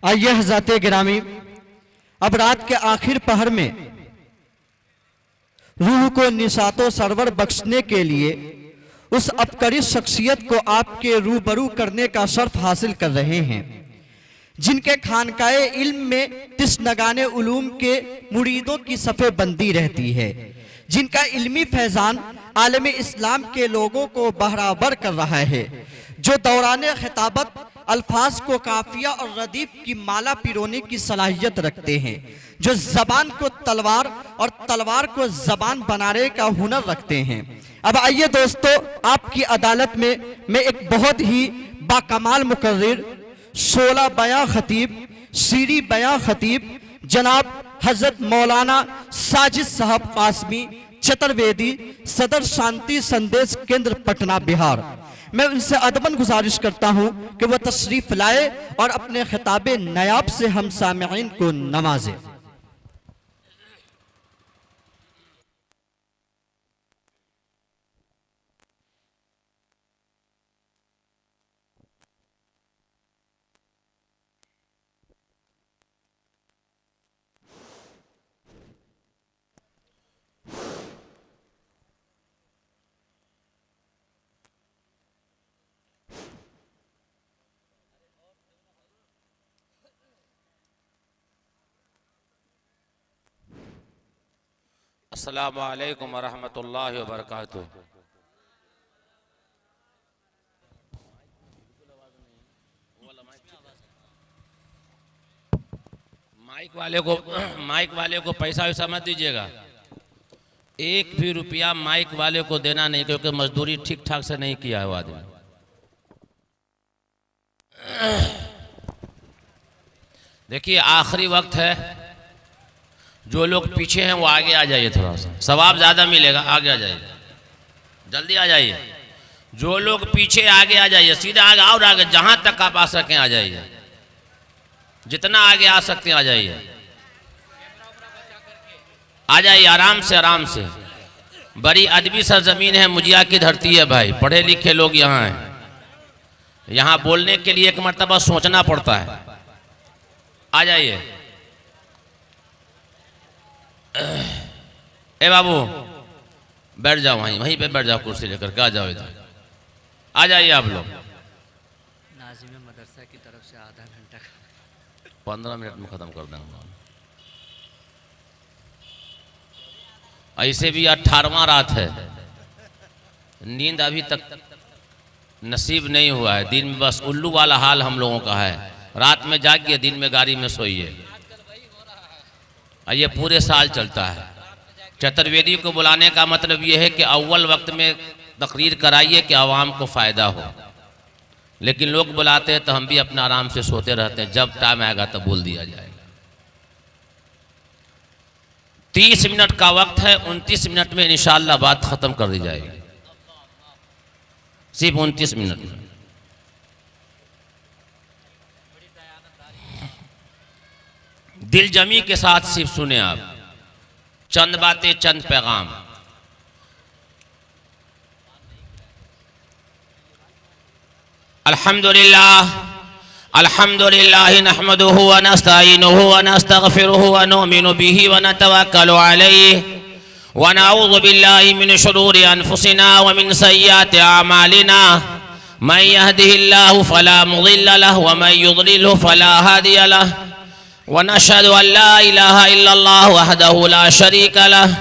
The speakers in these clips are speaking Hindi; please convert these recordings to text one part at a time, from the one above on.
आइए हज़रात गिरामी, अब रात के आखिर पहर में रूह को निशातो सरवर बख्शने के लिए उस अबकरी शख्सियत को आपके रूबरू करने का शर्फ हासिल कर रहे हैं, जिनके खानकाए इल्म में तिस्नगाने उलूम के मुरीदों की सफ़े बंदी रहती है, जिनका इल्मी फैज़ान आलम इस्लाम के लोगों को बहराबर कर रहा है, जो दौरान खिताबत अल्फाज को काफिया और रदीफ की माला पिरोने की सलाहियत रखते हैं, जो ज़बान को तलवार और तलवार को ज़बान बनाने का हुनर रखते हैं। अब आइए दोस्तों, आपकी अदालत में मैं एक बहुत ही बाकमाल मुकर्रिर, शोला बयां खतीब, सीरी बयां खतीब जनाब हजरत मौलाना साजिद साहब कासमी चतुर्वेदी, सदर शांति संदेश केंद्र पटना बिहार, मैं उनसे अदबन गुजारिश करता हूं कि वह तशरीफ लाए और अपने खिताबे नयाब से हम सामिईन को नवाजे। अस्सलामु अलैकुम वरहमतुल्लाहि वबरकातुह। माइक वाले को पैसा वैसा मत दीजिएगा, एक भी रुपया माइक वाले को देना नहीं, क्योंकि मजदूरी ठीक ठाक से नहीं किया है वो आदमी। देखिए आखिरी वक्त है, जो लोग पीछे हैं वो आगे आ जाइए, थोड़ा सा सवाब ज़्यादा मिलेगा, आगे आ जाइए, जल्दी आ जाइए। जो लोग पीछे आगे आ जाइए, सीधा आगे और आगे, जहाँ तक आप आ सकें आ जाइए, जितना आगे आ सकते हैं आ जाइए, आ जाइए आराम से आराम से। बड़ी अदबी सरजमीन है, मुजिया की धरती है भाई, पढ़े लिखे लोग यहाँ हैं। यहाँ बोलने के लिए एक मर्तबा सोचना पड़ता है। आ जाइए। ए बाबू बैठ जाओ, वहीं पे बैठ जाओ, कुर्सी लेकर के आ जाओ इधर, आ जाइए आप लोग। नाज़िम मदरसा की तरफ से आधा घंटा 15 मिनट में ख़त्म कर देंगे। ऐसे भी 18वां रात है, नींद अभी तक नसीब नहीं हुआ है। दिन में बस उल्लू वाला हाल हम लोगों का है, रात में जागिए, दिन में गाड़ी में सोइए। ये पूरे साल चलता है। चतुर्वेदी को बुलाने का मतलब ये है कि अव्वल वक्त में तकरीर कराइए कि आवाम को फ़ायदा हो, लेकिन लोग बुलाते हैं तो हम भी अपना आराम से सोते रहते हैं, जब टाइम आएगा तब बोल दिया जाएगा। 30 मिनट का वक्त है, 29 मिनट में इंशाअल्लाह बात ख़त्म कर दी जाएगी, सिर्फ 29 मिनट में। दिल जमी के साथ सिर्फ सुने आप, चंद बातें, चंद पैगाम। अल्हम्दुलिल्लाह अल्हम्दुलिल्लाह नहमदुहु व नस्तईनुहु व नस्तगफिरुहु व नुमिनु बिही व नतवक्कलु अलैहि व नऊज़ु बिल्लाहि मिन शुरूरि अनफुसिना व मिन सय्यिआति अमालिना। मन यहदिहिल्लाहु फला मुदिल्ल लहु व मन युद्लिलहु फला हादिय लहु व नशहदु अन ला इलाहा इल्लल्लाह वहदहु ला शरीका लहु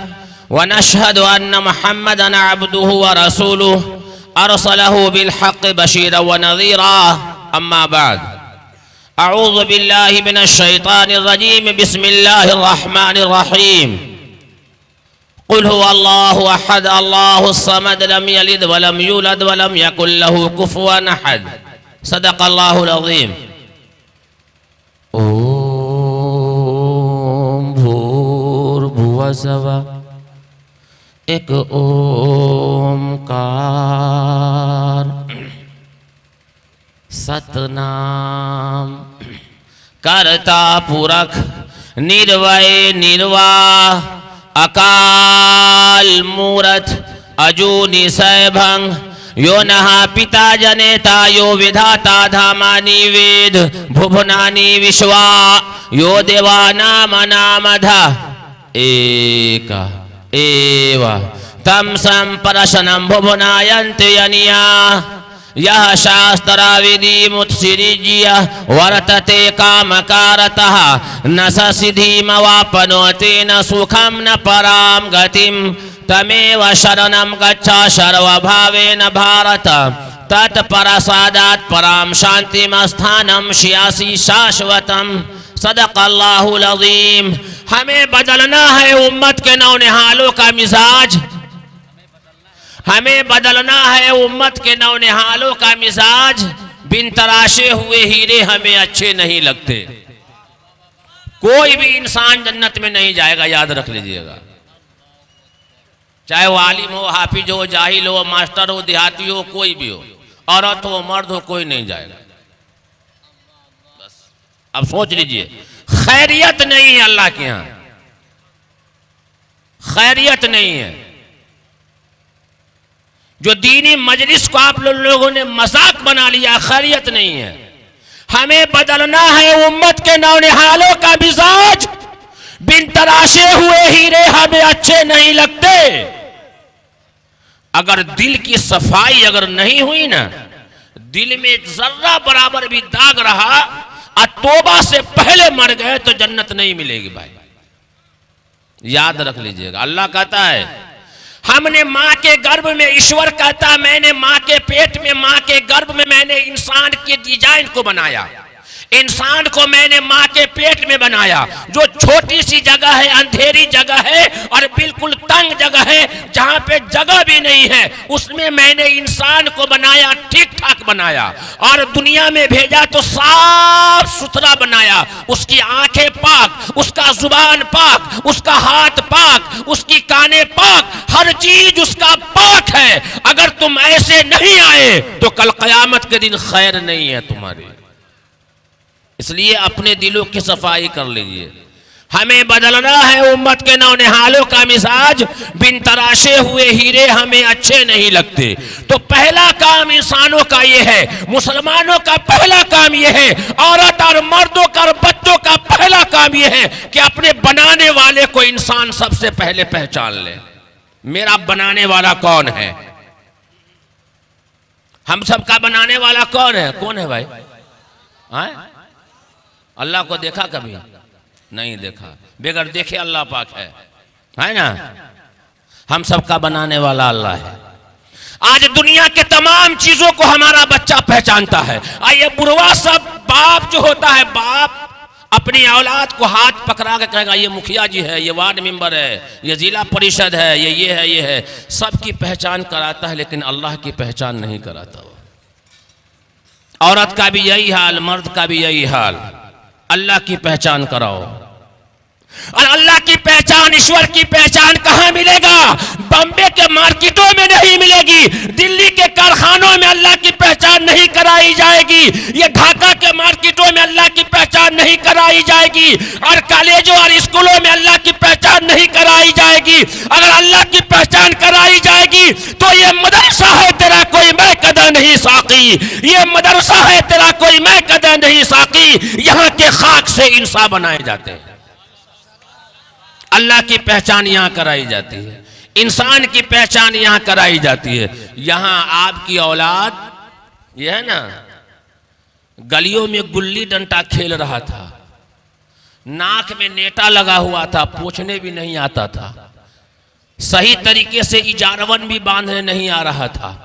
व नशहदु अन्न मुहम्मदन अब्दुहु व रसूलुहु अरसलहु बिल हक़्क़ि बशीरन व नज़ीरा। अम्मा बाद, अऊज़ु बिल्लाहि मिनश शैतानिर रजीम, बिस्मिल्लाहिर रहमानिर रहीम। कुल हुवल्लाहु अहद, अल्लाहुस समद, लम यलिद व लम यूलद व लम यकुल लहु कुफुवन अहद। सदक़ल्लाहुल अज़ीम। ओम भूर्भुवः स्वः, एक ओमकार, सतनाम करता पुरख निर्वय निर्वाह, अकाल मूरत अजूनी सैभंग, यो नहा पिता जनेता यो विधाता धामानि वेद भुवनानि विश्वा यो देवानामनामध एक एव तम संपरशनं भुवनायन्ति यनिया यह शास्त्रा विधि मुत्सिरिज्य वर्तते कामकारतः न स सिद्धिमवाप्नोति न सुखं न परां गतिं तमेव शरणं गच्छ सर्वभावेन भारत तत्परसादात् परां शान्तिं स्थानं श्यासि शाश्वतम् सदक़ल्लाहुल अज़ीम। हमें बदलना है उम्मत के नौनिहालों का मिजाज, हमें बदलना है उम्मत के नौनिहालों का मिजाज। बिन तराशे हुए हीरे हमें अच्छे नहीं लगते। कोई भी इंसान जन्नत में नहीं जाएगा, याद रख लीजिएगा, चाहे वो आलिम हो, हाफिज हो, जाहिल हो, मास्टर हो, देहाती हो, कोई भी हो, औरत हो, मर्द हो, कोई नहीं जाएगा। बस अब सोच लीजिए, खैरियत नहीं है अल्लाह के यहां, खैरियत नहीं है। जो दीनी मजलिस को आप लोगों ने मजाक बना लिया, खैरियत नहीं है। हमें बदलना है उम्मत के नौनिहालों का मिजाज। बिन तराशे हुए हीरे हमें अच्छे नहीं लगते। अगर दिल की सफाई अगर नहीं हुई ना, दिल में जर्रा बराबर भी दाग रहा और तौबा से पहले मर गए तो जन्नत नहीं मिलेगी भाई, याद रख लीजिएगा। अल्लाह कहता है हमने मां के गर्भ में, ईश्वर कहता मैंने मां के पेट में, मां के गर्भ में मैंने इंसान के डिजाइन को बनाया, इंसान को मैंने मां के पेट में बनाया। जो छोटी सी जगह है, अंधेरी जगह है और बिल्कुल तंग जगह है, जहां पे जगह भी नहीं है, उसमें मैंने इंसान को बनाया, ठीक ठाक बनाया और दुनिया में भेजा तो साफ सुथरा बनाया। उसकी आंखें पाक, उसका जुबान पाक, उसका हाथ पाक, उसकी कानें पाक, हर चीज उसका पाक है। अगर तुम ऐसे नहीं आए तो कल कयामत के दिन खैर नहीं है तुम्हारी। इसलिए अपने दिलों की सफाई कर लीजिए। हमें बदलना है उम्मत के नौनिहालों का मिजाज। बिन तराशे हुए हीरे हमें अच्छे नहीं लगते। तो पहला काम इंसानों का ये है, मुसलमानों का पहला काम ये है, औरत और मर्दों का और बच्चों का पहला काम ये है कि अपने बनाने वाले को इंसान सबसे पहले पहचान ले। मेरा बनाने वाला कौन है? हम सबका बनाने वाला कौन है? कौन है भाई? आए? अल्लाह को देखा कभी? नहीं देखा। बेगर देखे अल्लाह पाक है ना? हम सबका बनाने वाला अल्लाह है। आज दुनिया के तमाम चीजों को हमारा बच्चा पहचानता है। ये बुढ़वा सब बाप जो होता है, बाप अपनी औलाद को हाथ पकड़ा के कहेगा ये मुखिया जी है, ये वार्ड मेंबर है, ये जिला परिषद है, ये है, ये है। सबकी पहचान कराता है लेकिन अल्लाह की पहचान नहीं कराता। औरत का भी यही हाल, मर्द का भी यही हाल। अल्लाह की पहचान कराओ। और अल्लाह की पहचान, ईश्वर की पहचान कहां मिलेगा? बॉम्बे के मार्केटों में नहीं मिलेगी, दिल्ली के कारखानों में अल्लाह की पहचान नहीं कराई जाएगी, ये ढाका के मार्केटों में अल्लाह की पहचान नहीं कराई जाएगी, और कॉलेजों और स्कूलों में अल्लाह की पहचान नहीं कराई जाएगी। अगर अल्लाह की पहचान कराई जाएगी तो ये मदरसा है तेरा कोई मैं कदर नहीं साकी, ये मदरसा है तेरा कोई मैं कदर नहीं साकी। यहाँ के खाक से इंसान बनाए जाते हैं। अल्लाह की पहचान यहां कराई जाती है, इंसान की पहचान यहां कराई जाती है। यहां आपकी औलाद ये है ना, गलियों में गुल्ली डंडा खेल रहा था, नाक में नेटा लगा हुआ था, पोंछने भी नहीं आता था, सही तरीके से इजारवन भी बांधने नहीं आ रहा था।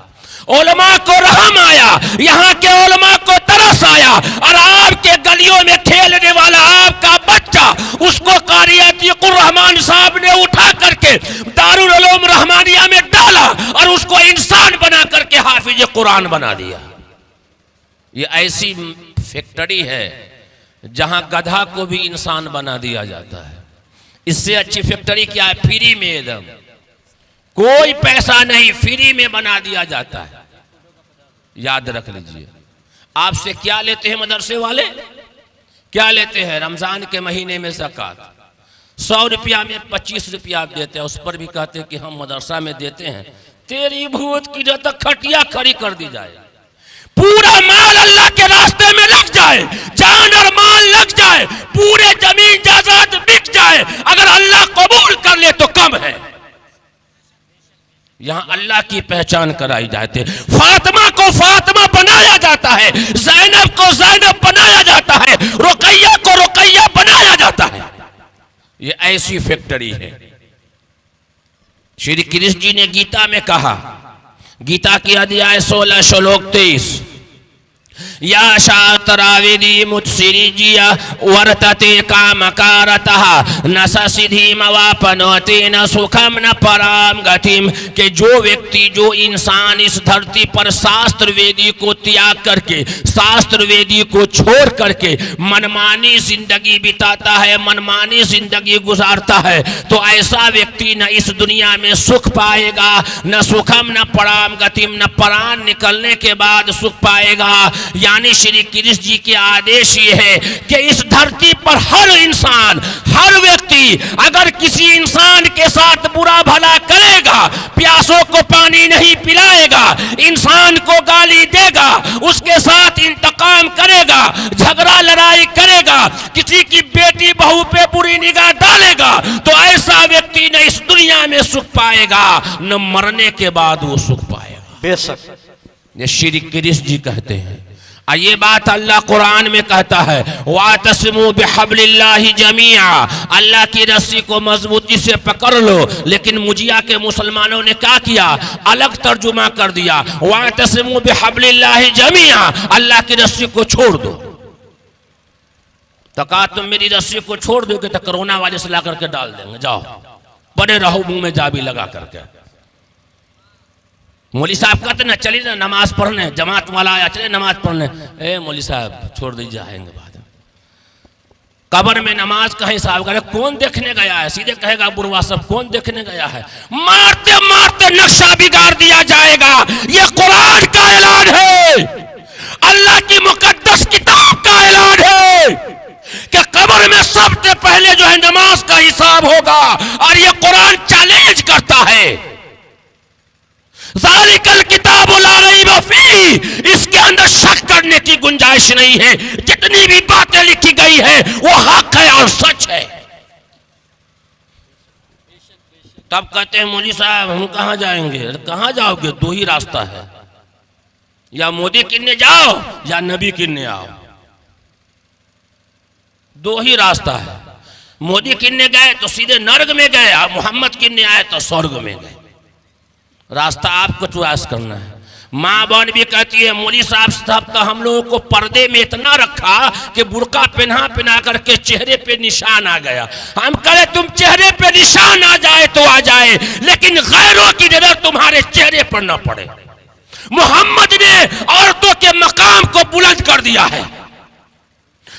उलमा को रहम आया, यहाँ के उलमा को तरस आया, और आपके गलियों में खेलने वाला आपका बच्चा, उसको कारी अतीकुर रहमान साहब ने उठा करके दारुल उलूम रहमानिया में डाला और उसको इंसान बना करके हाफिज कुरान बना दिया। ये ऐसी फैक्ट्री है जहां गधा को भी इंसान बना दिया जाता है। इससे अच्छी फैक्ट्री क्या है? फ्री में, एकदम कोई पैसा नहीं, फ्री में बना दिया जाता है। याद रख लीजिए। आपसे क्या लेते हैं मदरसे वाले? क्या लेते हैं? रमजान के महीने में ज़कात 100 रुपया में 25 रुपया आप देते हैं, उस पर भी कहते हैं कि हम मदरसा में देते हैं तेरी भूत की जो तक खटिया खड़ी कर दी जाए, पूरा माल अल्लाह के रास्ते में लग जाए, जान और माल लग जाए, पूरे जमीन जायदाद बिक जाए, अगर अल्लाह कबूल कर ले तो कम है। यहां अल्लाह की पहचान कराई जाती है। फातिमा को फातिमा बनाया जाता है, ज़ैनब को ज़ैनब बनाया जाता है, रुकैया को रुकैया बनाया जाता है। ये ऐसी फैक्ट्री है। श्री कृष्ण जी ने गीता में कहा, गीता की अध्याय 16 श्लोक 23, या शास्त्राविधि मुत्सृज्य वर्तते कामकारतः न सिद्धि मवापनोति न सुखम न पराम गतिम। कि जो व्यक्ति, जो इंसान इस धरती पर शास्त्र वेदी को त्याग करके, शास्त्र वेदी को छोड़ करके मनमानी जिंदगी बिताता है, मनमानी जिंदगी गुजारता है, तो ऐसा व्यक्ति न इस दुनिया में सुख पाएगा, न सुखम न पराम गतिम, न प्राण निकलने के बाद सुख पाएगा। यानी श्री कृष्ण जी के आदेश ये है कि इस धरती पर हर इंसान, हर व्यक्ति अगर किसी इंसान के साथ बुरा भला करेगा, प्यासों को पानी नहीं पिलाएगा, इंसान को गाली देगा, उसके साथ इंतकाम करेगा, झगड़ा लड़ाई करेगा, किसी की बेटी बहू पे बुरी निगाह डालेगा, तो ऐसा व्यक्ति न इस दुनिया में सुख पाएगा, न मरने के बाद वो सुख पाएगा। बेशक ये श्री कृष्ण जी कहते हैं। ये बात अल्लाह कुरान में कहता है, वातसिमू बिहब्लिल्लाहि जमीआ, अल्लाह की रस्सी को मजबूती से पकड़ लो। लेकिन मुजिया के मुसलमानों ने क्या किया, अलग तर्जुमा कर दिया, वातसिमू बिहब्लिल्लाहि जमीआ, अल्लाह की रस्सी को छोड़ दो। तो कहा तुम मेरी रस्सी को छोड़ दोगे तो कोरोना वाले से ला करके डाल देंगे, जाओ पड़े रहो मुंह में जाबी लगा करके। मौली साहब कहते ना चलिए ना नमाज पढ़ने, जमात वाला आया चले नमाज पढ़ने, ए मौली साहब छोड़ दीजिए आएंगे बाद में। कब्र में नमाज का हिसाब करे, कौन देखने गया है, सीधे कहेगा बुरवा सब कौन देखने गया है, मारते मारते नक्शा बिगाड़ दिया जाएगा। ये कुरान का ऐलान है, अल्लाह की मुकद्दस किताब का ऐलान है कि कब्र में सबसे पहले जो है नमाज का हिसाब होगा। और ये कुरान चैलेंज करता है, ज़ालिकल किताबु ला रैब फीह, इसके अंदर शक करने की गुंजाइश नहीं है। जितनी भी बातें लिखी गई है वो हक है और सच है। तब कहते हैं मौलवी साहब हम कहां जाएंगे, कहां जाओगे, दो ही रास्ता है, या मोदी किन्ने जाओ या नबी किन्ने आओ, दो ही रास्ता है। मोदी किन्ने गए तो सीधे नर्क में गए, और मोहम्मद किन्ने आए तो स्वर्ग में गए। रास्ता आपको चॉइस करना है। माँ बहन भी कहती है मौली साहब तो हम लोगों को पर्दे में इतना रखा कि बुर्का पहना करके चेहरे पे निशान आ गया। हम कहे तुम चेहरे पे निशान आ जाए तो आ जाए, लेकिन गैरों की नजर तुम्हारे चेहरे पर न पड़े। मोहम्मद ने औरतों के मकाम को बुलंद कर दिया है।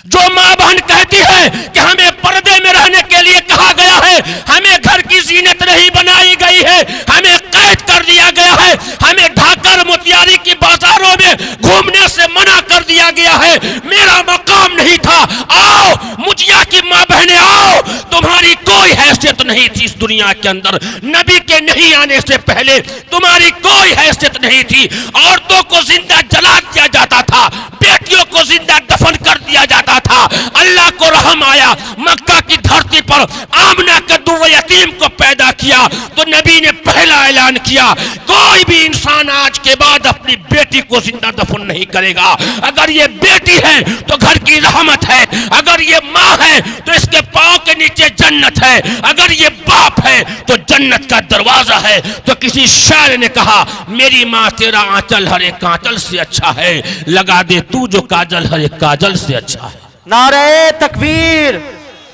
जो माँ बहन कहती है कि हमें पर्दे में रहने के लिए कहा गया है, हमें घर की जीनत नहीं बनाई गई है, हमें कैद कर दिया गया है, हमें ढाकर मोतियारी की बाजारों में घूमने से मना कर दिया गया है, मेरा मकाम नहीं था। आओ मुजिया की माँ बहनें आओ, तुम्हारी कोई हैसियत नहीं थी इस दुनिया के अंदर, नबी के नहीं आने से पहले तुम्हारी कोई हैसियत नहीं थी। औरतों को जिंदा जला दिया जाता था, बेटियों को जिंदा दफन कर दिया जाता था। अल्लाह को रहम आया, मक्का की धरती पर आमना के दुर्र यतीम को पैदा किया तो नबी ने पहला ऐलान किया कोई भी इंसान आज के बाद अपनी बेटी को जिंदा दफन नहीं करेगा। अगर ये बेटी है तो घर की रहमत है, अगर ये माँ है तो इसके पांव के नीचे जन्नत है, अगर ये बाप है तो जन्नत का दरवाजा है। तो किसी शायर ने कहा मेरी माँ तेरा आंचल हर एक आंचल से अच्छा है, लगा दे तू जो काजल हर एक काजल से अच्छा है। नारे तकबीर।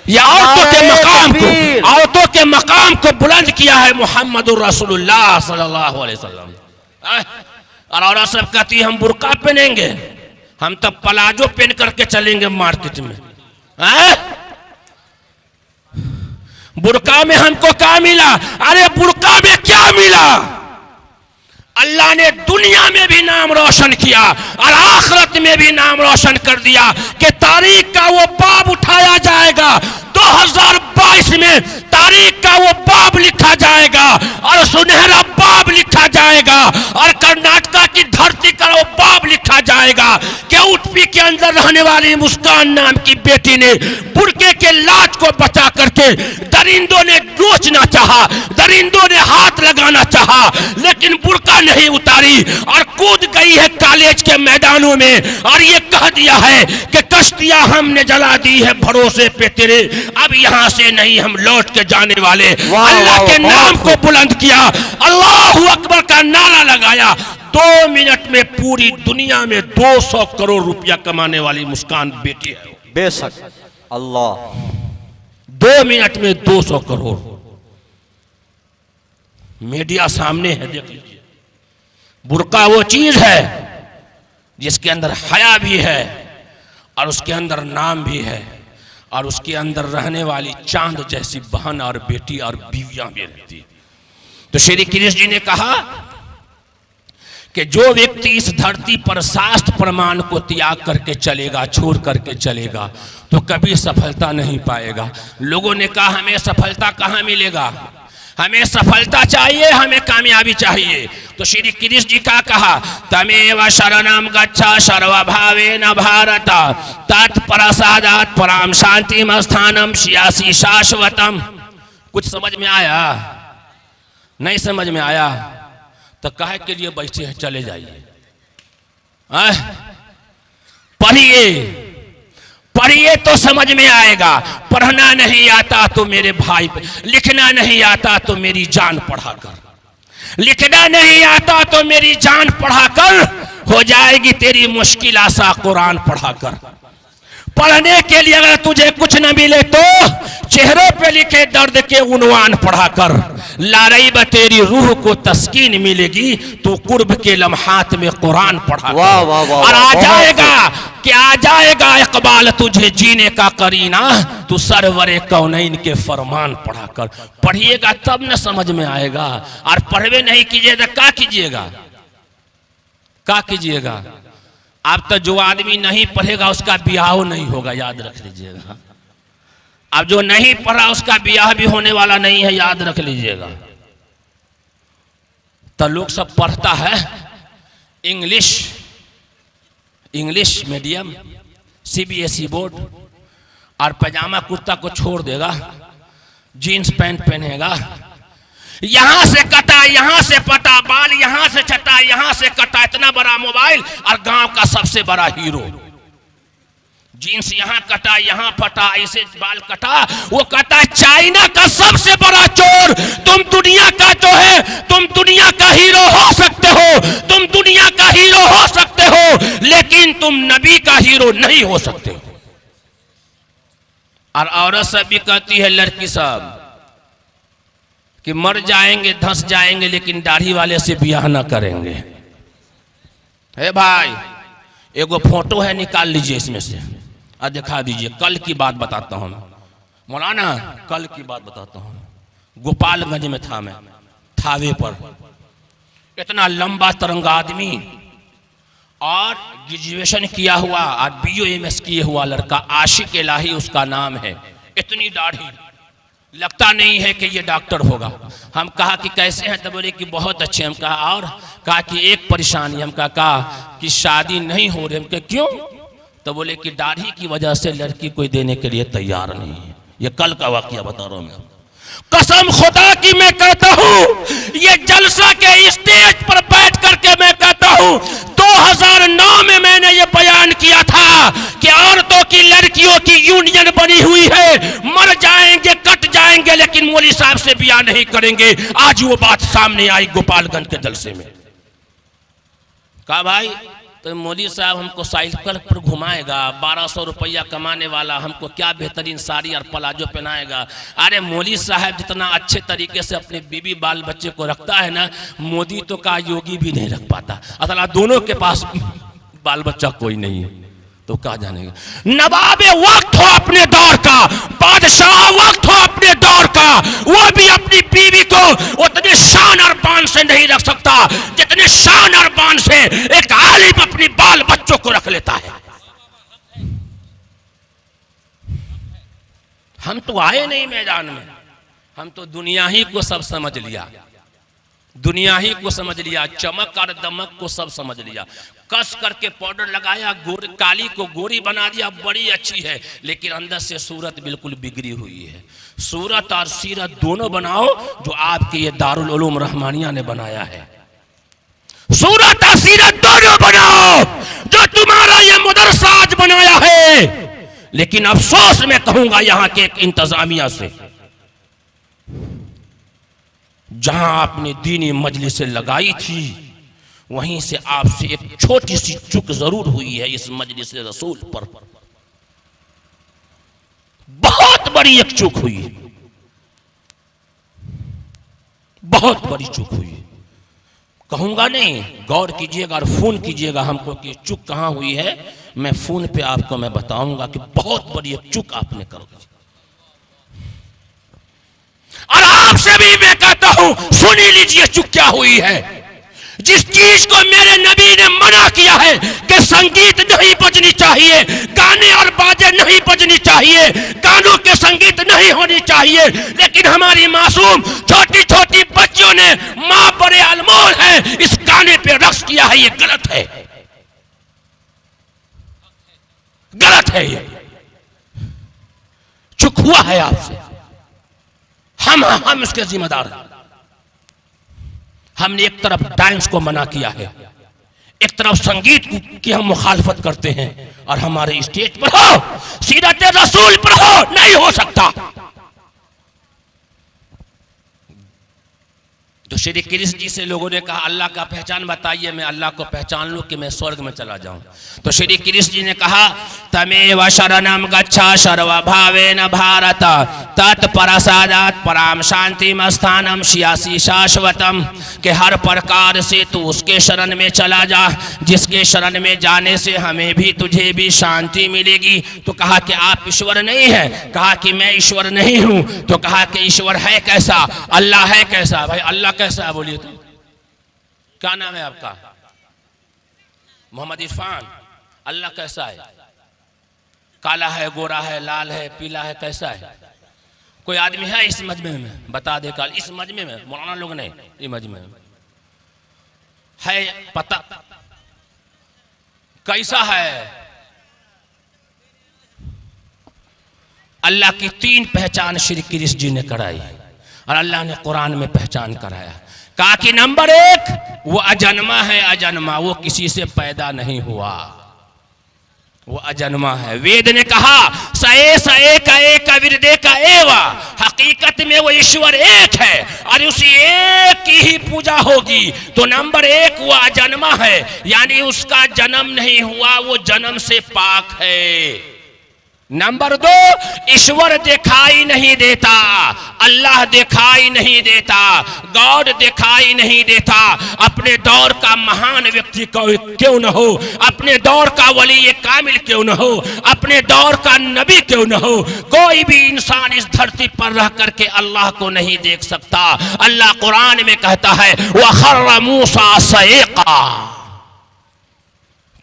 या औरतों के मकाम को बुलंद किया है मोहम्मदुर रसूलुल्लाह सल्लल्लाहु अलैहि वसल्लम। और औरत सब कहती है हम बुर्का पहनेंगे, हम तो प्लाजो पहन करके चलेंगे मार्केट में। बुर्का में हमको क्या मिला? अरे बुर्का में क्या मिला? अल्लाह ने दुनिया में भी नाम रोशन किया और आखिरत में भी नाम रोशन कर दिया कि तारीख का वो बाब उठाया जाएगा। 2022 में तारीख का वो बाब लिखा जाएगा और सुनहरा बाब लिखा जाएगा। कर्नाटका की धरती का वो बाब लिखा जाएगा कि उडुपी के अंदर रहने वाली मुस्कान नाम की बेटी ने बुरके के लाज को बचा करके दरिंदों ने नोचना चाहा, दरिंदों ने हाथ लगाना चाहा, लेकिन बुरका नहीं उतारी और कूद गई है कॉलेज के मैदानों में और ये कह दिया है कि कश्तियां हमने जला दी है भरोसे पे तेरे, अब यहां से नहीं हम लौट के जाने वाले। अल्लाह के नाम को बुलंद किया, अल्लाहू अकबर का नारा लगाया। 2 मिनट में पूरी दुनिया में 200 करोड़ रुपया कमाने वाली मुस्कान बेटी है। बेशक अल्लाह, 2 मिनट में 200 करोड़। मीडिया सामने है, देख लीजिए। बुर्का वो चीज है जिसके अंदर हया भी है और उसके अंदर नाम भी है और उसके अंदर रहने वाली चांद जैसी बहन और बेटी और बीवियां भी रहती। तो श्री कृष्ण जी ने कहा कि जो व्यक्ति इस धरती पर शास्त्र प्रमाण को त्याग करके चलेगा, छोड़ करके चलेगा, तो कभी सफलता नहीं पाएगा। लोगों ने कहा हमें सफलता कहाँ मिलेगा, हमें सफलता चाहिए, हमें कामयाबी चाहिए। तो श्री कृष्ण जी का कहा तमेव शरणम गच्छ सर्वभावेन भारत तत्प्रसादात् पराम शांतिम स्थानम श्यासी शाश्वतम। कुछ समझ में आया? नहीं समझ में आया तो काहे के लिए बैठे हैं, चले जाइए। पढ़िए पढ़िए तो समझ में आएगा। पढ़ना नहीं आता तो मेरे भाई, लिखना नहीं आता तो मेरी जान पढ़ा कर, लिखना नहीं आता तो मेरी जान पढ़ा कर, हो जाएगी तेरी मुश्किल आसा कुरान पढ़ा कर। पढ़ने के लिए अगर तुझे कुछ न मिले तो चेहरों पे लिखे दर्द के उन्वान पढ़ा कर, लारईब तेरी रूह को तस्कीन मिलेगी तो कुर्ब के लम्हात में कुरान पढ़ा कर। और आ जाएगा कि आ जाएगा इकबाल तुझे जीने का करीना, तू सरवरे कौनैन के फरमान पढ़ा कर। पढ़िएगा तब न समझ में आएगा, और पढ़वे नहीं कीजिएगा क्या कीजिएगा, क्या कीजिएगा? अब तो जो आदमी नहीं पढ़ेगा उसका ब्याह नहीं होगा, याद रख लीजिएगा। अब जो नहीं पढ़ा उसका ब्याह भी होने वाला नहीं है, याद रख लीजिएगा। तो लोग सब पढ़ता है इंग्लिश मीडियम, सीबीएसई बोर्ड, और पैजामा कुर्ता को छोड़ देगा, जीन्स पैंट पहनेगा, यहां से कटा यहां से पटा, बाल यहां से छटा यहां से कटा, इतना बड़ा मोबाइल और गांव का सबसे बड़ा हीरो। जीन्स यहां कटा यहां फटा, ऐसे बाल कटा, वो कटा चाइना का सबसे बड़ा चोर। तुम दुनिया का जो है, तुम दुनिया का हीरो हो सकते हो, तुम दुनिया का हीरो हो सकते हो, लेकिन तुम नबी का हीरो नहीं हो सकते हो। और औरत सब भी कहती है, लड़की सब, कि मर जाएंगे धंस जाएंगे लेकिन दाढ़ी वाले से ब्याह ना करेंगे। हे भाई, एगो फोटो है, निकाल लीजिए इसमें से और दिखा दीजिए। कल की बात बताता हूं मौलाना, कल की बात बताता हूं। गोपालगंज में था मैं, थावे पर, इतना लंबा तरंगा आदमी और ग्रेजुएशन किया हुआ और BOMS किए हुआ लड़का, आशिक इलाही उसका नाम है, इतनी दाढ़ी, लगता नहीं है कि ये डॉक्टर होगा। हम कहा कि कैसे हैं, तो बोले कि बहुत अच्छे। हम कहा और? कहा कि एक परेशानी। हम कहा कि शादी नहीं हो रही। हम कहा क्यों? तो बोले कि दाढ़ी की वजह से लड़की कोई देने के लिए तैयार नहीं है। ये कल का वाकया बता रहा हूं मैं। कसम खुदा की मैं कहता हूं, ये जलसा के स्टेज पर बैठ करके मैं कहता हूं, 2009 में मैंने ये बयान किया था कि औरतों की, लड़कियों की यूनियन बनी हुई है, मर जाएंगे कट जाएंगे लेकिन मौलवी साहब से ब्याह नहीं करेंगे। आज वो बात सामने आई गोपालगंज के जलसे में। कहा भाई, तो मौलवी साहब हमको साइकिल पर घुमाएगा, 1200 रुपया कमाने वाला हमको क्या बेहतरीन साड़ी और प्लाजो पहनाएगा। अरे मौलवी साहब जितना अच्छे तरीके से अपने बीबी बाल बच्चे को रखता है ना, मोदी तो का योगी भी नहीं रख पाता। असल दोनों के पास बाल बच्चा कोई नहीं है तो कहा जानेगा। नवाबे वक्त हो अपने दौर का, बादशाह वक्त हो अपने दौर का, वो भी अपनी बीवी को उतने शान और बान से नहीं रख सकता जितने शान और बान से एक आलिम अपनी बाल बच्चों को रख लेता है। हम तो आए नहीं मैदान में, हम तो दुनिया ही को सब समझ लिया। दुनिया ही को समझ लिया, चमक और दमक को सब समझ लिया, कस करके पाउडर लगाया, काली को गोरी बना दिया, बड़ी अच्छी है, लेकिन अंदर से सूरत बिल्कुल बिगड़ी हुई है। सूरत और सीरत दोनों बनाओ जो आपके ये दारुल उलूम रहमानिया ने बनाया है। सूरत और सीरत दोनों बनाओ जो तुम्हारा ये मदरसा आज बनाया है। लेकिन अफसोस मैं कहूंगा यहां के एक इंतजामिया से, जहां आपने दीनी मजलिसें लगाई थी वहीं से आपसे एक छोटी सी चूक जरूर हुई है इस मजलिस रसूल पर, बहुत बड़ी एक चूक हुई है, बहुत बड़ी चूक हुई है। कहूंगा नहीं, गौर कीजिएगा और फोन कीजिएगा हमको कि चूक कहां हुई है। मैं फोन पे आपको मैं बताऊंगा कि बहुत बड़ी एक चूक आपने कर दी। और आपसे भी मैं कहता हूं, सुन लीजिए चूक क्या हुई है। जिस चीज को मेरे नबी ने मना किया है कि संगीत नहीं बजनी चाहिए, गाने और बाजे नहीं बजनी चाहिए, गानों के संगीत नहीं होनी चाहिए, लेकिन हमारी मासूम छोटी छोटी बच्चियों ने, मां बड़े अनमोल है, इस गाने पे रक्स किया है, ये गलत है, गलत है, ये चूक हुआ है आपसे। हम इसके जिम्मेदार हैं। हमने एक तरफ डांस को मना किया है, एक तरफ संगीत की हम मुखालफत करते हैं, और हमारे स्टेज पर हो, सीरत रसूल पर हो, नहीं हो सकता। तो श्री कृष्ण जी से लोगों ने कहा अल्लाह का पहचान बताइए, मैं अल्लाह को पहचान लूं कि मैं स्वर्ग में चला जाऊं। तो श्री कृष्ण जी ने कहा तमेव शरणम गच्छा सर्वभावेन भारत तत्प्रसादात् पराम शांतिम स्थानम श्यासी शाश्वतम, कि हर प्रकार से तू उसके शरण में चला जा जिसके शरण में जाने से हमें भी तुझे भी शांति मिलेगी। तो कहा कि आप ईश्वर नहीं है, कहा कि मैं ईश्वर नहीं हूं। तो कहा कि ईश्वर है कैसा, अल्लाह है कैसा। भाई अल्लाह कैसा है बोलिए तो, क्या नाम है आपका? मोहम्मद इरफान। अल्लाह कैसा है? काला है, गोरा है, लाल है, पीला है, कैसा है? कोई आदमी है इस मजमे में बता दे, काल इस मजमे में, मौलाना लोग नहीं, इस मजमे में है पता कैसा है? अल्लाह की 3 पहचान श्री कृष्ण जी ने कराई और अल्लाह ने कुरान में पहचान कराया। कहा कि नंबर 1 वो अजन्मा है, अजन्मा, वो किसी से पैदा नहीं हुआ, वो अजन्मा है। वेद ने कहा सए सए का एक विरदे का एवा, हकीकत में वो ईश्वर एक है और उसी एक की ही पूजा होगी। तो नंबर 1 वो अजन्मा है, यानी उसका जन्म नहीं हुआ, वो जन्म से पाक है। नंबर 2 ईश्वर दिखाई नहीं देता, अल्लाह दिखाई नहीं देता, गॉड दिखाई नहीं देता। अपने दौर का महान व्यक्ति क्यों न हो, अपने दौर का वली कामिल क्यों न हो, अपने दौर का नबी क्यों न हो, कोई भी इंसान इस धरती पर रह करके अल्लाह को नहीं देख सकता। अल्लाह कुरान में कहता है वखर्र मूसा सएका,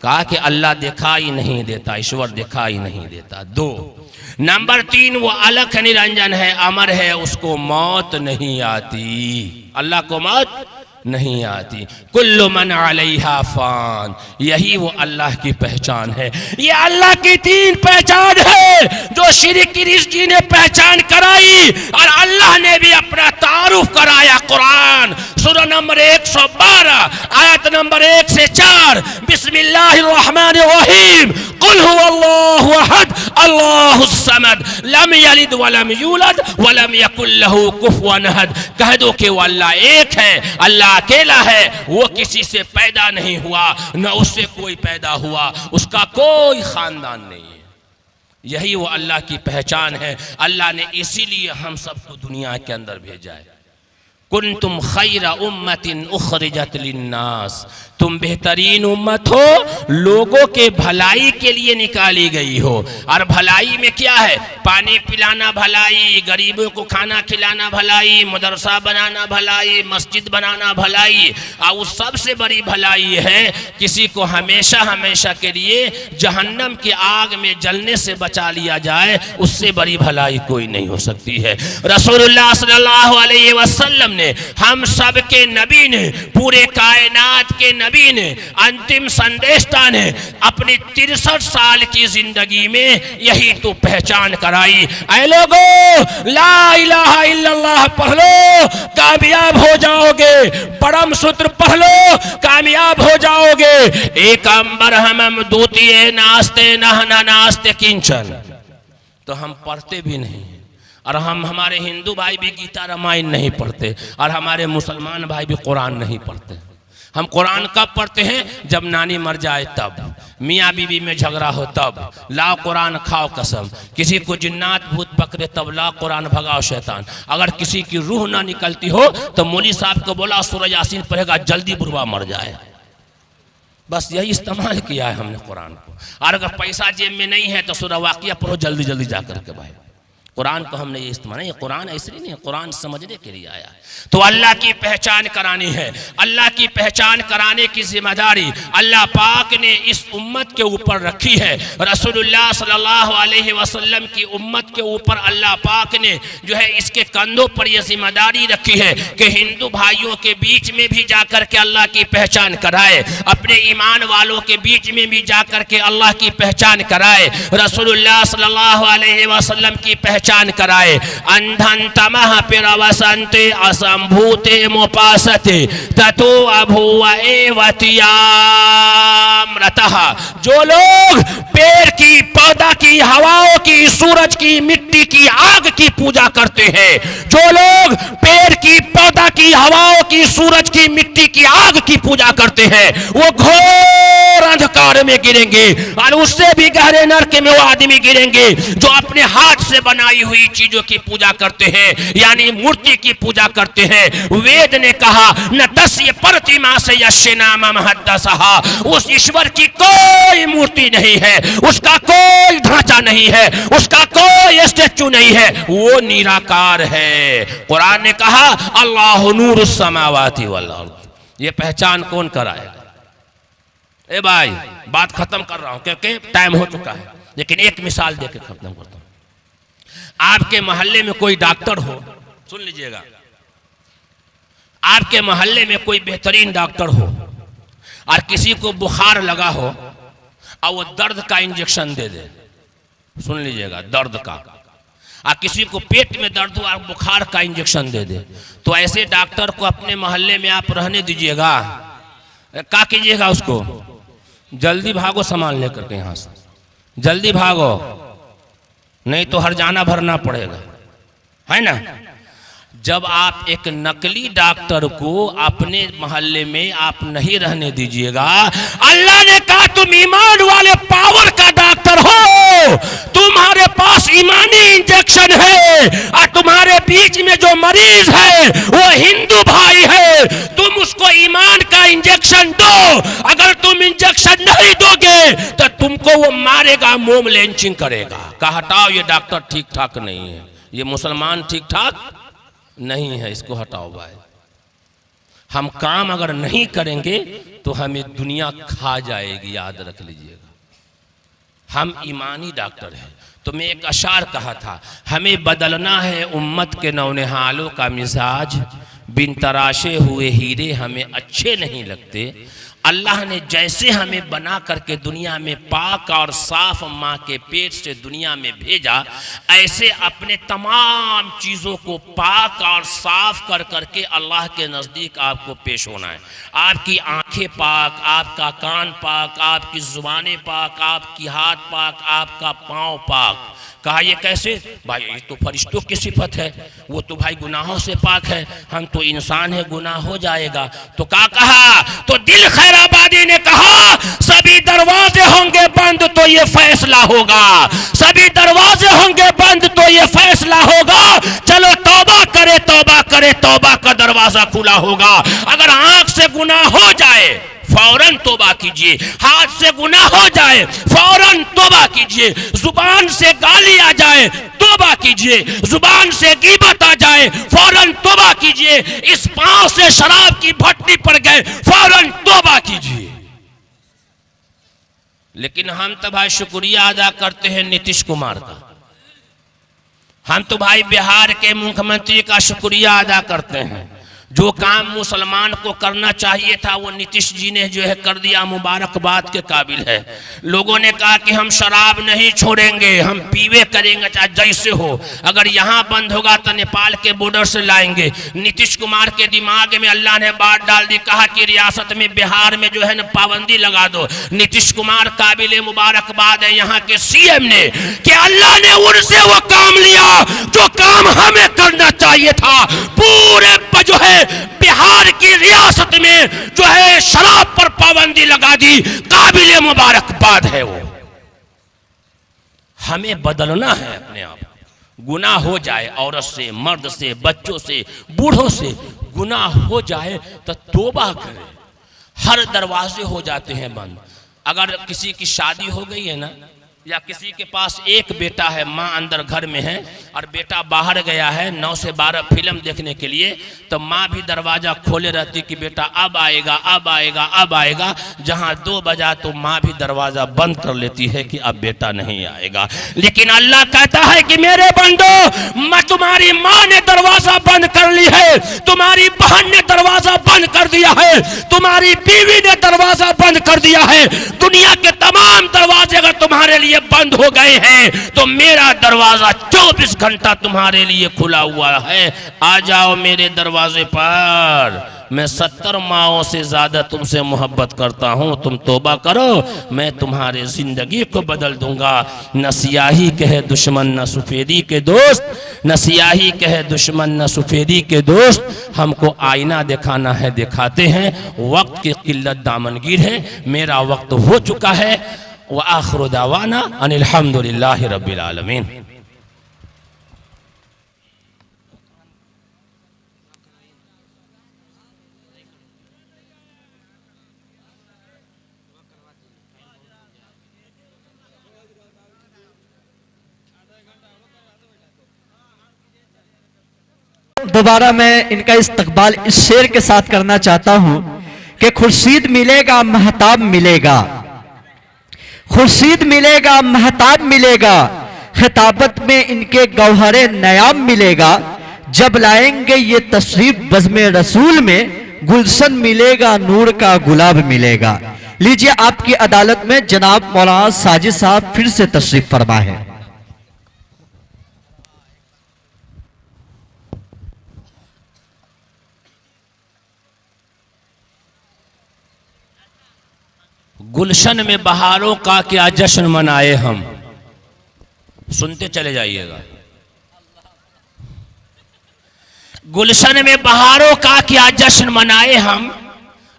कहा कि अल्लाह दिखाई नहीं देता, ईश्वर दिखाई नहीं देता। 2 नंबर 3 वो अलख निरंजन है, अमर है, उसको मौत नहीं आती, अल्लाह को मौत नहीं आती। कुल्लु मन अलैहा फान, यही वो अल्लाह की पहचान है। ये अल्लाह की 3 पहचान है जो श्री कृष्ण जी ने पहचान कराई और अल्लाह ने भी अपना तारुफ कराया। कुरान सूरह नंबर 112 आयत नंबर 1 से 4, बिस्मिल्लाहिर्रहमानिर्रहीम, कुल हुवल्लाहु अहद अल्लाहुस समद लम यलिद वलम यूलद वलम यकुल लहू कुफुवन अहद। कह दो कि वो अल्लाह एक है, अल्लाह अकेला है, वो किसी से पैदा नहीं हुआ, न उससे कोई पैदा हुआ, उसका कोई खानदान नहीं है। यही वो अल्लाह की पहचान है। अल्लाह ने इसीलिए हम सबको दुनिया के अंदर भेजा है। कुंतुम खैरा उम्मतिन उखरिजत लिन्नास, तुम बेहतरीन उम्मत हो, लोगों के भलाई के लिए निकाली गई हो। और भलाई में क्या है? पानी पिलाना भलाई, गरीबों को खाना खिलाना भलाई, मदरसा बनाना भलाई, मस्जिद बनाना भलाई, और उस सबसे बड़ी भलाई है किसी को हमेशा हमेशा के लिए जहन्नम की आग में जलने से बचा लिया जाए, उससे बड़ी भलाई कोई नहीं हो सकती है। रसूलुल्लाह सल्लल्लाहु अलैहि वसल्लम ने, हम सब के नबी ने, पूरे कायनात के नबी ने, अंतिम संदेशता ने अपनी 63 साल की जिंदगी में यही तो पहचान कराई। ऐ लोगो ला इलाहा इल्लल्लाह पढ़ लो कामयाब हो जाओगे, परम सूत्र पढ़ लो कामयाब हो जाओगे। एक अंबर हम द्वितीय नास्ते नहना नास्ते किंचन, तो हम पढ़ते भी नहीं, और हमारे हिंदू भाई भी गीता रामायण नहीं पढ़ते, और हमारे मुसलमान भाई भी कुरान नहीं पढ़ते। हम कुरान कब पढ़ते हैं? जब नानी मर जाए तब, मियाँ बीवी में झगड़ा हो तब, लाओ कुरान खाओ कसम, किसी को जिन्नात भूत पकड़े तब लाओ कुरान भगाओ शैतान, अगर किसी की रूह ना निकलती हो तो मौली साहब को बोला सूरह यासीन पढ़ेगा जल्दी बुढ़वा मर जाए। बस यही इस्तेमाल किया है हमने कुरान को। और अगर पैसा जेब में नहीं है तो सूरह वाक़िया पढ़ो जल्दी जल्दी जा करके भाई। कुरान को हमने ये इस्तेमाल नहीं, कुरान ऐसे नहीं है, कुरान समझने के लिए आया है। तो अल्लाह की पहचान करानी है, अल्लाह की पहचान कराने की जिम्मेदारी अल्लाह पाक ने इस उम्मत के ऊपर रखी है। रसूलुल्लाह सल्लल्लाहु अलैहि वसल्लम की उम्मत के ऊपर अल्लाह पाक ने जो है इसके कंधों पर यह जिम्मेदारी रखी है कि हिंदू भाइयों के बीच में भी जाकर के अल्लाह की पहचान कराए, अपने ईमान वालों के बीच में भी जाकर के अल्लाह की पहचान कराए, रसूलुल्लाह सल्लल्लाहु अलैहि वसल्लम की पहचान कराए। अंधन तमह पिरवसंते असंभूते मोपासते ततो अभूव एवतियामृतः। जो लोग पेड़ की, पौधा की, हवाओं की, सूरज की, मिट्टी की, आग की पूजा करते हैं, जो लोग पेड़ की, पौधा की, हवाओं की, सूरज की, मिट्टी की, आग की पूजा करते हैं, वो घोर अंधकार में गिरेंगे, और उससे भी गहरे नरक में वो आदमी गिरेंगे जो अपने हाथ से बनाई हुई चीजों की पूजा करते हैं, यानी मूर्ति की पूजा करते हैं। वेद ने कहा न तस्य प्रतिमा से यशनाम महद्दसहा, उस ईश्वर की कोई मूर्ति नहीं है, उसका कोई ढांचा नहीं है, उसका कोई स्टैचू नहीं है, वो निराकार है। कुरान ने कहा अल्लाहु नूरुस समावाति वल अर्द। ये पहचान कौन कराएगा? ए भाई बात खत्म कर रहा हूं क्योंकि टाइम हो चुका है, लेकिन एक मिसाल देकर खत्म करता हूं। आपके मोहल्ले में कोई डॉक्टर हो, सुन लीजिएगा, आपके मोहल्ले में कोई बेहतरीन डॉक्टर हो और किसी को बुखार लगा हो और वो दर्द का इंजेक्शन दे दे, सुन लीजिएगा, दर्द का, और किसी को पेट में दर्द हो और बुखार का इंजेक्शन दे दे, तो ऐसे डॉक्टर को अपने मोहल्ले में आप रहने दीजिएगा? क्या कीजिएगा? उसको जल्दी भागो सामान लेकर के यहाँ से, जल्दी भागो, नहीं तो हर्जाना भरना पड़ेगा, है ना। जब आप एक नकली डॉक्टर को अपने मोहल्ले में आप नहीं रहने दीजिएगा, अल्लाह ने कहा तुम ईमान वाले पावर का डॉक्टर हो, तुम्हारे पास ईमानी इंजेक्शन है, और तुम्हारे बीच में जो मरीज है वो हिंदू भाई है, तुम उसको ईमान का इंजेक्शन दो। अगर तुम इंजेक्शन नहीं दोगे तो तुमको वो मारेगा, मोम लेंचिंग करेगा। कहा हटाओ, ये डॉक्टर ठीक ठाक नहीं है, ये मुसलमान ठीक ठाक नहीं है, इसको हटाओ भाई। हम काम अगर नहीं करेंगे तो हमें दुनिया खा जाएगी, याद रख लीजिएगा। हम ईमानी डॉक्टर हैं। तो मैं एक अशार कहा था, हमें बदलना है उम्मत के नौनिहालों का मिजाज, बिन तराशे हुए हीरे हमें अच्छे नहीं लगते। अल्लाह ने जैसे हमें बना करके दुनिया में पाक और साफ माँ के पेट से दुनिया में भेजा, ऐसे अपने तमाम चीज़ों को पाक और साफ कर करके अल्लाह के नज़दीक आपको पेश होना है। आपकी आंखें पाक, आपका कान पाक, आपकी ज़ुबानें पाक, आपकी हाथ पाक, आपका पाँव पाक। कहा ये कैसे? भाई ये तो फरिश्तों की सिफत है, वो तो भाई गुनाहों से पाक है, हम तो इंसान है, गुनाह हो जाएगा। तो क्या कहा? तो दिल खैराबादी ने कहा सभी दरवाजे होंगे बंद तो ये फैसला होगा, सभी दरवाजे होंगे बंद तो ये फैसला होगा। चलो तौबा करे, तौबा करे, तौबा का दरवाजा खुला होगा। अगर आंख से गुनाह हो जाए फौरन तौबा कीजिए, हाथ से गुनाह हो जाए फौरन तौबा कीजिए, जुबान से गाली आ जाए तौबा कीजिए, जुबान से गीबत आ जाए फौरन तौबा कीजिए, इस पांव से शराब की भट्टी पड़ गए फौरन तौबा कीजिए। लेकिन हम तो भाई शुक्रिया अदा करते हैं नीतीश कुमार का, हम तो भाई बिहार के मुख्यमंत्री का शुक्रिया अदा करते हैं। जो काम मुसलमान को करना चाहिए था वो नीतीश जी ने जो है कर दिया, मुबारकबाद के काबिल है। लोगों ने कहा कि हम शराब नहीं छोड़ेंगे, हम पीवे करेंगे चाहे जैसे हो, अगर यहाँ बंद होगा तो नेपाल के बॉर्डर से लाएंगे। नीतीश कुमार के दिमाग में अल्लाह ने बात डाल दी, कहा कि रियासत में बिहार में जो है ना पाबंदी लगा दो। नीतीश कुमार काबिल मुबारकबाद है यहाँ के सीएम ने कि अल्लाह ने उनसे वो काम लिया जो काम हमें करना चाहिए था। पूरे जो है बिहार की रियासत में जो है शराब पर पाबंदी लगा दी, काबिल मुबारकबाद है वो। हमें बदलना है अपने आप। गुनाह हो जाए औरत से, मर्द से, बच्चों से, बूढ़ों से, गुनाह हो जाए तो तौबा करें। हर दरवाजे हो जाते हैं बंद। अगर किसी की शादी हो गई है ना, या किसी के पास एक बेटा है, माँ अंदर घर में है और बेटा बाहर गया है 9 से 12 फिल्म देखने के लिए, तो माँ भी दरवाज़ा खोले रहती कि बेटा अब आएगा, अब आएगा, अब आएगा। जहाँ 2 बजा तो माँ भी दरवाज़ा बंद कर लेती है कि अब बेटा नहीं आएगा। लेकिन अल्लाह कहता है कि मेरे बंदो, मैं तुम्हारी माँ ने दरवाज़ा बंद कर ली है, तुम्हारी बहन ने दरवाज़ा बंद कर दिया है, तुम्हारी बीवी ने दरवाज़ा बंद कर दिया है। दुनिया के तमाम दरवाजे अगर तुम्हारे लिए बंद हो गए हैं तो मेरा दरवाजा 24 घंटा तुम्हारे लिए खुला हुआ है। आ जाओ मेरे दरवाजे पर। मैं 70 माओं से ज्यादा तुमसे मोहब्बत करता हूं। तुम तौबा करो, मैं तुम्हारे जिंदगी को बदल दूंगा। न सियाही कहे दुश्मन न सफेदी के दोस्त, न सियाही कहे दुश्मन न सफेदी के दोस्त। हमको आईना दिखाना है, दिखाते हैं। वक्त की किल्लत दामनगीर है, मेरा वक्त हो चुका है। व आखिरु दावाना अनिल हम्दुलिल्लाहि रब्बिल आलमीन। दोबारा मैं इनका इस्तकबाल इस शेर के साथ करना चाहता हूं कि खुर्शीद मिलेगा महताब मिलेगा, खुर्शीद मिलेगा महताब मिलेगा, खिताबत में इनके गौहरे नयाब मिलेगा। जब लाएंगे ये तशरीफ बज़्मे रसूल में, गुलशन मिलेगा नूर का गुलाब मिलेगा। लीजिए आपकी अदालत में जनाब मौलाना साजिद साहब फिर से तशरीफ फरमा है। गुलशन में बहारों का क्या जश्न मनाए हम। सुनते चले जाइएगा। गुलशन में बहारों का क्या जश्न मनाए हम,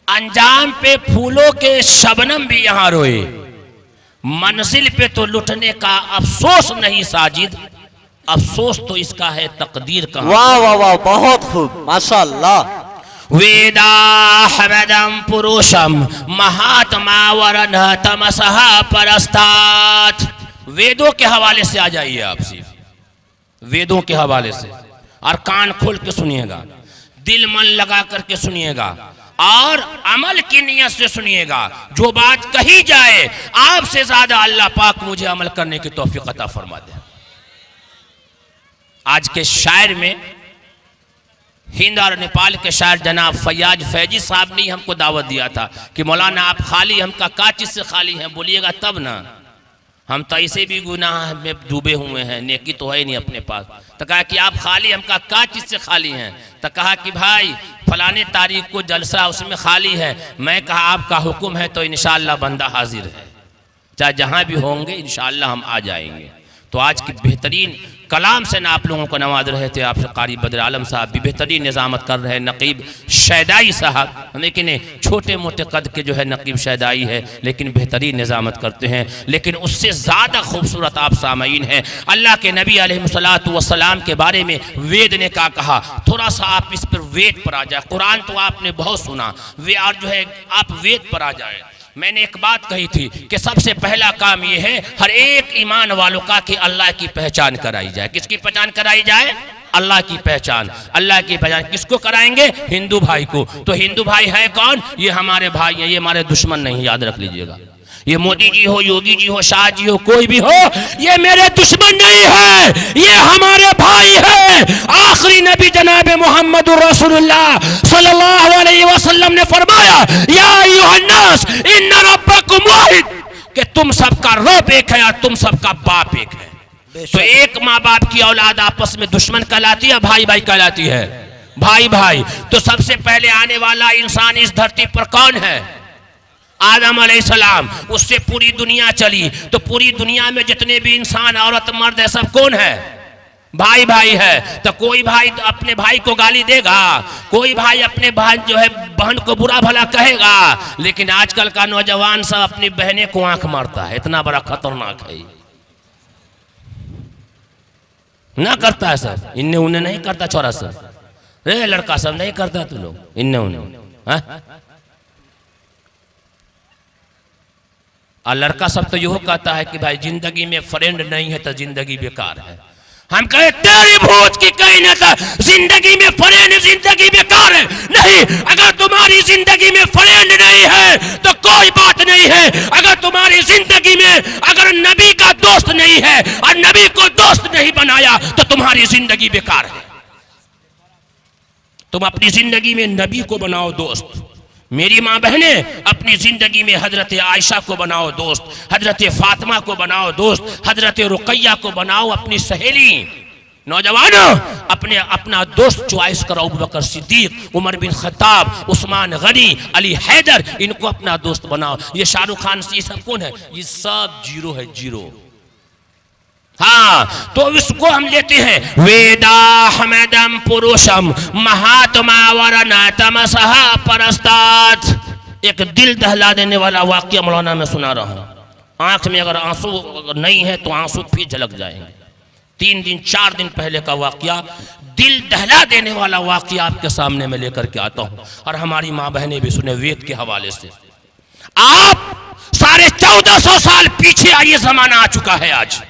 अंजाम पे फूलों के शबनम भी यहां रोए। मंजिल पे तो लुटने का अफसोस नहीं साजिद, अफसोस तो इसका है तकदीर का। वाह वाह वाह, बहुत खूब, माशाअल्लाह। वेदाहमदम पुरुषम महात्मा वरन तमसहा परस्तात। वेदों के हवाले से आ जाइए आप, सिर्फ वेदों के हवाले से, और कान खोल के सुनिएगा, दिल मन लगा करके सुनिएगा और अमल की नियत से सुनिएगा। जो बात कही जाए आपसे ज्यादा अल्लाह पाक मुझे अमल करने की तौफीक अता फरमा दे। आज के शायर में हिंद और नेपाल के शायर जनाब फैयाज फैजी साहब ने हमको दावत दिया था कि मौलाना आप खाली, हम का चीज से खाली हैं, बोलिएगा तब ना। हम तो ऐसे भी गुनाह में डूबे हुए हैं, नेकी तो है नहीं अपने पास। तो कहा कि आप खाली, हम का चीज से खाली हैं। तो कहा कि भाई फलाने तारीख को जलसा, उसमें खाली है। मैं कहा आपका हुक्म है तो इंशाअल्लाह बंदा हाजिर है, चाहे जहां भी होंगे इंशाअल्लाह हम आ जाएंगे। तो आज की बेहतरीन कलाम से ना आप लोगों को नवाज रहे थे आपसे कारी बदर आलम साहब, भी बेहतरीन निज़ामत कर रहे हैं नकीब शैदाई साहब। लेकिन छोटे मोटे कद के जो है नकीब शैदाई है, लेकिन बेहतरीन निज़ामत करते हैं। लेकिन उससे ज़्यादा खूबसूरत आप सामईन हैं। अल्लाह के नबी अलैहिस्सलातु वस्सलाम के बारे में वेद ने क्या कहा, थोड़ा सा आप इस पर वेद पर आ जाए। कुरान तो आपने बहुत सुना, वे और जो है आप वेद पर आ जाए। मैंने एक बात कही थी कि सबसे पहला काम यह है हर एक ईमान वालों का कि अल्लाह की पहचान कराई जाए। किसकी पहचान कराई जाए? अल्लाह की पहचान। अल्लाह की पहचान किसको कराएंगे? हिंदू भाई को। तो हिंदू भाई है कौन? ये हमारे भाई हैं, ये हमारे दुश्मन नहीं, याद रख लीजिएगा। ये मोदी जी हो, योगी जी हो, शाह जी हो, कोई भी हो, ये मेरे दुश्मन नहीं है, ये हमारे भाई है। आखिरी नबी जनाब मोहम्मद रसूलुल्लाह सल्लल्लाहु अलैहि वसल्लम ने फरमाया, या अय्युहन्नास इन्न रब्बकुम वाहिद, कि तुम सबका रब एक है और तुम सबका बाप एक है। तो एक माँ बाप की औलाद आपस में दुश्मन कहलाती है, भाई भाई कहलाती है, भाई भाई। तो सबसे पहले आने वाला इंसान इस धरती पर कौन है? आदम अलैहिस्सलाम। उससे पूरी दुनिया चली, तो पूरी दुनिया में जितने भी इंसान, औरत, मर्द है, सब कौन है? भाई भाई है। तो कोई भाई अपने भाई को गाली देगा, कोई भाई अपने भाई जो है बहन को बुरा भला कहेगा, लेकिन आजकल का नौजवान सब अपनी बहनें को आंख मारता है। इतना बड़ा खतरनाक है, ना करता है सर, इन्ने उन्ने नहीं करता छोरा सर, रे लड़का सब नहीं करता तू लोग इन्ने उन्ने। और लड़का सब तो यह कहता है कि भाई जिंदगी में फ्रेंड नहीं है तो जिंदगी बेकार है। हम कहे तेरी भूत की कहीं ना था, जिंदगी में फ्रेंड, जिंदगी बेकार है। नहीं, अगर तुम्हारी जिंदगी में फ्रेंड नहीं है तो कोई बात नहीं है। अगर तुम्हारी जिंदगी में अगर नबी का दोस्त नहीं है और नबी को दोस्त नहीं बनाया तो तुम्हारी जिंदगी बेकार है। तुम अपनी जिंदगी में नबी को बनाओ दोस्त। मेरी माँ बहने, अपनी जिंदगी में हजरत आयशा को बनाओ दोस्त, हजरत फातिमा को बनाओ दोस्त, हजरत रुकैया को बनाओ अपनी सहेली। नौजवानों, अपना दोस्त चॉइस करो। अबू बकर सिद्दीक, उमर बिन खत्ताब, उस्मान गनी, अली हैदर, इनको अपना दोस्त बनाओ। ये शाहरुख खान, ये सब कौन है? ये सब जीरो है, जीरो। हाँ, तो इसको हम लेते हैं वेदा हमदम पुरुषम महात्मा वरना तमसहा परस्तात। एक दिल दहला देने वाला वाक्य मौलाना में सुना रहा हूं। आंख में अगर आंसू नहीं है तो आंसू फिर झलक जाएंगे। 3 दिन 4 दिन पहले का वाक्या, दिल दहला देने वाला वाक्य आपके सामने में लेकर के आता हूं, और हमारी माँ बहनें भी सुने वेद के हवाले से। आप 1450 साल पीछे आइए, जमाना आ चुका है आज।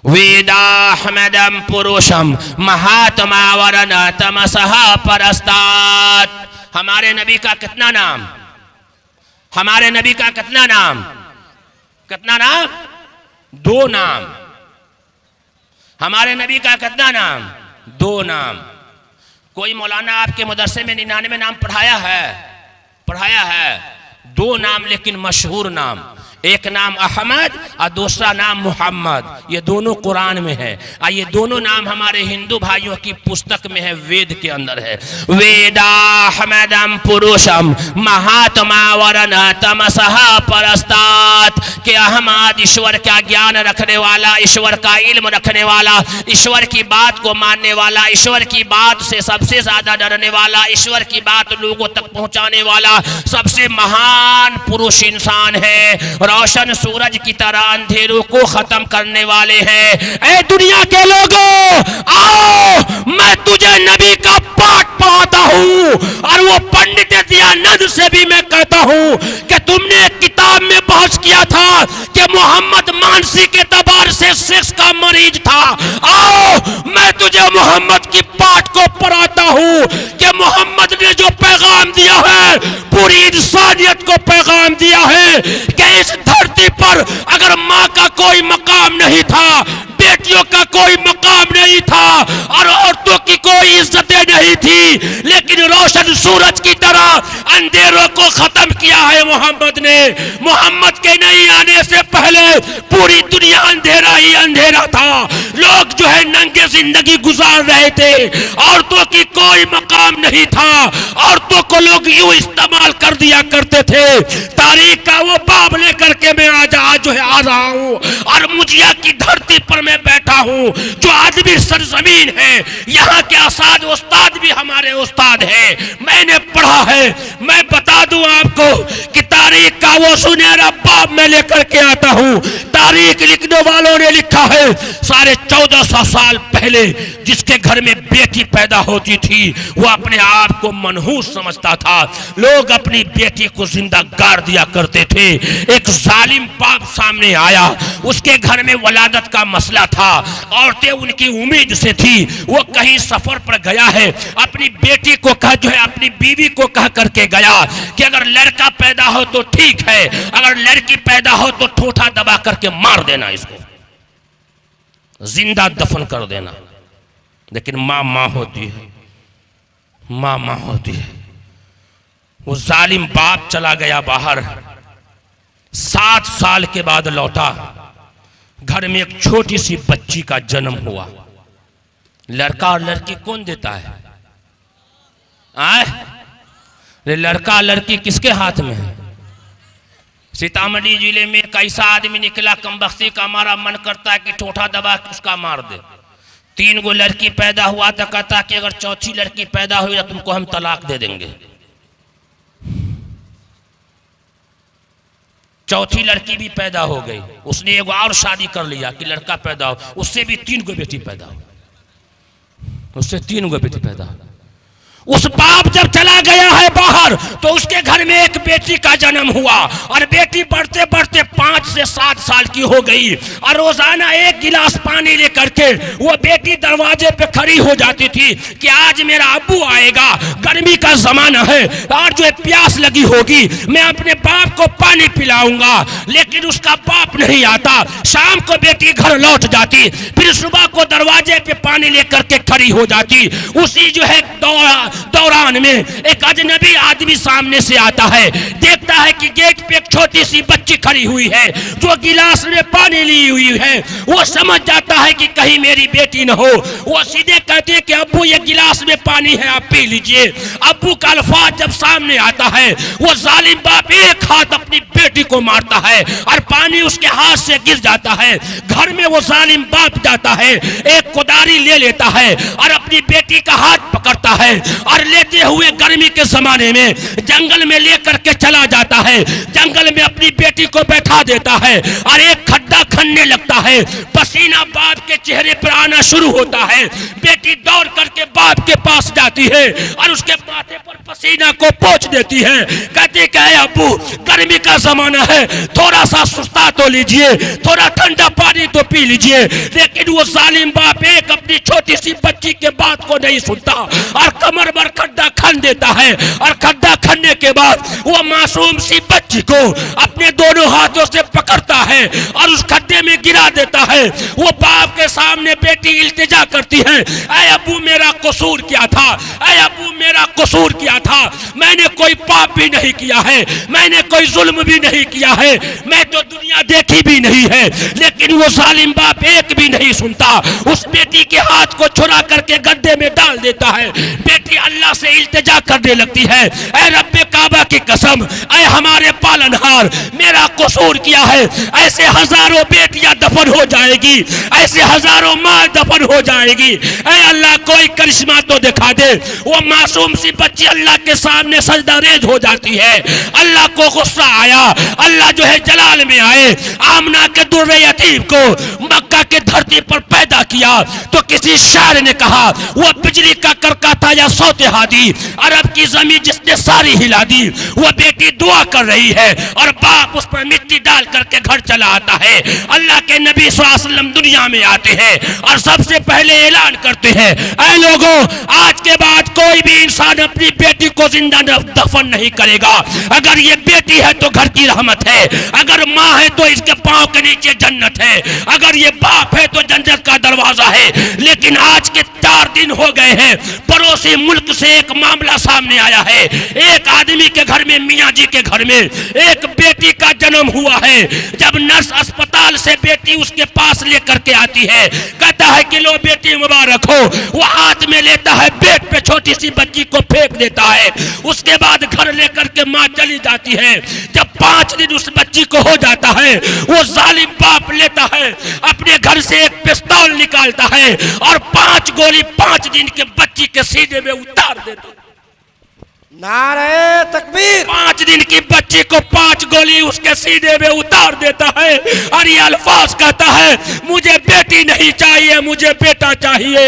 वेदाहमदम पुरुषम महात्मा वरना तमसहा परस्तात। हमारे नबी का कितना नाम? हमारे नबी का कितना नाम? कितना नाम? 2 नाम। हमारे नबी का कितना नाम? 2 नाम। कोई मौलाना आपके मदरसे में 99 नाम पढ़ाया है? पढ़ाया है। 2 नाम लेकिन मशहूर नाम। एक नाम अहमद और दूसरा नाम मोहम्मद। ये दोनों कुरान में है, और ये दोनों नाम हमारे हिंदू भाइयों की पुस्तक में है, वेद के अंदर है। वेदाहमदम पुरुषम महात्मा वरना तमसहा परस्तात। के अहमद ईश्वर का ज्ञान रखने वाला, ईश्वर का इल्म रखने वाला, ईश्वर की बात को मानने वाला, ईश्वर की बात से सबसे ज्यादा डरने वाला, ईश्वर की बात लोगों तक पहुंचाने वाला सबसे महान पुरुष इंसान है। रोशन सूरज की तरह अंधेरों को खत्म करने वाले हैं। ऐ दुनिया के लोगों, आओ मैं तुझे नबी का पाठ पढ़ाता हूँ। और वो पंडित दयानंद से भी मैं कहता हूँ कि तुमने किताब में बहस किया था कि मोहम्मद मानसिक एतबार से सेक्स का मरीज था। आओ मैं तुझे मोहम्मद की पाठ को पढ़ाता हूँ कि मोहम्मद ने जो पैगाम दिया है, पूरी इंसानियत को पैगाम दिया है कि इस धरती पर अगर माँ का कोई मकाम नहीं था, बेटियों का कोई मकाम नहीं था, और औरतों की कोई इज्जतें नहीं थी, लेकिन रोशन सूरज की तरह अंधेरों को खत्म किया है मोहम्मद ने। मोहम्मद के नहीं आने से पहले पूरी दुनिया अंधेरा ही अंधेरा था। लोग जो है नंगे जिंदगी गुजार रहे थे, औरतों की कोई मकाम नहीं था, औरतों को लोग यूं इस्तेमाल कर दिया करते थे। तारीख का वो बाब लेकर के मैं आज जो है आ रहा हूँ, और मुजिया की धरती पर मैं बैठा हूँ, जो आज भी सरजमीन है। यहाँ के आसाद उस्ताद भी हमारे उस्ताद हैं, मैंने पढ़ा है। मैं बता दूं आपको कि तारीख का वो सुनहरा बाब मैं लेकर के आता हूँ। तारीख लिखने वालों ने लिखा है 1450 साल पहले जिसके घर में बेटी पैदा होती थी वो अपने आप को मनहूस समझता था। लोग अपनी बेटी को जिंदा गाड़ दिया करते थे। एक जालिम बाप सामने आया, उसके घर में वलादत का मसला था, औरतें उनकी उम्मीद से थी। वो कहीं सफर पर गया है, अपनी बेटी को कहा जो है अपनी बीवी को कह करके गया कि अगर लड़का पैदा हो तो ठीक है, अगर लड़की पैदा हो तो ठोठा दबा करके मार देना, इसको जिंदा दफन कर देना। लेकिन माँ माँ होती है, माँ माँ होती है। वो जालिम बाप चला गया बाहर, 7 साल के बाद लौटा, घर में एक छोटी सी बच्ची का जन्म हुआ। लड़का और लड़की कौन देता है? लड़का लड़की किसके हाथ में है? सीतामढ़ी जिले में एक ऐसा आदमी निकला कमबख्ती का, हमारा मन करता है कि ठोठा दबा के उसका मार दे। 3 गो लड़की पैदा हुआ तो कहता कि अगर चौथी लड़की पैदा हुई तो तुमको हम तलाक दे देंगे। चौथी लड़की भी पैदा हो गई, उसने एक और शादी कर लिया कि लड़का पैदा हो, उससे भी 3 गो बेटी पैदा हो, उससे 3 गो बेटी पैदा हो। उस बाप जब चला गया है बाहर तो उसके घर में एक बेटी का जन्म हुआ और बेटी बढ़ते बढ़ते 5 से 7 साल की हो गई और रोजाना 1 गिलास पानी लेकर के वो बेटी दरवाजे पे खड़ी हो जाती थी कि आज मेरा अब्बू आएगा, गर्मी का जमाना है और जो प्यास लगी होगी मैं अपने बाप को पानी पिलाऊंगा। लेकिन उसका बाप नहीं आता। शाम को बेटी घर लौट जाती, फिर सुबह को दरवाजे पे पानी लेकर के खड़ी हो जाती। उसी जो है दौरान में एक अजनबी आदमी सामने से आता है, देखता है कि गेट पे एक छोटी सी बच्ची खड़ी हुई है जो गिलास में पानी ली हुई है। वो समझ जाता है कि कहीं मेरी बेटी न हो। वो सीधे कहते हैं कि अब्बू ये गिलास में पानी है, आप पी लीजिए। अब्बू का अल्फाज जब सामने आता है वो जालिम बाप एक हाथ अपनी बेटी को मारता है और पानी उसके हाथ से गिर जाता है। घर में वो जालिम बाप जाता है, एक कुदारी ले लेता है और अपनी बेटी का हाथ पकड़ता है और लेते हुए गर्मी के जमाने में जंगल में लेकर के चला जाता है। जंगल में अपनी बेटी को बैठा देता है और एक खड्डा खनने लगता है। पसीना बाप के चेहरे पर आना शुरू होता है। बेटी दौड़ करके बाप के पास जाती है और उसके माथे पर पसीना को पोंछ देती है। कहती कि अब्बू गर्मी का जमाना है, थोड़ा सा सुस्ता तो लीजिए, थोड़ा ठंडा पानी तो पी लीजिए। लेकिन वो जालिम बाप एक अपनी छोटी सी बच्ची के बात को नहीं सुनता और कमर पर खड्डा खन देता है और खड्डा खनने के बाद वो मासूम सी बच्ची को अपने दोनों हाथों से पकड़ता है और उस खड्डे में गिरा देता है। वो बाप के सामने बेटी इल्तिजा करती है, ऐ अब्बू मेरा कसूर क्या था, ऐ अब्बू मेरा कसूर क्या था, मैंने कोई पाप भी नहीं किया है, मैंने कोई जुल्म भी नहीं किया है, मैं तो दुनिया देखी भी नहीं है। लेकिन वो जालिम बाप एक भी नहीं सुनता, उस बेटी के हाथ को छुड़ा करके गड्ढे में डाल देता है। बेटी अल्लाह से इल्तिजा करने लगती है, ऐ रब्बे काबा की कसम, ऐ हमारे पालनहार, मेरा कसूर किया है, ऐसे हजारों बेटियां दफन हो जाएगी, ऐसे हजारों माँ दफन हो जाएगी। ऐ अल्लाह कोई करिश्मा तो दिखा दे। वो मासूम सी बच्ची अल्लाह के सामने सजदा रेज हो जाती है। अल्लाह को गुस्सा आया, अल्लाह जो है जलाल में आए। आमना के दुर्रे यतीम को मक्का के धरती पर पैदा किया तो किसी शायर ने कहा वो बिजली का करका था या सौते हादी, अरब की जमीन जिसने सारी हिला दी। वो बेटी दुआ कर रही है और बाप उस पर मिट्टी डाल करके घर चला आता है। अल्लाह के नबी सल्लल्लाहु अलैहि वसल्लम दुनिया में आते हैं और सबसे पहले ऐलान करते हैं, ऐ लोगों, आज के बाद कोई भी इंसान अपनी बेटी को जिंदा दफन नहीं करेगा। अगर ये बेटी है तो घर की रहमत है, अगर माँ है तो इसके पांव के नीचे जन्नत है, अगर ये बाप है तो जन्नत का दरवाजा है। लेकिन आज के 4 दिन हो गए हैं, पड़ोसी मुल्क से एक मामला सामने आया है। एक आदमी के घर में, मियाँ जी के घर में एक बेटी का जन्म हुआ है। जब नर्स अस्पताल से बेटी उसके पास लेकर के आती है, कहता है कि लो बेटी मुबारक हो। वो हाथ में लेता है, बेड पे छोटी सी बच्ची को फेंक देता है। उसके बाद घर लेकर के माँ चली जाती है। जब 5 दिन उस बच्ची को हो जाता है, वो जालिम बाप लेता है, अपने घर से एक पिस्तौल निकालता है और 5 गोली 5 दिन के बच्ची के सीने में उतार देता है। नारे तकबीर। 5 दिन की बच्ची को 5 गोली उसके सीने में उतार देता है और ये अल्फाज कहता है, मुझे बेटी नहीं चाहिए, मुझे बेटा चाहिए,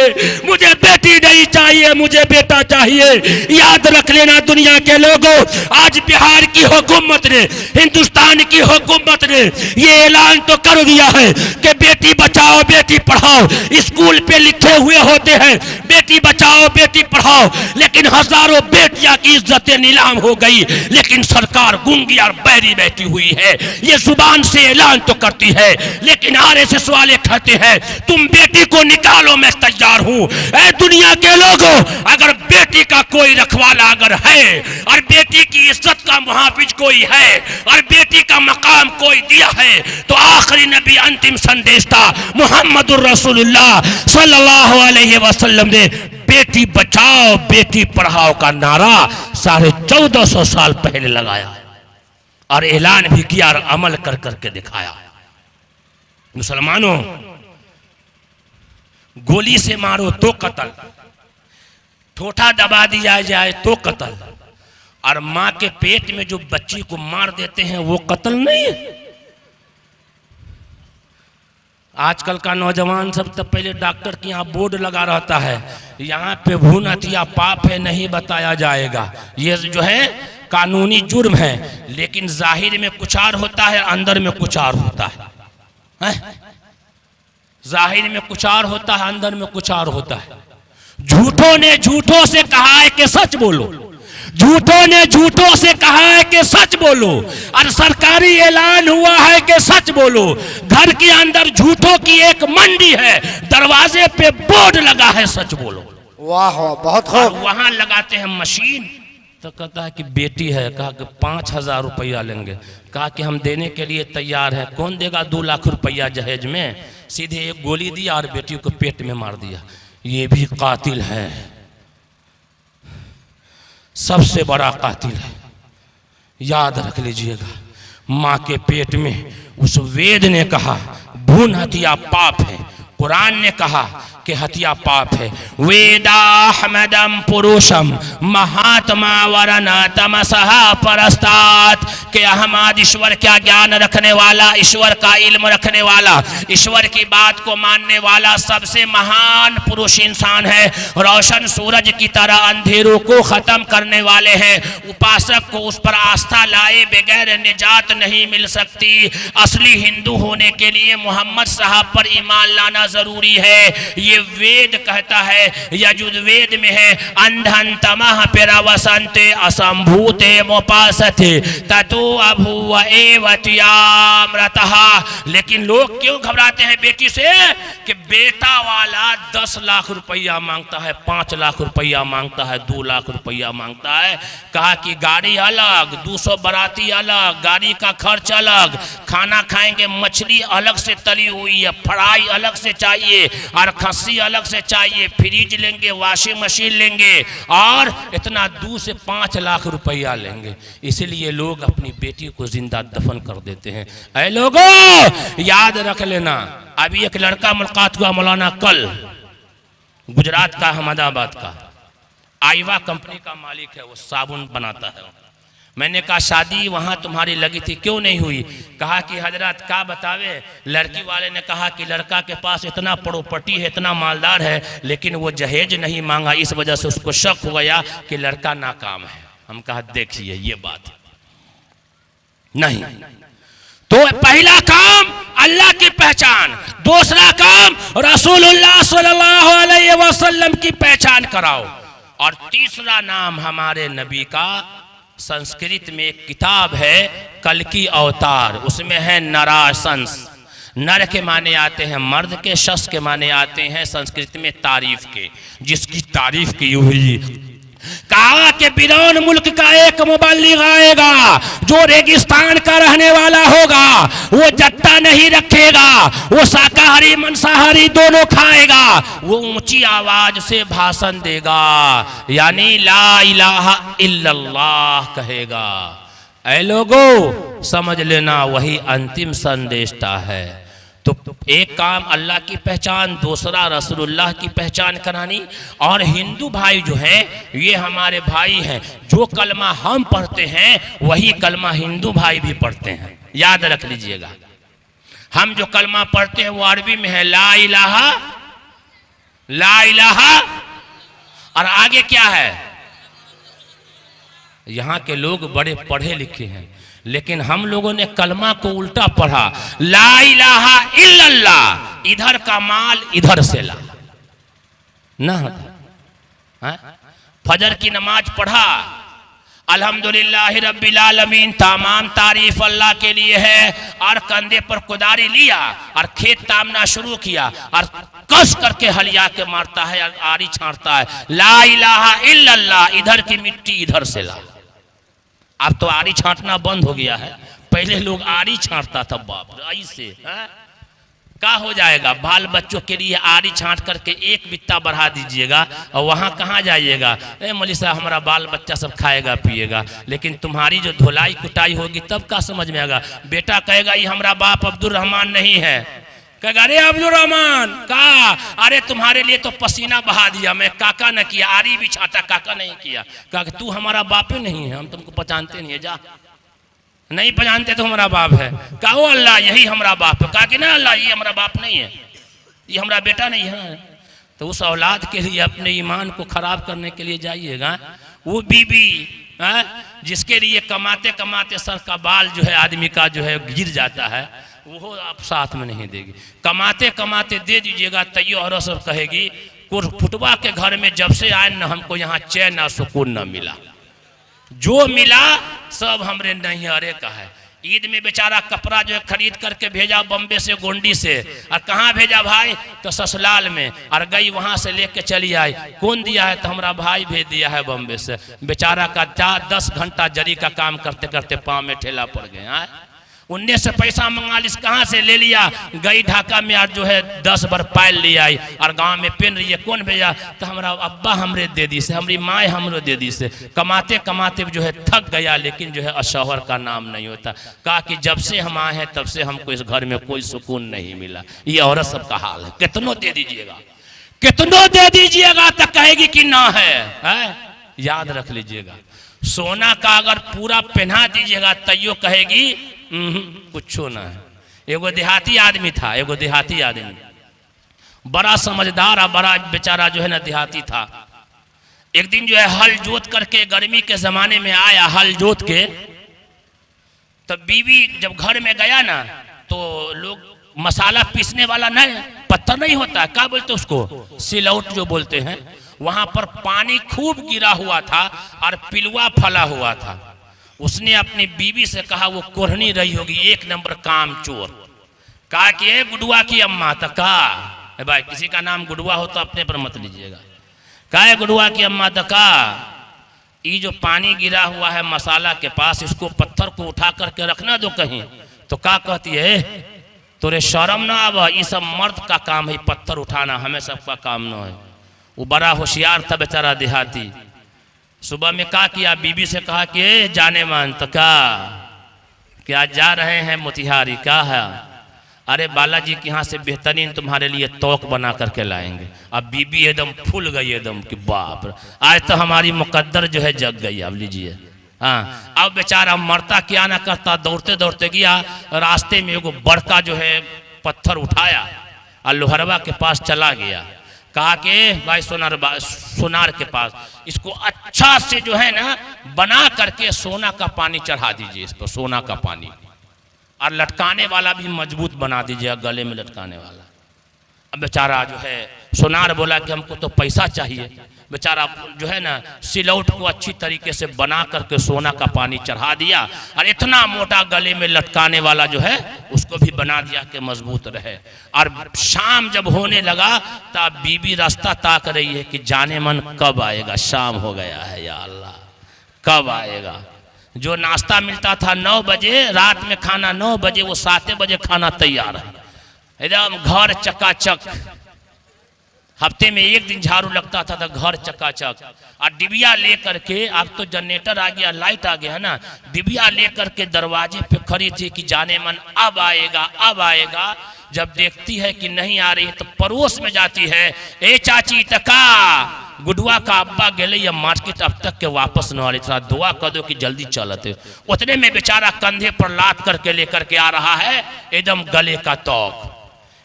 मुझे बेटी नहीं चाहिए, मुझे बेटा चाहिए। याद रख लेना दुनिया के लोगों, आज बिहार की हुकूमत ने, हिंदुस्तान की हुकूमत ने ये ऐलान तो कर दिया है कि बेटी बेटी बचाओ बेटी पढ़ाओ स्कूल पे लिखे हुए होते हैं, बेटी बचाओ बेटी पढ़ाओ, लेकिन हजारों बेटियां की इज्जतें नीलाम हो गई, लेकिन सरकार गूंगी और बैरी बैठी हुई है। ये जुबान से ऐलान तो करती है, लेकिन आरएसएस वाले कहते हैं तुम बेटी को निकालो, मैं तैयार हूं। ऐ दुनिया के लोगों, अगर बेटी का कोई रखवाला अगर है और बेटी की इज्जत का मुहाफिज कोई है और बेटी का मकाम कोई दिया है, तो आखिरी नबी अंतिम संदेश था मुहम्मदुर रसूलुल्लाह सल्लल्लाहु अलैहि वसल्लम ने बेटी बचाओ बेटी पढ़ाओ का नारा 1450 साल पहले लगाया और ऐलान भी किया और अमल कर करके दिखाया। मुसलमानों, गोली से मारो तो कत्ल, ठोठा दबा दिया जाए तो कत्ल, और मां के पेट में जो बच्ची को मार देते हैं वो कत्ल नहीं है। आजकल का नौजवान सब तो पहले डॉक्टर के यहाँ बोर्ड लगा रहता है, यहाँ पे भ्रूण हत्या पाप है, नहीं बताया जाएगा, ये जो है कानूनी जुर्म है, लेकिन जाहिर में कुछ और होता है, अंदर में कुछ और होता है। जाहिर में कुछ और होता है, अंदर में कुछ और होता है। झूठों ने झूठों से कहा है कि सच बोलो, झूठों ने झूठों से कहा है कि सच बोलो, और सरकारी ऐलान हुआ है कि सच बोलो। घर के अंदर झूठों की एक मंडी है, दरवाजे पे बोर्ड लगा है सच बोलो। वाह वाह, बहुत खूब। वहां लगाते हैं मशीन, तो कहता है कि बेटी है, कहा कि 5000 रुपया लेंगे, कहा कि हम देने के लिए तैयार हैं। कौन देगा 2 लाख रुपया जहेज में? सीधे एक गोली दिया और बेटी को पेट में मार दिया। ये भी कातिल है, सबसे बड़ा कातिल है, याद रख लीजिएगा। माँ के पेट में उस वेद ने कहा भ्रूण हत्या पाप है, कुरान ने कहा कि हत्या पाप है। वेदाहमदम पुरुषम महात्मा वरना तमसहा परस्तात, के अहमद ईश्वर का ज्ञान रखने वाला, ईश्वर का इल्म रखने वाला, ईश्वर की बात को मानने वाला सबसे महान पुरुष इंसान है। रोशन सूरज की तरह अंधेरों को खत्म करने वाले हैं। उपासक को उस पर आस्था लाए बगैर निजात नहीं मिल सकती। असली हिंदू होने के लिए मोहम्मद साहब पर ईमान लाना जरूरी है। ये वेद कहता है, यजुर्वेद में है, अंधन तमह पेरा वसंते असंभूते मोपासते ततो अभूव एवत्यामृतः। लेकिन लोग क्यों घबराते हैं बेटी से? कि बेटा वाला 10 लाख रुपया मांगता है, 5 लाख रुपया मांगता है, 2 लाख रुपया मांगता है। कहा कि गाड़ी अलग, 200 बाराती अलग, गाड़ी का खर्च अलग, खाना खाएंगे मछली अलग से तली हुई है, फ्राई अलग से चाहिए, और खस्सी अलग से चाहिए, फ्रिज लेंगे, वॉशिंग मशीन लेंगे, और इतना 2 से 5 लाख रुपया लेंगे। इसलिए लोग अपनी बेटी को जिंदा दफन कर देते हैं। ऐ लोगों, याद रख लेना, अभी एक लड़का मुलाकात हुआ मौलाना कल, गुजरात का, अहमदाबाद का, आईवा कंपनी का मालिक है, वो साबुन बनाता है। मैंने कहा शादी वहाँ तुम्हारी लगी थी, क्यों नहीं हुई? कहा कि हजरत का बतावे, लड़की वाले ने कहा कि लड़का के पास इतना प्रॉपर्टी है, इतना मालदार है, लेकिन वो जहेज नहीं मांगा, इस वजह से उसको शक हो गया कि लड़का नाकाम है। हम कहा देखिए ये बात नहीं। तो पहला काम अल्लाह की पहचान, दूसरा काम रसूलुल्लाह सल्लल्लाहु अलैहि वसल्लम की पहचान कराओ, और तीसरा नाम हमारे नबी का। संस्कृत में एक किताब है कल्कि अवतार, उसमें है नराशंस। नर के माने आते हैं मर्द के, शस के माने आते हैं संस्कृत में तारीफ के, जिसकी तारीफ की हुई। कहा कि बिरौन मुल्क का एक मुबल्लिग आएगा जो रेगिस्तान का रहने वाला होगा, वो जट्टा नहीं रखेगा, वो शाकाहारी मांसाहारी दोनों खाएगा, वो ऊंची आवाज से भाषण देगा, यानी ला इलाहा इल्लल्लाह कहेगा। ऐ लोगों, समझ लेना वही अंतिम संदेशता है। तो एक काम अल्लाह की पहचान, दूसरा रसूलुल्लाह की पहचान करानी। और हिंदू भाई जो हैं, ये हमारे भाई हैं, जो कलमा हम पढ़ते हैं वही कलमा हिंदू भाई भी पढ़ते हैं, याद रख लीजिएगा। हम जो कलमा पढ़ते हैं वो अरबी में है ला इलाहा, ला इलाहा, और आगे क्या है? यहाँ के लोग बड़े पढ़े लिखे हैं, लेकिन हम लोगों ने कलमा को उल्टा पढ़ा, ला इलाहा इल्लल्लाह, इधर का माल इधर से ला ना। फजर की नमाज पढ़ा, अल्हम्दुलिल्लाह रब्बिल आलमीन, तमाम तारीफ अल्लाह के लिए है, और कंधे पर कुदारी लिया और खेत तामना शुरू किया और कस करके हलिया के मारता है, आरी छांटता है, ला इलाहा इल्लल्लाह, इधर की मिट्टी इधर से ला। अब तो आरी छांटना बंद हो गया है, पहले लोग आरी छांटता था, बाप रे ऐसे क्या हो जाएगा। बाल बच्चों के लिए आरी छांट करके एक बित्ता बढ़ा दीजिएगा और वहाँ कहाँ जाइएगा, ए मौलवी साहब हमारा बाल बच्चा सब खाएगा पिएगा, लेकिन तुम्हारी जो धुलाई कुटाई होगी तब क्या समझ में आएगा। बेटा कहेगा ये हमारा बाप अब्दुल रहमान नहीं है, कहेगा अरे अब्दुल रहमान का, अरे तुम्हारे लिए तो पसीना बहा दिया मैं, काका ने किया, आरी भी छाटा काका नहीं किया, कहा तू हमारा बाप ही नहीं है, हम तुमको पहचानते नहीं है, जा नहीं पहचानते तो हमारा बाप है। कहो अल्लाह यही हमारा बाप है, कहा कि ना अल्लाह ये हमारा बाप नहीं है, ये हमारा बेटा नहीं है। तो उस औलाद के लिए अपने ईमान को खराब करने के लिए जाइएगा। वो बीबी जिसके लिए कमाते कमाते सर का बाल जो है आदमी का जो है गिर जाता है, वो आप साथ में नहीं देगी। कमाते कमाते दे दीजिएगा, तैयो और सब कहेगी फुटवा के घर में जब से आए न हमको यहाँ चैन ना सुकून न मिला, जो मिला सब हमरे नैहरे का है। ईद में बेचारा कपड़ा जो है खरीद करके भेजा बम्बे से, गोंडी से, और कहाँ भेजा भाई, तो ससुराल में, और गई वहाँ से लेके चली आई। कौन दिया है, तो हमारा भाई भेज दिया है बम्बे से। बेचारा का 10 घंटा जरी का काम करते करते पाँव में ठेला पड़ गया। उनने से पैसा मंगा लिस, कहाँ से ले लिया, गई ढाका में और जो है 10 बार पायल ले आई और गांव में पहन रही है। कौन भेजा, तो हमारा अब्बा हमरे दे दी से, हमारी माँ हमरो दे दी से। कमाते कमाते जो है थक गया, लेकिन जो है अशौहर का नाम नहीं होता। कहा कि जब से हम आए हैं तब से हमको इस घर में कोई सुकून नहीं मिला। ये औरत सब का हाल है, कितनों दे दीजिएगा, कितनों दे दीजिएगा तो कहेगी कि ना है। याद रख लीजिएगा, सोना का अगर पूरा पहना दीजिएगा तैयो कहेगी कुछ ना है। एगो देहाती आदमी था, एगो देहाती आदमी बड़ा समझदार और बड़ा बेचारा जो है ना देहाती था। एक दिन जो है हल जोत करके, गर्मी के जमाने में आया हल जोत के, तब बीवी जब घर में गया ना, तो लोग मसाला पीसने वाला नहीं, पत्थर नहीं होता, क्या बोलते उसको, सिलौट जो बोलते हैं, वहां पर पानी खूब गिरा हुआ था और पिलुआ फला हुआ था। उसने अपनी बीवी से कहा, वो कोढ़नी रही होगी, 1 नंबर काम चोर। कहा कि ए गुडुआ की अम्मा, तो कहा भाई किसी का नाम गुडुआ हो तो अपने पर मत लीजिएगा। कहा गुडुआ की अम्मा, तो कहा ये जो पानी गिरा हुआ है मसाला के पास, इसको पत्थर को उठा करके रखना दो कहीं। तो क्या कहती है, तोरे शर्म ना आवा, ये सब मर्द का काम है, पत्थर उठाना हमें सबका काम ना है। वो बड़ा होशियार था बेचारा देहाती। सुबह में क्या किया, बीबी से कहा कि जाने मान, तो क्या जा रहे हैं मोतिहारी, क्या है, अरे बालाजी के यहाँ से बेहतरीन तुम्हारे लिए तोक बना करके लाएंगे। अब बीबी एकदम फूल गई, एकदम कि बाप रे, आज तो हमारी मुकद्दर जो है जग गई। अब लीजिए, हाँ, अब बेचारा मरता क्या ना करता, दौड़ते दौड़ते गया, रास्ते में एगो बड़का जो है पत्थर उठाया और लोहरवा के पास चला गया। कहा कि भाई सोनार के पास इसको अच्छा से जो है ना बना करके सोना का पानी चढ़ा दीजिए, इस पर सोना का पानी, और लटकाने वाला भी मजबूत बना दीजिए, गले में लटकाने वाला। अब बेचारा जो है सोनार बोला कि हमको तो पैसा चाहिए। बेचारा जो है ना सिलौट को अच्छी तरीके से बना करके सोना का पानी चढ़ा दिया, और इतना मोटा गले में लटकाने वाला जो है उसको भी बना दिया कि मजबूत रहे। और शाम जब होने लगा तब बीबी रास्ता ताक रही है कि जाने मन कब आएगा, शाम हो गया है, या अल्लाह कब आएगा। जो नाश्ता मिलता था 9 बजे, रात में खाना 9 बजे, वो 7 बजे खाना तैयार है, एकदम घर चकाचक। हफ्ते में 1 दिन झाड़ू लगता था तो घर चकाचक। और डिबिया लेकर के, अब तो जनरेटर आ गया, लाइट आ गया है ना, डिबिया लेकर के दरवाजे पे खड़ी थी कि जाने मन अब आएगा, अब आएगा। जब देखती है कि नहीं आ रही है तो पड़ोस में जाती है, ए चाची तका गुडुआ का अब्बा गेले या मार्केट अब तक के वापस न आ रही, थोड़ा दुआ कर दो कि जल्दी चलते। उतने में बेचारा कंधे पर लाद करके लेकर के आ रहा है, एकदम गले का तौक।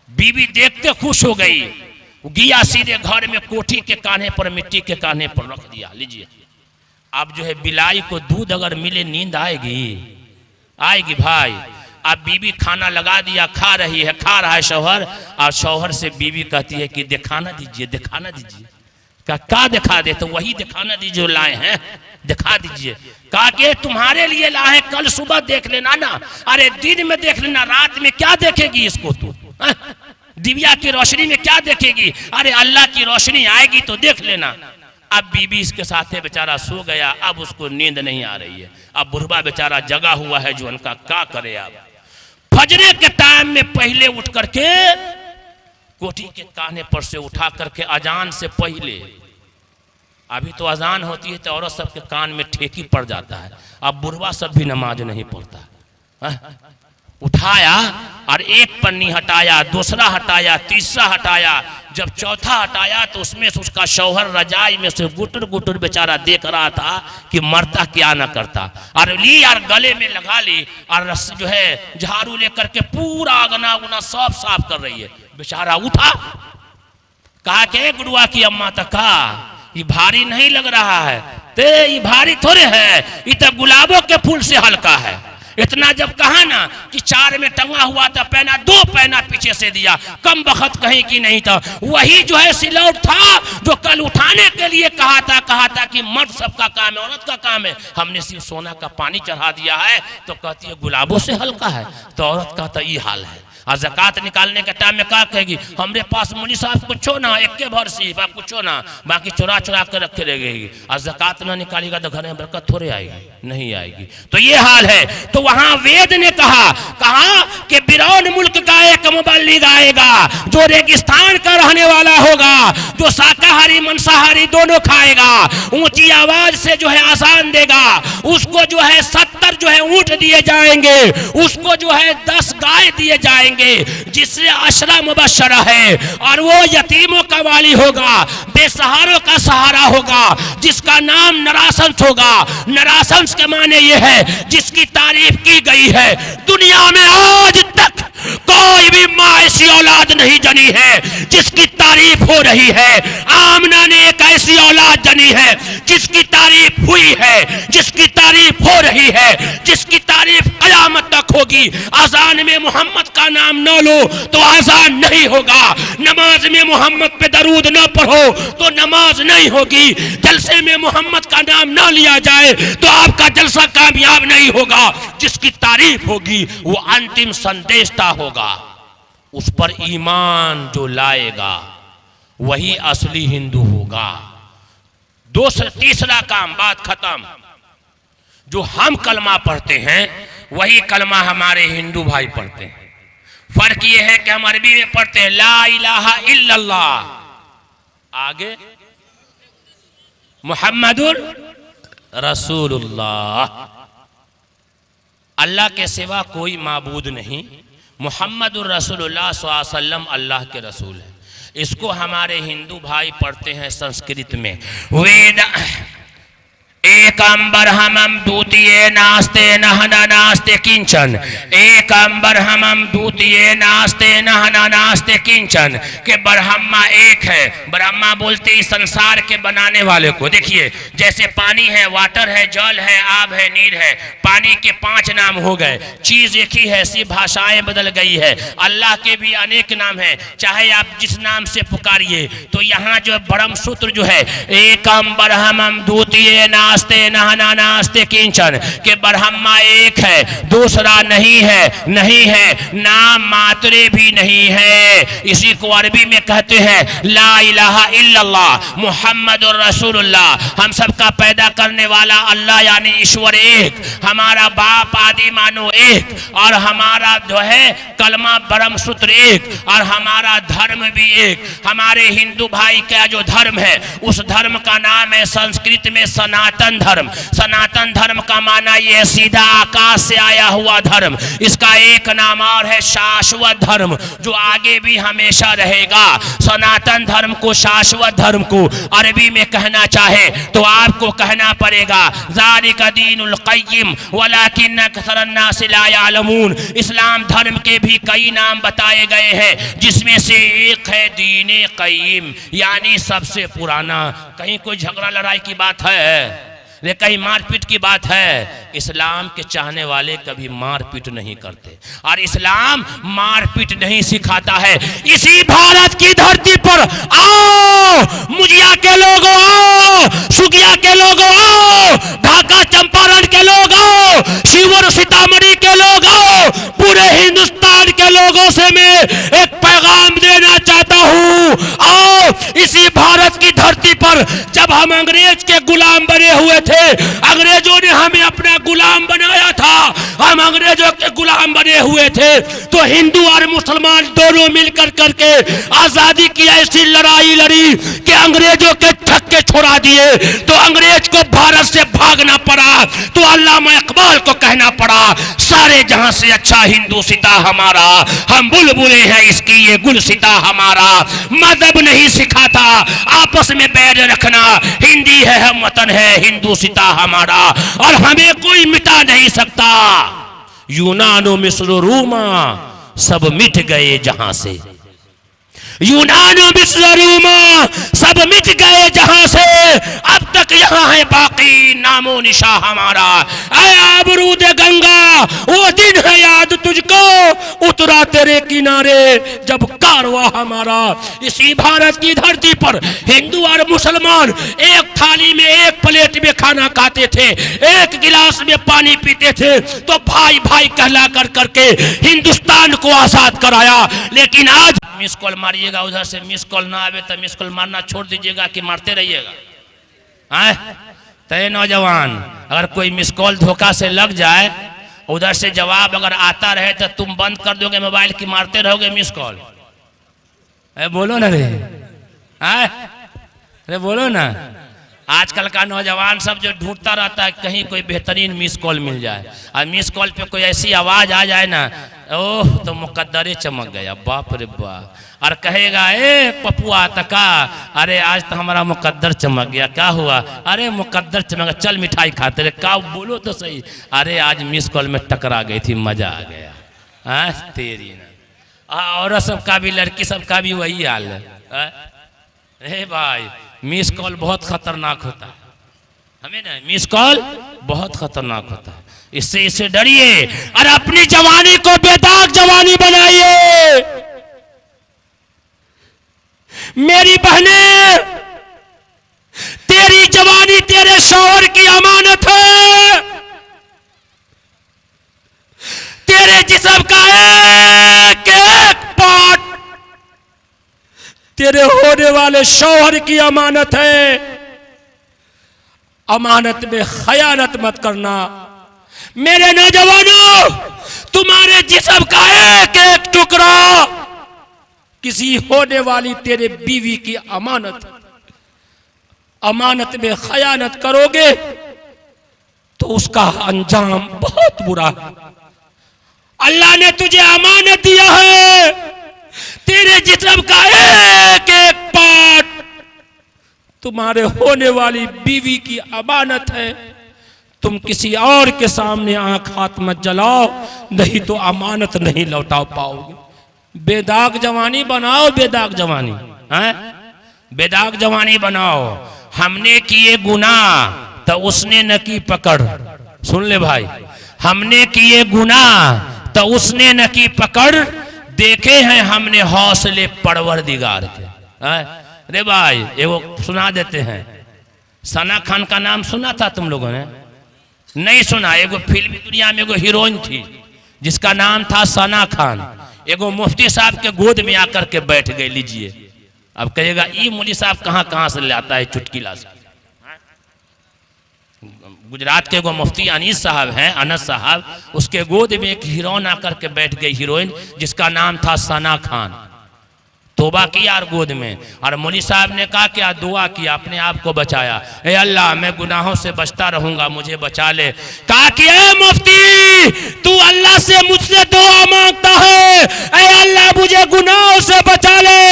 बीवी देखते खुश हो गई, गया सीधे घर में, कोठी के कान्हे पर, मिट्टी के कान्हे पर रख दिया। लीजिए, अब जो है बिलाई को दूध अगर मिले नींद आएगी, आएगी भाई। अब बीबी खाना लगा दिया, खा रही है, खा रहा है शौहर, और शौहर से बीबी कहती है कि दिखाना दीजिए, दिखाना दीजिए। क्या दिखा दे? तो वही दिखाना दीजिए जो लाए हैं, दिखा दीजिए। कहा कि तुम्हारे लिए लाए, कल सुबह देख लेना ना। अरे दिन में देख लेना, रात में क्या देखेगी इसको तू? दिव्या की रोशनी में क्या देखेगी? अरे अल्लाह की रोशनी आएगी तो देख लेना। अब बीबी इसके साथ बेचारा सो गया, अब उसको नींद नहीं आ रही है। अब बुढ़वा बेचारा जगा हुआ है जो उनका क्या करे। अब फजरे के टाइम में पहले उठ करके कोठी के काने पर से उठा करके अजान से पहले, अभी तो अजान होती है तो औरत सबके कान में ठेकी पड़ जाता है, अब बुढ़वा सब भी नमाज नहीं पढ़ता। उठाया और एक पन्नी हटाया, दूसरा हटाया, तीसरा हटाया, जब चौथा हटाया तो उसमें से उसका शौहर रजाई में से गुटर गुटर बेचारा देख रहा था कि मरता क्या ना करता। और ली और गले में लगा ली और जो है झाड़ू लेकर के पूरा अगना उगना सब साफ कर रही है। बेचारा उठा, कहा कि गुरुआ की अम्मा तक कहा ये भारी नहीं लग रहा है? ते ये भारी थोड़े है, ये तो गुलाबों के फूल से हल्का है। इतना जब कहा ना कि 4 में टंगा हुआ था पैना, 2 पैना पीछे से दिया, कम बखत कहीं की नहीं था। वही जो है सिलौट था जो कल उठाने के लिए कहा था कि मर्द सबका काम है, औरत का काम है, हमने सिर्फ सोना का पानी चढ़ा दिया है। तो कहती है गुलाबों से हल्का है। तो औरत का तो ये हाल है। और ज़कात निकालने के टाइम में क्या कहेगी? हमरे पास मुनी साहब कुछ ना, एक भर सिर्फ कुछ ना, बाकी चुरा चुरा कर रखे रहेगी। और ज़कात ना निकालेगा तो घर में बरकत थोड़े आएगी, नहीं आएगी। तो ये हाल है। तो वहां वेद ने कहा कि बिरौन मुल्क का एक मुबल्लिग आएगा जो रेगिस्तान का रहने वाला होगा, जो शाकाहारी मांसाहारी दोनों खाएगा, ऊंची आवाज से जो है आसान देगा। उसको जो है 70 जो है ऊंट दिए जाएंगे, उसको जो है 10 गाय दिए जाएंगे, जिससे अशरा मुबशरा है। और वो यतीमों का वाली होगा, बेसहारों का सहारा होगा, जिसका नाम नराशंस होगा। नराशंस के माने ये है जिसकी तारीफ की गई है। दुनिया में आज तक कोई भी माँ ऐसी औलाद नहीं जनी है जिसकी तारीफ हो रही है। आमना ने एक ऐसी औलाद जनी है जिसकी तारीफ हुई है, जिसकी तारीफ हो रही है, जिसकी तारीफ कयामत तक होगी। अजान में मोहम्मद का नाम न लो तो अजान नहीं होगा, नमाज में मोहम्मद पे दरूद न पढ़ो तो नमाज नहीं होगी, जलसे में मोहम्मद का नाम न लिया जाए तो आपका जलसा कामयाब नहीं होगा। जिसकी तारीफ होगी वो अंतिम संदेशता होगा। उस पर ईमान जो लाएगा वही असली हिंदू होगा। तीसरा काम, बात खत्म। जो हम कलमा पढ़ते हैं वही कलमा हमारे हिंदू भाई पढ़ते हैं। फर्क ये है कि हम अरबी में पढ़ते हैं ला इलाहा इल्लल्लाह, आगे मुहम्मदुर रसूलुल्लाह, अल्लाह के सिवा कोई माबूद नहीं, मुहम्मदुर रसूलुल्लाह सल्लल्लाहु अलैहि वसल्लम अल्लाह के रसूल है। इसको हमारे हिंदू भाई पढ़ते हैं संस्कृत में वेद एकंबर हमम द्वितीय नास्ते नहना नास्ते किंचन, एकंबर हमम द्वितीय नास्ते नहना नास्ते किंचन, के ब्रह्मा एक है। ब्रह्मा बोलते इस संसार के बनाने वाले को। देखिए जैसे पानी है, वाटर है, जल है, आब है, नीर है, पानी के 5 नाम हो गए। चीज एक ही है, सिर्फ भाषाएं बदल गई है। अल्लाह के भी अनेक नाम है, चाहे आप जिस नाम से पुकारिए। तो यहाँ जो ब्रह्म सूत्र जो है एकंबर हमम द्वितीय नास्ते नहना नास्ते किंचन, के ब्रह्मा एक है, दूसरा नहीं है, नहीं है, नाम मात्रे भी नहीं है। इसी को अरबी में कहते हैं ला इलाहा इल्लल्लाह मुहम्मदुर रसूलुल्लाह। हम सबका पैदा करने वाला अल्लाह यानी ईश्वर एक, हमारा बाप आदि मानो एक, और हमारा जो है कलमा ब्रह्म सूत्र एक, और हमारा धर्म भी एक। हमारे हिंदू भाई का जो धर्म है उस धर्म का नाम है संस्कृत में सनातन धर्म। सनातन धर्म का माना यह सीधा आकाश से आया हुआ धर्म। इसका एक नाम और है शाश्वत धर्म, जो आगे भी हमेशा रहेगा। सनातन धर्म को, शाश्वत धर्म को अरबी में कहना चाहे तो आपको कहना पड़ेगा ज़ालिका दीनुल क़य्यिम वलाकिन्न अक्सरन नास ला यअलमून। इस्लाम धर्म के भी कई नाम बताए गए हैं, जिसमें से एक है दीन क़य्यिम, यानी सबसे पुराना। कहीं कोई झगड़ा लड़ाई की बात है? ये कहीं मारपीट की बात है? इस्लाम के चाहने वाले कभी मारपीट नहीं करते और इस्लाम मारपीट नहीं सिखाता है। इसी भारत की धरती पर आओ, मुजिया के लोग आओ, सुगिया के लोग आओ, ढाका चंपारण के लोग आओ, शिवहर सीतामढ़ी के लोग आओ, पूरे हिंदुस्तान के लोगों से मैं एक पैगाम देना चाहता हूं। आओ, इसी भारत की धरती पर जब हम अंग्रेज के गुलाम बने हुए थे, अंग्रेजों ने हमें अपना गुलाम बनाया था, हम अंग्रेजों के गुलाम बने हुए थे, तो हिंदू और मुसलमान दोनों मिलकर करके आजादी की ऐसी लड़ाई लड़ी कि अंग्रेजों के छक्के छोड़ा दिए, तो अंग्रेज को भारत से भागना पड़ा, तो अल्लामा इकबाल को कहना पड़ा, सारे जहां से अच्छा हिंदू सिता हमारा, हम बुलबुले हैं इसकी ये गुल सिता हमारा। मजहब नहीं सिखाता आपस में बैर रखना, हिंदी है हम वतन है हिंदू सिता हमारा, और हमें कोई मिटा नहीं सकता। यूनानो मिस्र रूमा सब मिट गए जहां से, यूनानो मिस्र रूमा सब मिट गए जहां से, अब तक यहाँ है बाकी नामो निशा हमारा। ऐ आबरूद गंगा वो दिन है याद तुझको, उतरा तेरे किनारे जब कारवा हमारा। इसी भारत की धरती पर हिंदू और मुसलमान एक थाली में एक प्लेट में खाना खाते थे, एक गिलास में पानी पीते थे, तो भाई भाई कहला कर करके हिंदुस्तान को आजाद कराया। लेकिन आज मिस कॉल मारिएगा, उधर से मिस कॉल ना आवे तो मिस कॉल मारना छोड़ दीजिएगा कि मारते रहिएगा। तय नौजवान, अगर कोई मिस कॉल धोखा से लग जाए, उधर से जवाब अगर आता रहे तो तुम बंद कर दोगे मोबाइल की, मारते रहोगे मिस कॉल। बोलो ना रे, अरे बोलो ना। आजकल का नौजवान सब जो ढूंढता रहता है कहीं कोई बेहतरीन मिस कॉल मिल जाए, और मिस कॉल पे कोई ऐसी आवाज आ जाए ना, ओह तो मुकद्दरे चमक गया, बाप रे बाप, और कहेगा ए पपुआ तका, अरे आज तो हमारा मुकद्दर चमक गया। क्या हुआ? अरे मुकद्दर चमक गया, चल मिठाई खाते रहे। क्या बोलो तो सही, अरे आज मिस कॉल में टकरा गई थी, मजा आ गया। तेरी ना, औरत सबका भी लड़की सबका भी वही हाल है। भाई मिस कॉल बहुत खतरनाक होता है, हमें ना मिस कॉल बहुत खतरनाक होता है, इससे डरिए और अपनी जवानी को बेदाग जवानी बनाइए। मेरी बहने, तेरी जवानी तेरे शौहर की अमानत है, तेरे जिस्म का एक एक पार्ट तेरे होने वाले शौहर की अमानत है। अमानत में खयानत मत करना। मेरे नौजवानों, तुम्हारे जिस्म का एक एक टुकड़ा किसी होने वाली तेरे बीवी की अमानत, अमानत में खयानत करोगे तो उसका अंजाम बहुत बुरा है। अल्लाह ने तुझे अमानत दिया है, तेरे जिस्म का एक एक पार्ट तुम्हारे होने वाली बीवी की अमानत है। तुम किसी और के सामने आंख हाथ मत जलाओ, नहीं तो अमानत नहीं लौटा पाओगे। बेदाग जवानी बनाओ, बेदाग जवानी, बेदाग जवानी बनाओ। हमने किए गुनाह तो उसने न की पकड़, सुन ले भाई, हमने किए गुनाह तो उसने न की पकड़, देखे हैं हमने हौसले परवरदिगार के। अरे भाई एगो सुना देते हैं, सना खान का नाम सुना था तुम लोगों ने? नहीं सुना। एगो फिल्मी दुनिया में एगो हीरोइन थी जिसका नाम था सना खान। एगो मुफ्ती साहब के गोद में आकर के बैठ गए। लीजिए, अब कहेगा ये मौलवी साहब कहाँ से लाता है चुटकीला से। गुजरात के एगो मुफ्ती अनीस साहब हैं, अनस साहब, उसके गोद में एक हीरोइन आकर के बैठ गई, हीरोइन जिसका नाम था सना खान। तोबा किया और गोद में, और मौलवी साहब ने कहा क्या दुआ किया, अपने आप को बचाया। ए अल्लाह मैं गुनाहों से बचता रहूंगा, मुझे बचा ले। कहा कि ए मुफ्ती तू अल्लाह से मुझसे दुआ मांगता है, ए अल्लाह मुझे गुनाहों से बचा ले।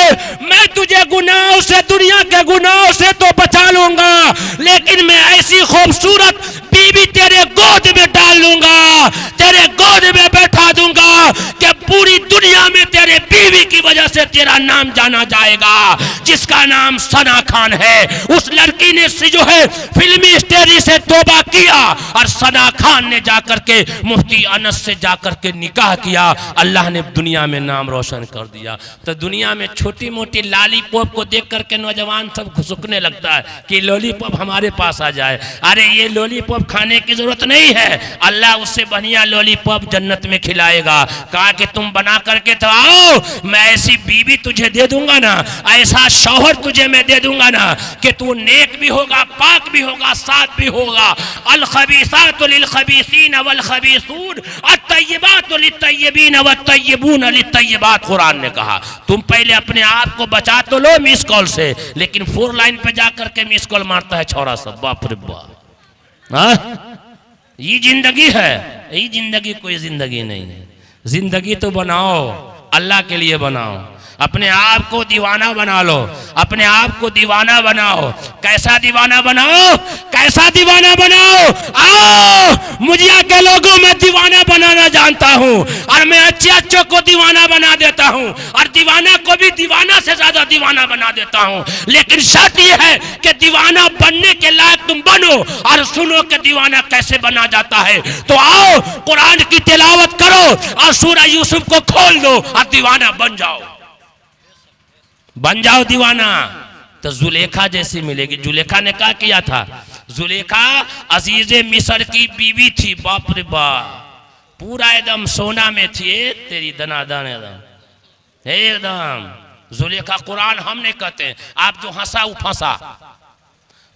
मैं तुझे गुनाहों से, दुनिया के गुनाहों से तो बचा लूंगा, लेकिन मैं ऐसी खूबसूरत बीवी तेरे गोद में डाल लूंगा, तेरे गोद में बैठा दूंगा कि पूरी दुनिया में तेरे तुम्हारे बीवी की वजह से तेरा नाम जाना जाएगा, जिसका नाम सना खान है। उस लड़की ने जो है फिल्मी स्टेज से तौबा किया और सना खान ने जाकर के मुफ्ती अनस से जाकर के निकाह किया। अल्लाह ने दुनिया में नाम रोशन कर दिया। तो दुनिया में छोटी मोटी लॉलीपॉप को देख करके नौजवान सब घुसकने लगता है कि लॉलीपॉप हमारे पास आ जाए। अरे ये लॉलीपॉप खाने की जरूरत नहीं है, अल्लाह उससे बढ़िया लॉलीपॉप जन्नत में खिलाएगा। कहा कि तुम बना करके तो आओ, मैं ऐसी बीवी तुझे दे दूंगा ना, ऐसा शौहर तुझे मैं दे दूंगा ना कि तू नेक भी होगा, पाक भी होगा, साथ भी होगा। अल खबीसातु लिल खबीसीन वल खबीसून अत-तय्यिबातु लित-तय्यिबीन वत-तय्यिबून लित-तय्यिबात। कुरान ने कहा तुम पहले अपने आप को बचा तो लो मिस कॉल से, लेकिन 4 लाइन पे जाकर के मिस कॉल मारता है छोरा सब। बाप रे बाप, ये जिंदगी है? ये जिंदगी कोई जिंदगी नहीं है। जिंदगी तो बनाओ, अल्लाह के लिए बनाओ। अपने आप को दीवाना बना लो, अपने आप को दीवाना बनाओ। कैसा दीवाना बनाओ? कैसा दीवाना बनाओ? आओ, मुझिया के लोगों में दीवाना बनाना जानता हूँ और मैं अच्छे अच्छों को दीवाना बना देता हूँ और दीवाना को भी दीवाना से ज्यादा दीवाना बना देता हूँ। लेकिन शर्त यह है कि दीवाना बनने के लायक तुम बनो और सुनो कि दीवाना कैसे बना जाता है। तो आओ, कुरान की तिलावत करो और सूरह यूसुफ को खोल दो और दीवाना बन जाओ। बन जाओ दीवाना तो जुलेखा जैसी मिलेगी। जुलेखा ने क्या किया था? जुलेखा अजीज मिस्र की बीवी थी। बाप रे बाप, पूरा एकदम सोना में थी। तेरी दनादन एकदम जुलेखा। कुरान हम नहीं कहते, आप जो हंसा वो फंसा,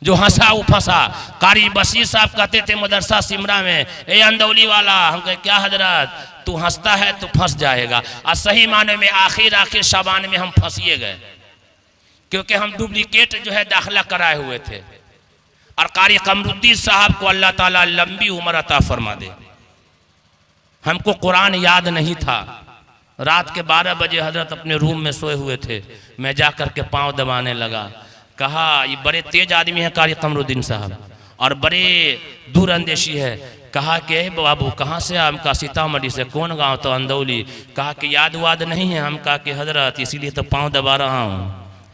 जो हंसा वो फंसा। कारी बशीर साहब कहते थे मदरसा सिमरा में, ए अंदौली वाला, हम कहे क्या हजरत, तू हंसता है तो फंस जाएगा। और सही माने में आखिर शाबान में हम फंसिए गए, क्योंकि हम डुप्लीकेट जो है दाखिला कराए हुए थे। और कारी कमरुद्दीन साहब को अल्लाह ताला लंबी उम्र अता फरमा दे। हमको कुरान याद नहीं था। रात के 12 बजे हजरत अपने रूम में सोए हुए थे, मैं जाकर के पाँव दबाने लगा। कहा ये बड़े तेज आदमी है कारी कमरुद्दीन साहब और बड़े दूर अंदेशी है। कहा कि बाबू कहाँ से? हम कहा सीतामढ़ी से। कौन गांव? तो अंदौली। कहा कि याद वाद नहीं है? हम कहा कि हजरत इसीलिए तो पाँव दबा रहा हूँ,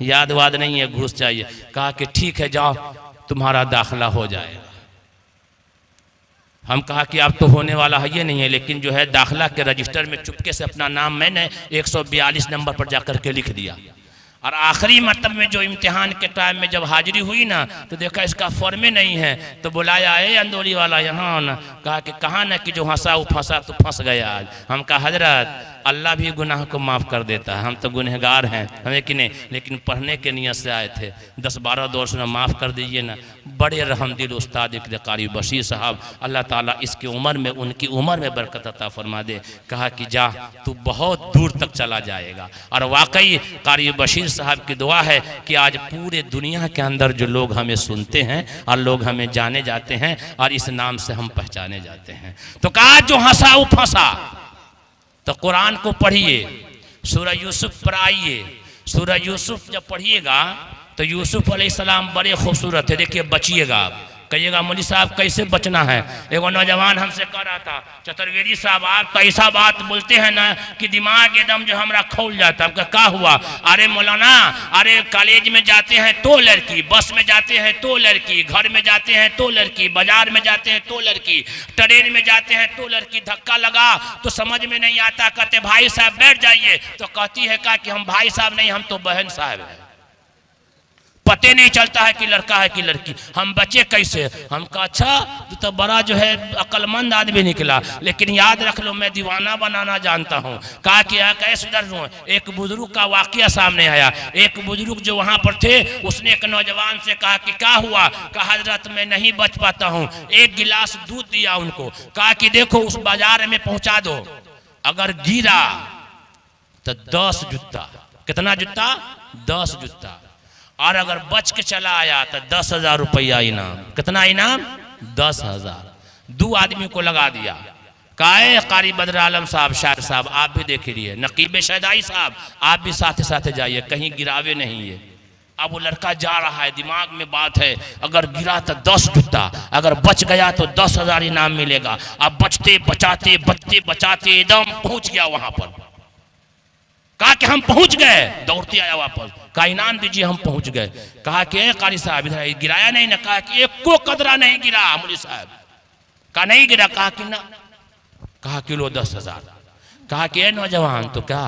याद वाद नहीं है, घूस चाहिए। कहा कि ठीक है जाओ, तुम्हारा दाखिला हो जाएगा। हम कहा कि आप तो होने वाला है ये नहीं है, लेकिन जो है दाखिला के रजिस्टर में चुपके से अपना नाम मैंने 142 नंबर पर जाकर के लिख दिया। और आखिरी मतलब में जो इम्तिहान के टाइम में जब हाजिरी हुई ना, तो देखा इसका फॉर्मे नहीं है, तो बुलाया है अंदौली वाला यहाँ ना। कहा कि कहाँ ना कि जो हंसा वो फंसा तो फंस गया आज। हम कहा हजरत अल्लाह भी गुनाह को माफ़ कर देता है, हम तो गुनहगार हैं, हमें कि नहीं, लेकिन पढ़ने के नियत से आए थे। 10-12 दौर से माफ़ कर दीजिए ना। बड़े रहमदिल उस्ताद कारी बशीर साहब, अल्लाह ताला इसकी उम्र में, उनकी उम्र में बरकत अता फरमा दे। कहा कि जा तू बहुत दूर तक चला जाएगा। और वाकई कारी बशीर साहब की दुआ है कि आज पूरे दुनिया के अंदर जो लोग हमें सुनते हैं और लोग हमें जाने जाते हैं और इस नाम से हम पहचाने जाते हैं। तो कहा जो हंसा वो फंसा। तो कुरान को पढ़िए, सूरह यूसुफ पर आइए। सूरह यूसुफ जब पढ़िएगा तो यूसुफ अलैहिस्सलाम बड़े खूबसूरत है। देखिए बचिएगा आप। कहिएगा मौलवी साहब कैसे बचना है? एगो नौजवान हमसे कह रहा था, चतुर्वेदी साहब आप तो ऐसा बात बोलते हैं ना कि दिमाग एकदम जो हमारा खोल जाता है। क्या हुआ? अरे मौलाना, अरे कॉलेज में जाते हैं तो लड़की, बस में जाते हैं तो लड़की, घर में जाते हैं तो लड़की, बाजार में जाते हैं तो लड़की, ट्रेन में जाते हैं तो लड़की। धक्का लगा तो समझ में नहीं आता, कहते भाई साहब बैठ जाइए, तो कहती है कि हम भाई साहब नहीं, हम तो बहन साहब हैं। पते नहीं चलता है कि लड़का है कि लड़की, हम बचे कैसे? हम कहा अच्छा तो बड़ा जो है अक्लमंद आदमी निकला, लेकिन याद रख लो मैं दीवाना बनाना जानता हूँ। कहा कि कैसे सुधर लूँ? एक बुजुर्ग का वाकया सामने आया। एक बुजुर्ग जो वहाँ पर थे, उसने एक नौजवान से कहा कि क्या हुआ? कहा हजरत मैं नहीं बच पाता हूँ। एक गिलास दूध दिया उनको, कहा कि देखो उस बाजार में पहुँचा दो, अगर गिरा तो 10 जूता। कितना जूता? 10 जूता। और अगर बच के चला आया तो 10,000 रुपया इनाम। कितना इनाम? 10,000। 2 आदमी को लगा दिया। काए कारी बदर आलम साहब, शायर साहब आप भी देख लीजिए, नकीब शहदाई साहब आप भी साथ साथ जाइए, कहीं गिरावे नहीं है। अब वो लड़का जा रहा है, दिमाग में बात है अगर गिरा तो 10 जूता, अगर बच गया तो 10,000 इनाम मिलेगा। अब बचते बचाते एकदम पहुंच गया वहां पर। कहा कि हम पहुंच गए, दौड़ते आया वापस, कहा इनाम दीजिए, हम पहुंच गए। कहा कि कारी साहब इधर गिराया नहीं ना? कहा कि एक को कदरा नहीं गिरा मुझे साहब। कहा नहीं गिरा? कहा कि ना। कहा कि लो 10,000। कहा कि नौजवान तो क्या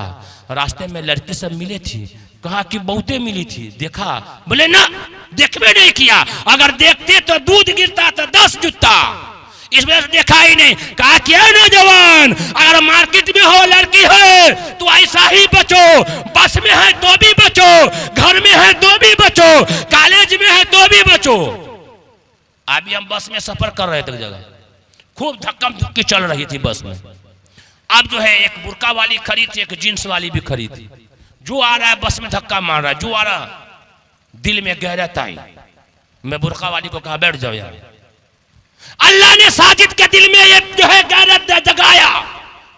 रास्ते में लड़की सब मिली थी? कहा कि बहुते मिली थी, देखा? बोले ना, देखबे नहीं किया, अगर देखते तो दूध गिरता तो 10 जूता, इस वजह से देखा ही नहीं। कहा कि नौजवान अगर मार्केट में हो लड़की है तो ऐसा ही बचो, बस में है तो भी बचो, घर में है तो भी बचो, कॉलेज में है तो भी बचो। अभी हम बस में सफर कर रहे थे, जगह खूब धक्का धुक्की चल रही थी बस में। अब जो है एक बुर्का वाली खड़ी थी, एक जींस वाली भी खड़ी थी। जो आ रहा है बस में धक्का मार रहा है, जो आ रहा, दिल में गहरत आई। मैं बुर्का वाली को कहा बैठ जाओ यार। अल्लाह ने साजिद के दिल में ये जो है गैरत जगाया।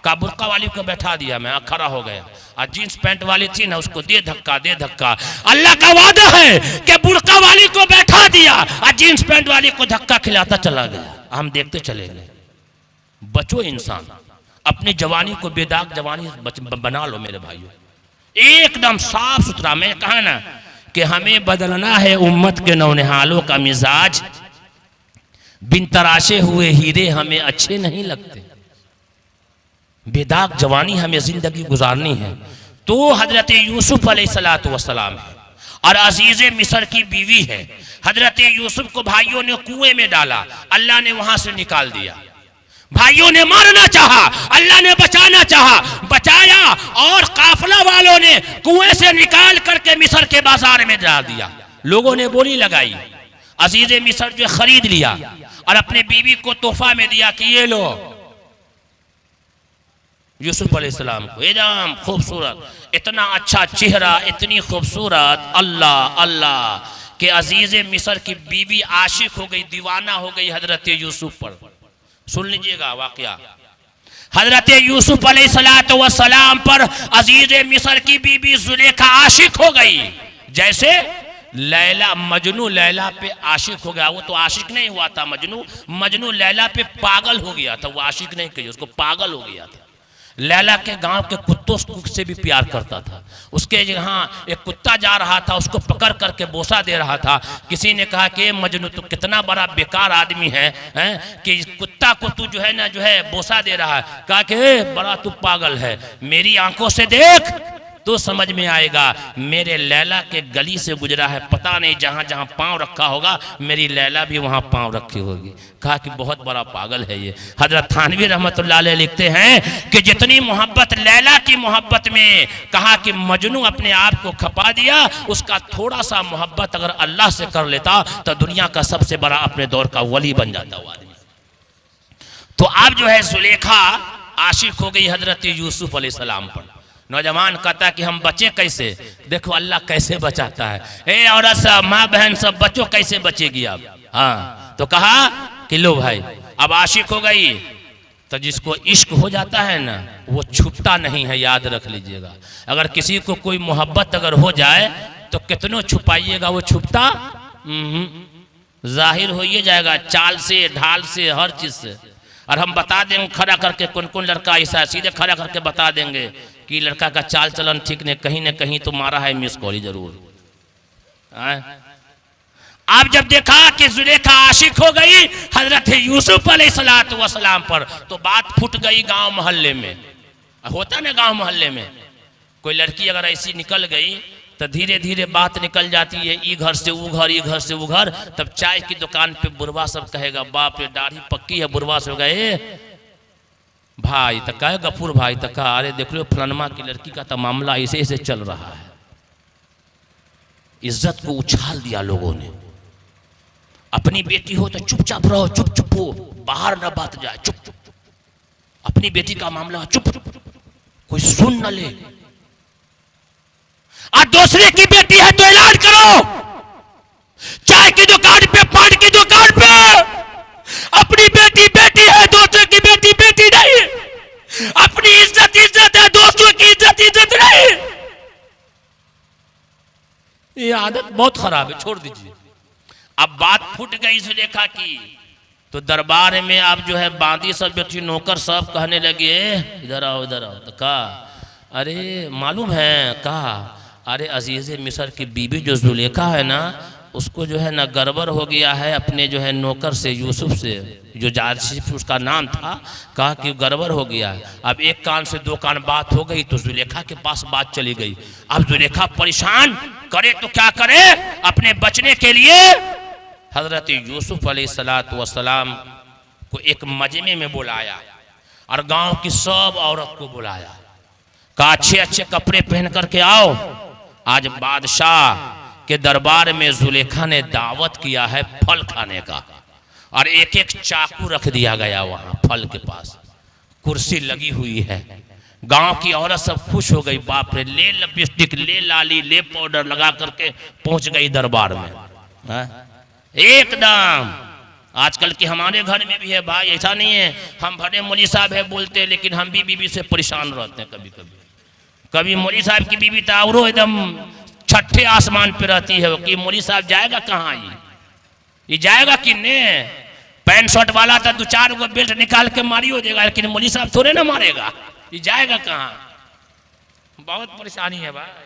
कहा बुर्का वाली को बैठा दिया, मैं खड़ा हो गया। और जींस पैंट वाली थी ना, उसको दे धक्का दे धक्का। अल्लाह का वादा है कि बुर्का वाली को बैठा दिया और जींस पैंट वाली को धक्का खिलाता चला गया। हम देखते चले गए। बचो इंसान, अपनी जवानी को बेदाग जवानी बना लो मेरे भाइयों, एकदम साफ सुथरा। मैं कहा ना कि हमें बदलना है उम्मत के नौनिहालों का मिजाज। बिन तराशे हुए हीरे हमें अच्छे नहीं लगते, बेदाग जवानी हमें जिंदगी गुजारनी है। तो हजरत यूसुफ अलैहिस्सलातु वस्सलाम है और अजीज मिस्र की बीवी है। हजरत यूसुफ को भाइयों ने कुएं में डाला, अल्लाह ने वहां से निकाल दिया। भाइयों ने मारना चाहा, अल्लाह ने बचाना चाहा, बचाया। और काफिला वालों ने कुएं से निकाल करके मिस्र के बाजार में डाल दिया। लोगों ने बोली लगाई, अजीज मिस्र जो खरीद लिया और अपने बीवी को तोहफा में दिया कि ये लो। यूसुफ अलैहिस्सलाम को एकदम खूबसूरत, इतना अच्छा चेहरा, इतनी खूबसूरत, अल्लाह अल्लाह के अजीज मिस्र की बीवी आशिक हो गई, दीवाना हो गई हजरत यूसुफ पर। सुन लीजिएगा वाकया। हजरत यूसुफ अलैहिस्सलातु वस्सलाम पर अजीज मिस्र की बीबी जुलेखा आशिक हो गई। जैसे लैला मजनू लैला पे आशिक हो गया, वो तो आशिक नहीं हुआ था मजनू, मजनू लैला पे पागल हो गया था। वो आशिक नहीं कही, उसको पागल हो गया था। लैला के गांव के कुत्तों से भी प्यार करता था। उसके यहाँ एक कुत्ता जा रहा था, उसको पकड़ करके बोसा दे रहा था। किसी ने कहा कि मजनू तो कितना बड़ा बेकार आदमी है कि कुत्ता को तू जो है ना जो है बोसा दे रहा है। कहा कि बड़ा तू पागल है, मेरी आंखों से देख तो समझ में आएगा। मेरे लैला के गली से गुजरा है, पता नहीं जहां जहां पांव रखा होगा मेरी लैला भी वहां पांव रखी होगी। कहा कि बहुत बड़ा पागल है ये। हजरत थानवी रहमतुल्लाह अलैह लिखते हैं कि जितनी मोहब्बत लैला की मोहब्बत में, कहा कि मजनू अपने आप को खपा दिया, उसका थोड़ा सा मोहब्बत अगर अल्लाह से कर लेता तो दुनिया का सबसे बड़ा अपने दौर का वली बन जाता वो आदमी। तो अब जो है जुलेखा आशिक हो गई हजरत यूसुफ अलैहिस्सलाम पर। नौजवान कहता कि हम बचे कैसे? देखो अल्लाह कैसे बचाता है। ए औरत सब, माँ बहन सब, बच्चों कैसे बचेगी आप? हाँ, तो कहा कि लो भाई अब आशिक हो गई तो जिसको इश्क हो जाता है ना वो छुपता नहीं है, याद रख लीजिएगा। अगर किसी को कोई मोहब्बत अगर हो जाए तो कितनों छुपाइएगा वो छुपता जाहिर हो ही जाएगा, चाल से, ढाल से, हर चीज से। और हम बता देंगे खड़ा करके कौन कौन लड़का ऐसा है, सीधे खड़ा करके बता देंगे कि लड़का का चाल चलन ठीक नहीं, कहीं न कहीं तो मारा है मिस कॉल जरूर। आप जब देखा कि जुलेखा आशिक हो गई हजरत यूसुफ अलैहिस्सलातु वस्सलाम पर, तो बात फूट गई गांव मोहल्ले में। होता ना गांव मोहल्ले में कोई लड़की अगर ऐसी निकल गई तो धीरे धीरे बात निकल जाती है, ई घर से वो घर, ई घर से वो घर। तब चाय की दुकान पे बुरवा सब कहेगा बाप रे दाढ़ी पक्की है, बुरवा से गए भाई तक कहे गफूर भाई तक, अरे देख लो फलनमा की लड़की का तो मामला ऐसे ऐसे चल रहा है। इज्जत को उछाल दिया लोगों ने। अपनी बेटी हो तो चुपचाप रहो, चुप चुप हो, बाहर न बात जाए, चुप चुप। अपनी बेटी का मामला चुप चुप, कोई सुन न ले। और दूसरे की बेटी है तो ऐलान करो, चाय की दुकान पे, पान की दुकान पे। अपनी बेटी बेटी है, दूसरे की बेटी बेटी नहीं। अपनी इज्जत इज्जत है, दोस्तों की इज्जत इज्जत नहीं। ये आदत बहुत खराब है, छोड़ दीजिए। अब बात फूट गई जुलेखा की तो दरबार में आप जो है बांदी सब जो थी नौकर सब कहने लगे इधर आओ इधर आओ। तो कहा अरे मालूम है कहा, अरे अजीज़ मिस्र की बीबी जो जुलेखा है ना, उसको जो है ना गड़बड़ हो गया है अपने जो है नौकर से, यूसुफ से, जो जारसीफ उसका नाम था, कहा कि गड़बड़ हो गया है। अब एक कान से दो कान बात हो गई तो जुलेखा के पास बात चली गई। अब जुलेखा परेशान, करे तो क्या करे, अपने बचने के लिए हजरत यूसुफ अलैहिस्सलाम को एक मजमे में बुलाया और गांव की सब औरत को बुलाया, कहा अच्छे अच्छे कपड़े पहन करके आओ, आज बादशाह के दरबार में जुलेखा ने दावत किया है फल खाने का। और एक एक चाकू रख दिया गया वहां फल के पास, कुर्सी लगी हुई है। गांव की औरत सब खुश हो गई, बाप रे, ले लिपस्टिक, ले लाली, ले पाउडर लगा करके पहुंच गई दरबार में। एकदम आजकल की हमारे घर में भी है भाई, ऐसा नहीं है हम बड़े मौलवी साहब है बोलते हैं, लेकिन हम भी बीबी से परेशान रहते हैं। कभी कभी कभी मौलवी साहब की बीबी तो एकदम छठे आसमान पे रहती है कि मौलवी साहब जाएगा कहाँ, ये जाएगा कि ने, पैंट शर्ट वाला था 2-4 गो बेल्ट निकाल के मारी हो जाएगा, लेकिन मौलवी साहब थोड़े ना मारेगा, ये जाएगा कहाँ। बहुत परेशानी है भाई।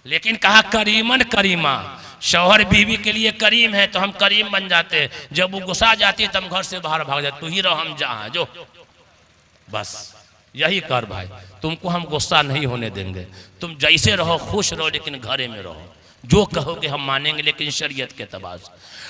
लेकिन कहा करीमन करीमा, शौहर बीवी के लिए करीम है तो हम करीम बन जाते, जब वो गुस्सा जाती है तो हम घर से बाहर भाग जाते, तू ही रहो हम जहाँ जो, बस यही कर भाई, तुमको हम गुस्सा नहीं होने देंगे, तुम जैसे रहो खुश रहो, लेकिन घरे में रहो, जो कहोगे हम मानेंगे, लेकिन शरीयत के तबाज।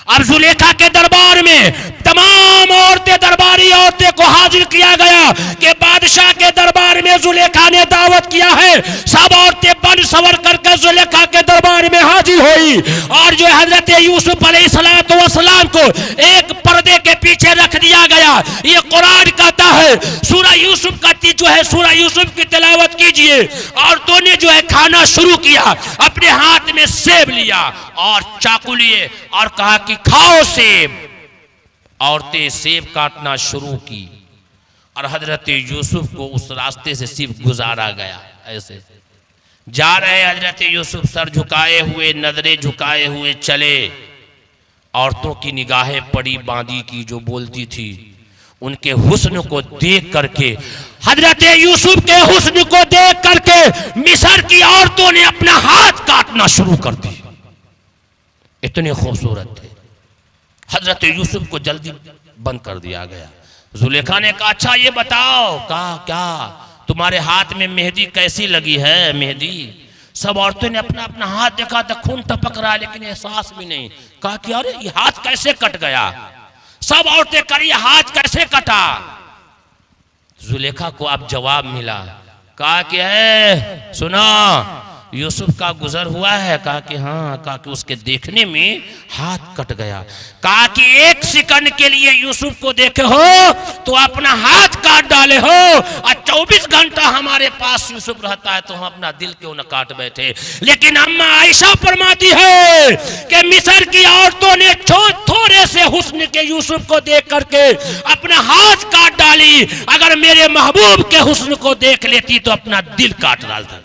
अब जुलेखा के दरबार में तमाम औरतें, दरबारी औरतें को हाजिर किया गया कि बादशाह के दरबार में जुलेखा ने दावत किया है। सब औरतें बन सवर करके जुलेखा के दरबार में हाजिर हुई और जो हजरत यूसुफ अलैहिस्सलाम को एक पर्दे के पीछे रख दिया गया। ये कुरान कहता है, सूरह यूसुफ का जो है सूरह यूसुफ की तिलावत कीजिए। औरतों ने जो है खाना शुरू किया, अपने हाथ में सेब लिया और चाकू लिए और कहा कि खाओ सेब। औरतें सेब काटना शुरू की और हजरत यूसुफ को उस रास्ते से सिर्फ गुजारा गया। ऐसे जा रहे हजरत यूसुफ सर झुकाए हुए, नजरें झुकाए हुए चले। औरतों की निगाहें पड़ी बांदी की जो बोलती थी, उनके हुस्न को देख करके, हजरत यूसुफ के हुस्न को देख करके मिस्र की औरतों ने अपना हाथ काटना शुरू कर दी, इतने खूबसूरत थे। हजरत यूसुफ को जल्दी बंद कर दिया गया। जुलेखा ने कहा अच्छा ये बताओ, कहा क्या तुम्हारे हाथ में मेहंदी कैसी लगी है, मेहंदी। सब औरतों ने अपना अपना हाथ देखा तो खून टपक रहा, लेकिन एहसास भी नहीं। कहा कि अरे ये हाथ कैसे कट गया। सब औरतें करी हाथ कैसे कटा। जुलेखा को अब जवाब मिला, कहा कि है सुनो, यूसुफ का गुजर हुआ है। कहा कि हाँ। कहा कि उसके देखने में हाथ कट गया। कहा कि 1 सेकंड के लिए यूसुफ को देखे हो तो अपना हाथ काट डाले हो, और 24 घंटा हमारे पास यूसुफ रहता है तो हम अपना दिल क्यों न काट बैठे। लेकिन अम्मा आयशा फरमाती है कि मिस्र की औरतों ने थोड़े से हुस्न के यूसुफ को देख करके अपना हाथ काट डाली। अगर मेरे महबूब के हुस्न को देख लेती तो अपना दिल काट डालता।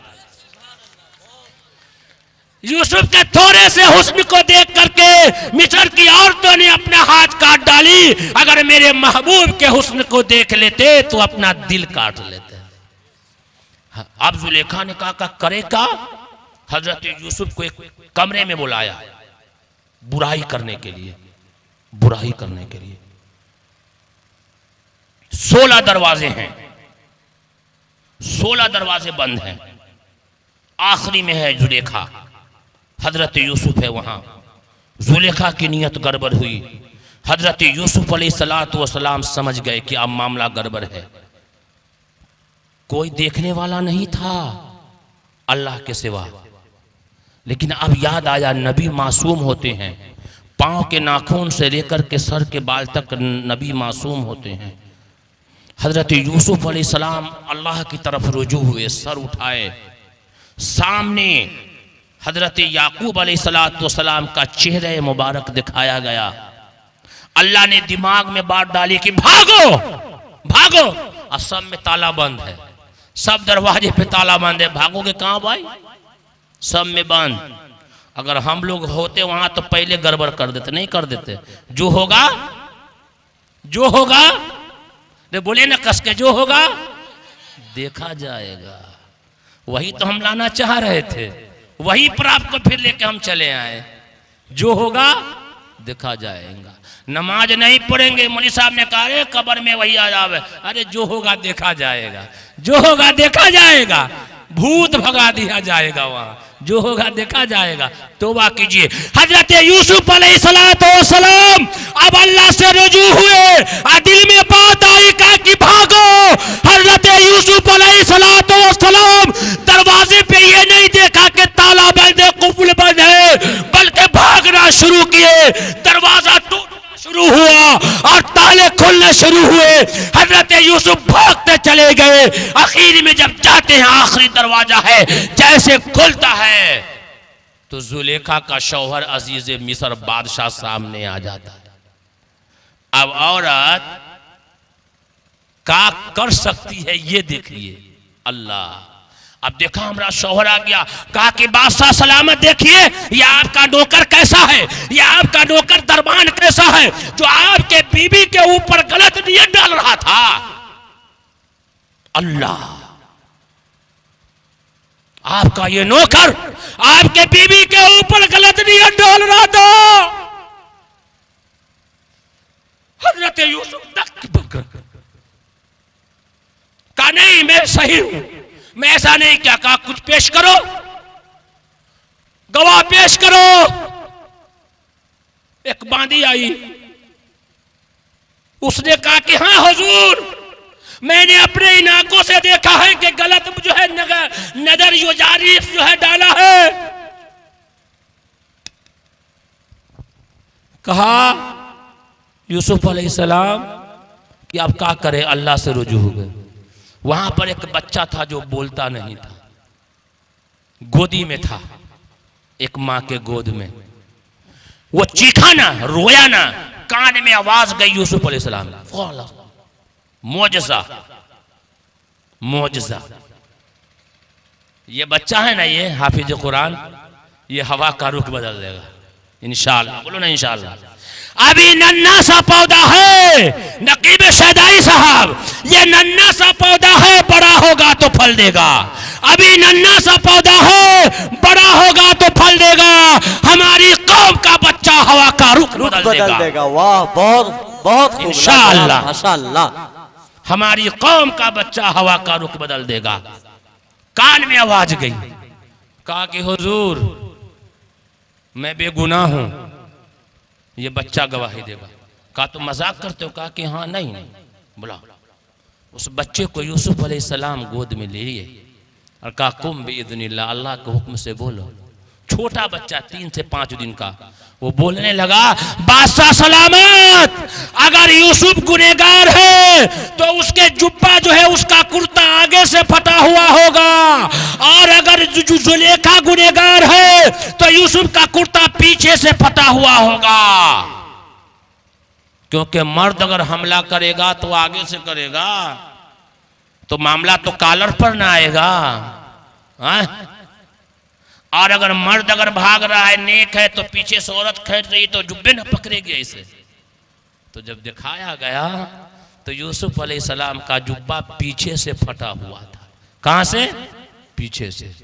यूसुफ के थोड़े से हुस्न को देख करके मिस्र की औरतों ने अपना हाथ काट डाली। अगर मेरे महबूब के हुस्न को देख लेते तो अपना दिल काट लेते। अब जुलेखा ने कहा करे का। हजरत यूसुफ को एक कमरे में बुलाया बुराई करने के लिए, बुराई करने के लिए। 16 दरवाजे हैं, 16 दरवाजे बंद हैं। आखिरी में है जुलेखा, हजरत यूसुफ है वहां। जुलेखा की नीयत गड़बड़ हुई। हजरत यूसुफ अलैहिस्सलाम समझ गए कि अब मामला गड़बड़ है। कोई देखने वाला नहीं था अल्लाह के सिवा। लेकिन अब याद आया नबी मासूम होते हैं, पांव के नाखून से लेकर के सर के बाल तक नबी मासूम होते हैं। हजरत यूसुफ अलैहिस्सलाम अल्लाह की तरफ रुजू हुए, सर उठाए। सामने हजरत याकूब अलैहिस्सलाम का चेहरे मुबारक दिखाया गया। अल्लाह ने दिमाग में बात डाली कि भागो भागो, और सब में ताला बंद है, सब दरवाजे पे ताला बंद है। भागोगे कहां भाई, सब में बंद। अगर हम लोग होते वहां तो पहले गड़बड़ कर देते, नहीं कर देते। जो होगा जो होगा, बोले ना कस के, जो होगा देखा जाएगा। वही तो हम लाना चाह रहे थे, वही पर आपको फिर लेके हम चले आए। जो होगा देखा जाएगा। नमाज नहीं पढ़ेंगे, मौलवी साहब ने कहा अरे कब्र में वही आजाब है। अरे जो होगा देखा जाएगा, जो होगा देखा जाएगा, भूत भगा दिया जाएगा, वहां जो होगा देखा जाएगा। तौबा कीजिए। हजरत यूसुफ अलैहिस्सलाम अब अल्लाह से रुजू हुए, दिल में बात आई कहा कि भागो। हजरत यूसुफ अलैहिस्सलाम दरवाजे पे ये नहीं देखा कि ताला बंद है, कुफल बंद है, बल्कि भागना शुरू किए। दरवाजा टूटना शुरू हुआ और ताले खुलने शुरू हुए। हजरत यूसुफ भागते चले गए। आखिर में जब जाते हैं, आखिरी दरवाजा है, जैसे खुलता है तो जुलेखा का शौहर अजीज मिस्र बादशाह सामने आ जाता है। अब औरत क्या कर सकती है ये देखिए। अल्लाह, अब देखा हमारा शौहर आ गया, कहा कि बादशाह सलामत, देखिए ये आपका नौकर कैसा है, ये आपका नौकर दरबान कैसा है, जो आपके बीबी के ऊपर गलत नियत डाल रहा था। अल्लाह, आपका ये नौकर आपके बीबी के ऊपर गलत नियत डाल रहा था। हजरत यूसुफ कहा नहीं, मैं सही हूं, मैं ऐसा नहीं क्या। कहा कुछ पेश करो, गवाह पेश करो। एक बांदी आई, उसने कहा कि हाँ हुजूर, मैंने अपने इन आंखों से देखा है कि गलत जो है नजर यो जारीफ जो है डाला है। कहा यूसुफ अलैहिस्सलाम कि आप क्या करें, अल्लाह से रुजू हो गए। वहां पर एक बच्चा था जो बोलता नहीं था, गोदी में था, एक मां के गोद में। वो चीखा ना, रोया ना, कान में आवाज गई यूसुफ अलैहिस्सलाम। मोजज़ा, मोजज़ा। ये बच्चा है ना, ये हाफिज कुरान, ये हवा का रुख बदल देगा इंशाअल्लाह। बोलो ना इंशाअल्लाह। अभी नन्ना सा पौधा है, नकीब शहदाई साहब, ये नन्ना सा पौधा है, बड़ा होगा तो फल देगा। अभी नन्ना सा पौधा है, बड़ा होगा तो फल देगा। हमारी कौम का बच्चा हवा का रुख बदल देगा। वाह, बहुत बहुत इंशाअल्लाह, माशाअल्लाह। हमारी कौम का बच्चा हवा का रुख बदल देगा। कान में आवाज गई, कहा कि हुजूर मैं बेगुनाह हूं, ये बच्चा गवाही देगा। कहा तो मजाक करते हो? कहा कि हाँ नहीं। बोला उस बच्चे को यूसुफ अलैहिस्सलाम गोद में ले लिए और कहा कुम बिइज़्निल्लाह, अल्लाह के हुक्म से बोलो। छोटा बच्चा 3 से 5 दिन का, वो बोलने लगा बादशाह सलामत, अगर यूसुफ गुनहगार है तो उसके जुब्बा जो है उसका कुर्ता आगे से फटा हुआ होगा, और अगर जुलेखा गुनहगार है तो यूसुफ का कुर्ता पीछे से फटा हुआ होगा। क्योंकि मर्द अगर हमला करेगा तो आगे से करेगा, तो मामला तो कॉलर पर ना आएगा। और अगर मर्द अगर भाग रहा है, नेक है, तो पीछे से औरत खड़ रही तो जुब्बे न पकड़ेगी ऐसे। तो जब दिखाया गया तो यूसुफ अलैहिस्सलाम का जुब्बा पीछे से फटा हुआ था। कहां से? पीछे से।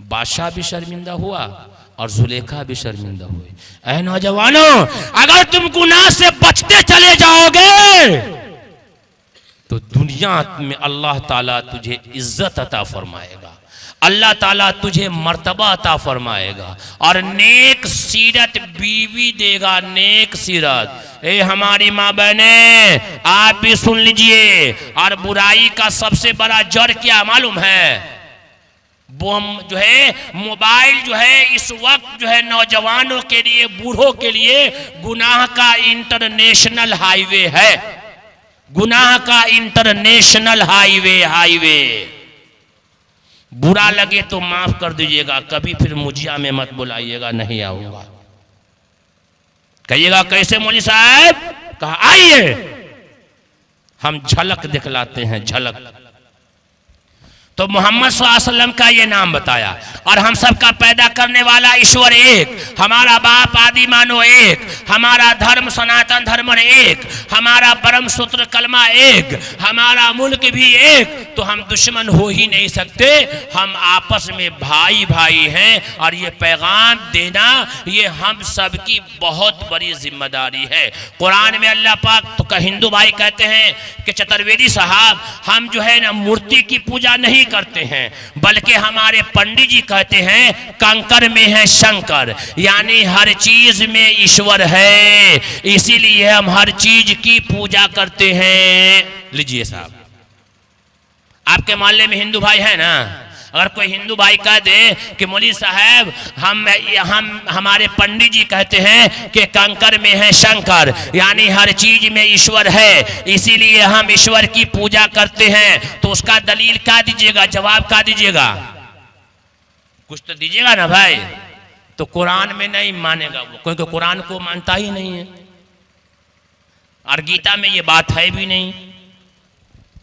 बादशाह भी शर्मिंदा हुआ और जुलेखा भी शर्मिंदा हुई। ऐ नौजवानों, अगर तुम गुनाह से बचते चले जाओगे तो दुनिया में अल्लाह ताला तुझे इज्जत अता फरमाएगा, अल्लाह ताला तुझे मर्तबा अता फरमाएगा और नेक सीरत बीवी देगा। नेक सीरत। ए हमारी माँ बहने, आप भी सुन लीजिए। और बुराई का सबसे बड़ा जड़ क्या मालूम है? वो जो है मोबाइल जो है इस वक्त जो है नौजवानों के लिए, बूढ़ों के लिए गुनाह का इंटरनेशनल हाईवे है। गुनाह का इंटरनेशनल हाईवे। बुरा लगे तो माफ कर दीजिएगा, कभी फिर मुझिया में मत बुलाइएगा, नहीं आऊंगा। कहिएगा कैसे मौलवी साहब? कहा आइए हम झलक दिखलाते हैं, झलक। तो मोहम्मद सल्लल्लाहु अलैहि वसल्लम का ये नाम बताया। और हम सब का पैदा करने वाला ईश्वर एक, हमारा बाप आदि मानो एक, हमारा धर्म सनातन धर्म एक, हमारा परम सूत्र कलमा एक, हमारा मुल्क भी एक। तो हम दुश्मन हो ही नहीं सकते, हम आपस में भाई भाई हैं। और ये पैगाम देना ये हम सब की बहुत बड़ी जिम्मेदारी है। कुरान में अल्लाह पाक तो का हिंदू भाई कहते हैं कि चतुर्वेदी साहब हम जो है ना मूर्ति की पूजा नहीं करते हैं, बल्कि हमारे पंडित जी कहते हैं कंकर में है शंकर, यानी हर चीज में ईश्वर है, इसीलिए हम हर चीज की पूजा करते हैं। लीजिए साहब, आपके मोहल्ले में हिंदू भाई है ना, अगर कोई हिंदू भाई कह दे कि मौलवी साहब हम हमारे पंडित जी कहते हैं कि कंकर में है शंकर, यानी हर चीज में ईश्वर है, इसीलिए हम ईश्वर की पूजा करते हैं, तो उसका दलील क्या दीजिएगा, जवाब क्या दीजिएगा, कुछ तो दीजिएगा ना भाई। तो कुरान में नहीं मानेगा वो, क्योंकि कुरान को मानता ही नहीं है और गीता में ये बात है भी नहीं।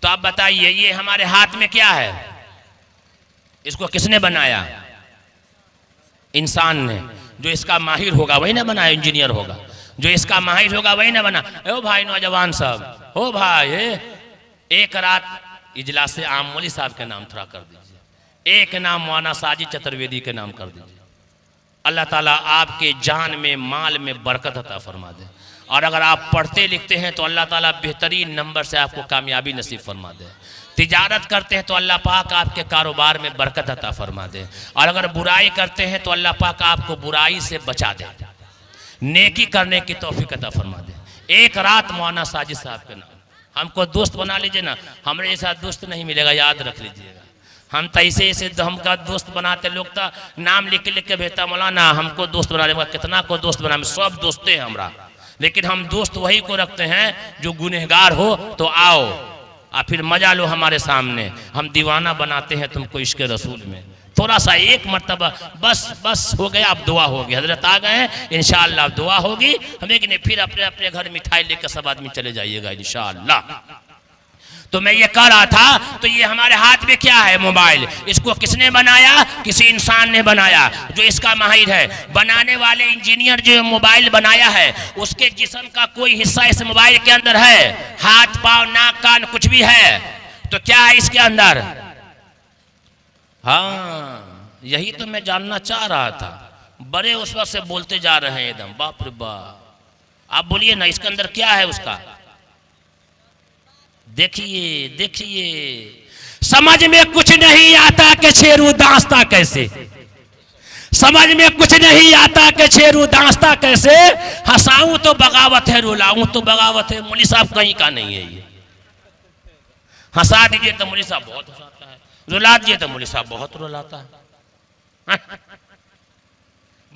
तो आप बताइए ये हमारे हाथ में क्या है, इसको किसने बनाया, इंसान ने। जो इसका माहिर होगा वही ना बनाया, इंजीनियर होगा, जो इसका माहिर होगा वही ना बना। ओ भाई नौजवान साहब, ओ भाई एक रात इजलास से आम मौलवी साहब के नाम थोड़ा कर दीजिए, एक नाम मौलाना साजिद चतुर्वेदी के नाम कर दीजिए। अल्लाह ताला आपके जान में माल में बरकत अता फरमा दे। और अगर आप पढ़ते लिखते हैं तो अल्लाह ताला बेहतरीन नंबर से आपको कामयाबी नसीब फरमा दे। तिजारत करते हैं तो अल्लाह पाक आपके कारोबार में बरकत अता फरमा दे। और अगर बुराई करते हैं तो अल्लाह पाक आपको बुराई से बचा दे, नेकी करने की तौफीक अता फरमा दे। एक रात मौलाना साजिद साहब के नाम, हमको दोस्त बना लीजिए ना, हमारे जैसा दोस्त नहीं मिलेगा, याद रख लीजिएगा। हम तो ऐसे ऐसे हमका दोस्त बनाते, लोग तो नाम लिख लिख के भेजता, मौलाना हमको दोस्त बना लेगा, कितना को दोस्त बना, सब दोस्ते हैं हमरा, लेकिन हम दोस्त वही को रखते हैं जो गुनहगार हो तो आओ और फिर मजा लो हमारे सामने, हम दीवाना बनाते हैं तुमको इश्क रसूल में। थोड़ा सा एक मर्तबा बस हो गया, अब दुआ होगी, हजरत आ गए हैं, इंशाअल्लाह दुआ होगी हमें कि नहीं, फिर अपने अपने घर मिठाई लेकर सब आदमी चले जाइएगा इंशाअल्लाह। तो मैं ये कह रहा था, तो ये हमारे हाथ में क्या है, मोबाइल, इसको किसने बनाया, किसी इंसान ने बनाया जो इसका माहिर है। बनाने वाले इंजीनियर जो मोबाइल बनाया है उसके जिस्म का कोई हिस्सा इस मोबाइल के अंदर है, हाथ पाँव नाक कान कुछ भी है, तो क्या है इसके अंदर। हाँ यही तो मैं जानना चाह रहा था, बड़े उस वक्त से बोलते जा रहे हैं एकदम, बाप रे बाप। आप बोलिए ना इसके अंदर क्या है उसका, देखिए देखिए। समझ में कुछ नहीं आता कि छेरू दांस्ता कैसे, समझ में कुछ नहीं आता कि छेरू दांस्ता कैसे, हंसाऊं तो बगावत है, रुलाऊं तो बगावत है। मौलवी साहब कहीं का नहीं है ये, हंसा दीजिए तो मौलवी साहब बहुत हंसाता है, रुला दीजिए तो मौलवी साहब बहुत रुलाता है।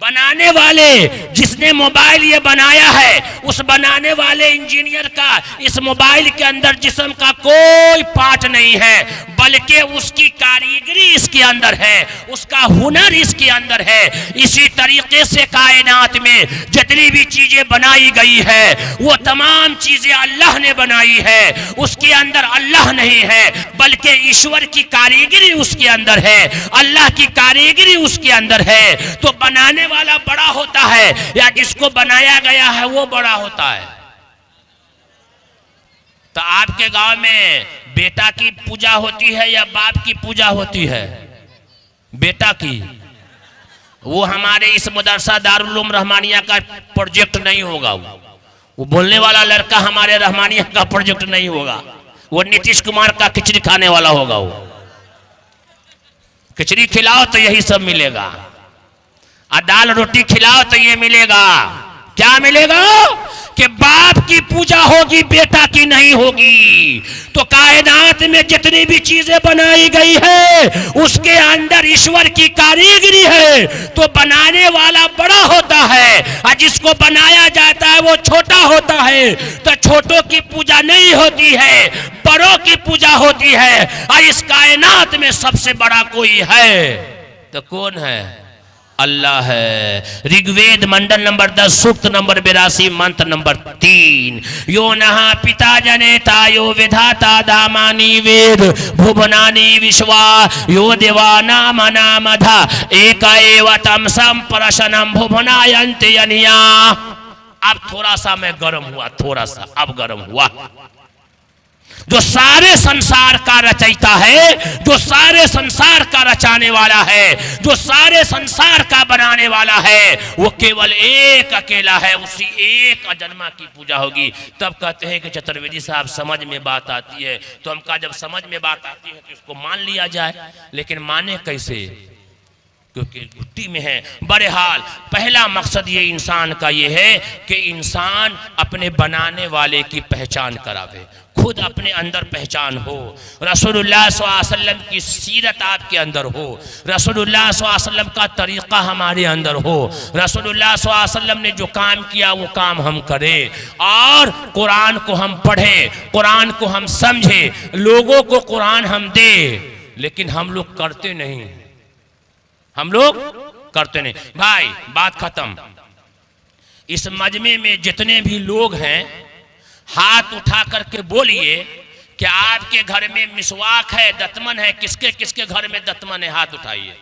बनाने वाले जिसने मोबाइल ये बनाया है, उस बनाने वाले इंजीनियर का इस मोबाइल के अंदर जिस्म का कोई पार्ट नहीं है, बल्कि उसकी कारीगरी इसके अंदर है, उसका हुनर इसके अंदर है। इसी तरीके से कायनात में जितनी भी चीजें बनाई गई है वो तमाम चीजें अल्लाह ने बनाई है, उसके अंदर अल्लाह नहीं है बल्कि ईश्वर की कारीगरी उसके अंदर है, अल्लाह की कारीगरी उसके अंदर है। तो बनाने वाला बड़ा होता है या जिसको बनाया गया है वो बड़ा होता है। तो आपके गांव में बेटा की पूजा होती है या बाप की पूजा होती है, बेटा की। वो हमारे इस मदरसा दारुल उलूम रहमानिया का प्रोजेक्ट नहीं होगा, वो बोलने वाला लड़का हमारे रहमानिया का प्रोजेक्ट नहीं होगा, वो नीतीश कुमार का खिचड़ी खाने वाला होगा। वो खिचड़ी खिलाओ तो यही सब मिलेगा, और दाल रोटी खिलाओ तो ये मिलेगा। क्या मिलेगा कि बाप की पूजा होगी, बेटा की नहीं होगी। तो कायनात में जितनी भी चीजें बनाई गई है उसके अंदर ईश्वर की कारीगरी है। तो बनाने वाला बड़ा होता है और जिसको बनाया जाता है वो छोटा होता है। तो छोटों की पूजा नहीं होती है, बड़ों की पूजा होती है। और इस कायनात में सबसे बड़ा कोई है तो कौन है, अल्लाह है। ऋग्वेद मंडल नंबर 10 सूक्त नंबर 82 मंत्र नंबर 3, यो नहा पिता जनेता यो विधाता दामानी वेद भुवनानी विश्वा यो देवाना मनामधा एक एव तमसम परशनम भुवनायन्ते यनिया। अब थोड़ा सा मैं गर्म हुआ, थोड़ा सा अब गर्म हुआ। जो सारे संसार का रचयिता है, जो सारे संसार का रचाने वाला है, जो सारे संसार का बनाने वाला है, वो केवल एक अकेला है। उसी एक अजन्मा की पूजा होगी। तब कहते हैं कि चतुर्वेदी साहब समझ में बात आती है। तो हम कहा जब समझ में बात आती है तो इसको मान लिया जाए, लेकिन माने कैसे, क्योंकि घुट्टी में है। बहरहाल पहला मकसद ये इंसान का ये है कि इंसान अपने बनाने वाले की पहचान करावे, खुद अपने अंदर पहचान हो, रसूलुल्लाह सल्लल्लाहु अलैहि वसल्लम की सीरत आपके अंदर हो, रसूलुल्लाह सल्लल्लाहु अलैहि वसल्लम का तरीक़ा हमारे अंदर हो, रसूलुल्लाह सल्लल्लाहु अलैहि वसल्लम ने जो काम किया वो काम हम करें, और कुरान को हम पढ़ें, कुरान को हम समझें, लोगों को कुरान हम दें। लेकिन हम लोग करते नहीं, हम लोग करते नहीं। भाई बात खत्म। इस मजमे में जितने भी लोग हैं हाथ उठा करके बोलिए कि आपके घर में मिसवाक है, दतमन है। किसके किसके घर में दतमन है, हाथ उठाइए।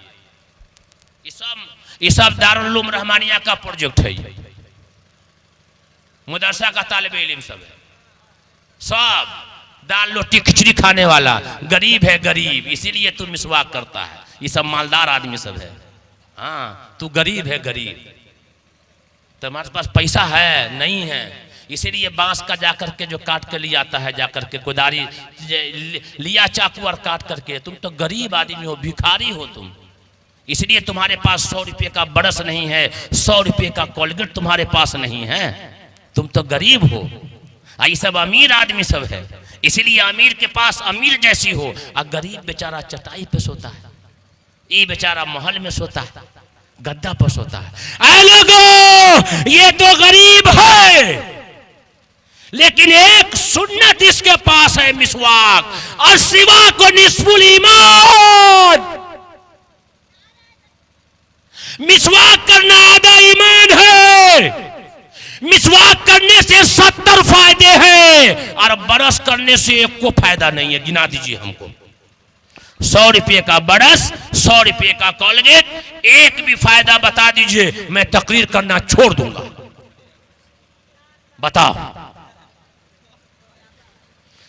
ये सब दारुल उलूम रहमानिया का प्रोजेक्ट है, मदरसा का तालिब इल्म सब है, सब दाल रोटी खिचड़ी खाने वाला गरीब है, गरीब इसीलिए तू मिसवाक करता है। ये सब मालदार आदमी सब है। हाँ तू गरीब है, गरीब, तुम्हारे पास पैसा है नहीं है, इसीलिए बांस का जाकर के जो काट के ले आता है, जाकर के कुदारी लिया चाकू और काट करके। तुम तो गरीब आदमी हो, भिखारी हो तुम, इसलिए तुम्हारे पास 100 रुपये का बरस नहीं है, 100 रुपये का कोलगेट तुम्हारे पास नहीं है, तुम तो गरीब हो। ये सब अमीर आदमी सब है, इसीलिए अमीर के पास अमीर जैसी हो, और गरीब बेचारा चटाई पे सोता है, ये बेचारा महल में सोता है, गद्दा पर सोता है। ऐ लोगों, ये तो गरीब है, लेकिन एक सुन्नत इसके पास है, मिसवाक, और सिवा को निस्फुल ईमान। मिसवाक करना आधा ईमान है। मिसवाक करने से 70 फायदे हैं, और बरस करने से एक को फायदा नहीं है। गिना दीजिए हमको। 100 रुपये का बरस, 100 रुपये का कोलगेट, एक भी फायदा बता दीजिए, मैं तकरीर करना छोड़ दूंगा। बताओ।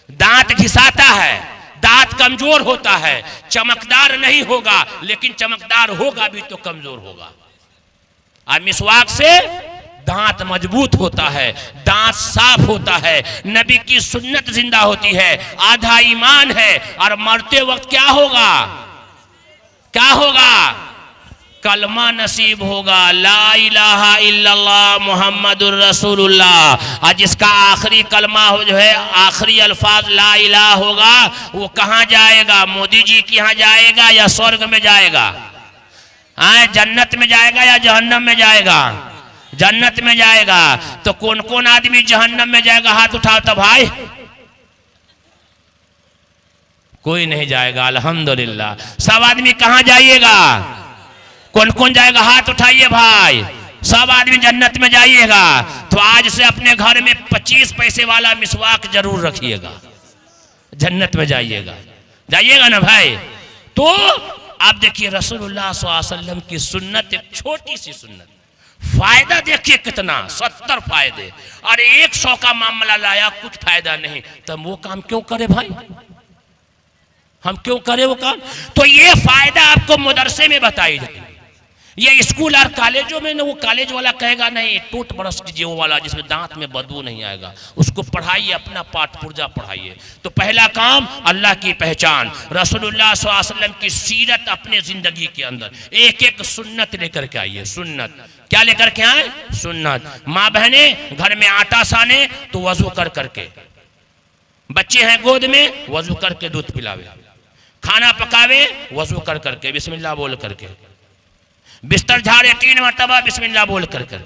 दांत घिसाता है, दांत कमजोर होता है, चमकदार नहीं होगा, लेकिन चमकदार होगा भी तो कमजोर होगा। और मिसवाक से दांत मजबूत होता है, दांत साफ होता है, नबी की सुन्नत जिंदा होती है, आधा ईमान है। और मरते वक्त क्या होगा, क्या होगा, कलमा नसीब होगा, ला इलाहा इल्लल्लाह मुहम्मदुर रसूलुल्लाह। और जिसका आखिरी कलमा हो, जो है आखिरी अल्फाज ला इलाहा होगा, वो कहाँ जाएगा, मोदी जी के यहाँ जाएगा या स्वर्ग में जाएगा, जन्नत में जाएगा या जहन्नम में जाएगा, जन्नत में जाएगा। तो कौन कौन आदमी जहन्नम में जाएगा, हाथ उठाओ तो भाई। कोई नहीं जाएगा, अल्हम्दुलिल्लाह। सब आदमी कहाँ जाइएगा, कौन कौन जाएगा, हाथ उठाइए भाई। सब आदमी जन्नत में जाइएगा। तो आज से अपने घर में 25 पैसे वाला मिसवाक जरूर रखिएगा, जन्नत में जाइएगा, जाइएगा ना भाई। तो आप देखिए रसूलुल्लाह सल्लल्लाहु अलैहि वसल्लम की सुन्नत, एक छोटी सी सुन्नत, फायदा देखिए कितना, 70 फायदे, और 100 का मामला लाया, कुछ फायदा नहीं। तो वो काम क्यों करे भाई, हम क्यों करें वो काम। तो ये फायदा आपको मदरसे में बताई जाए, ये स्कूल और कॉलेजों में ना, वो कॉलेज वाला कहेगा नहीं टूट ब्रश कीजिए, वो वाला जिसमें दांत में बदबू नहीं आएगा, उसको पढ़ाइए, अपना पाठ पुर्जा पढ़ाइए। तो पहला काम अल्लाह की पहचान, रसूलुल्लाह सल्लल्लाहु अलैहि वसल्लम की सीरत अपने जिंदगी के अंदर, एक एक सुन्नत लेकर के आइए। सुन्नत क्या लेकर के आए, सुन्नत। माँ बहने घर में आटा साने तो वजू कर करके, बच्चे हैं गोद में वजू करके दूध पिलावे, खाना पकावे वजू कर करके, बिस्मिल्लाह बोल करके, बिस्तर झाड़े 3 मरतबा बिस्मिल्लाह बोल कर कर।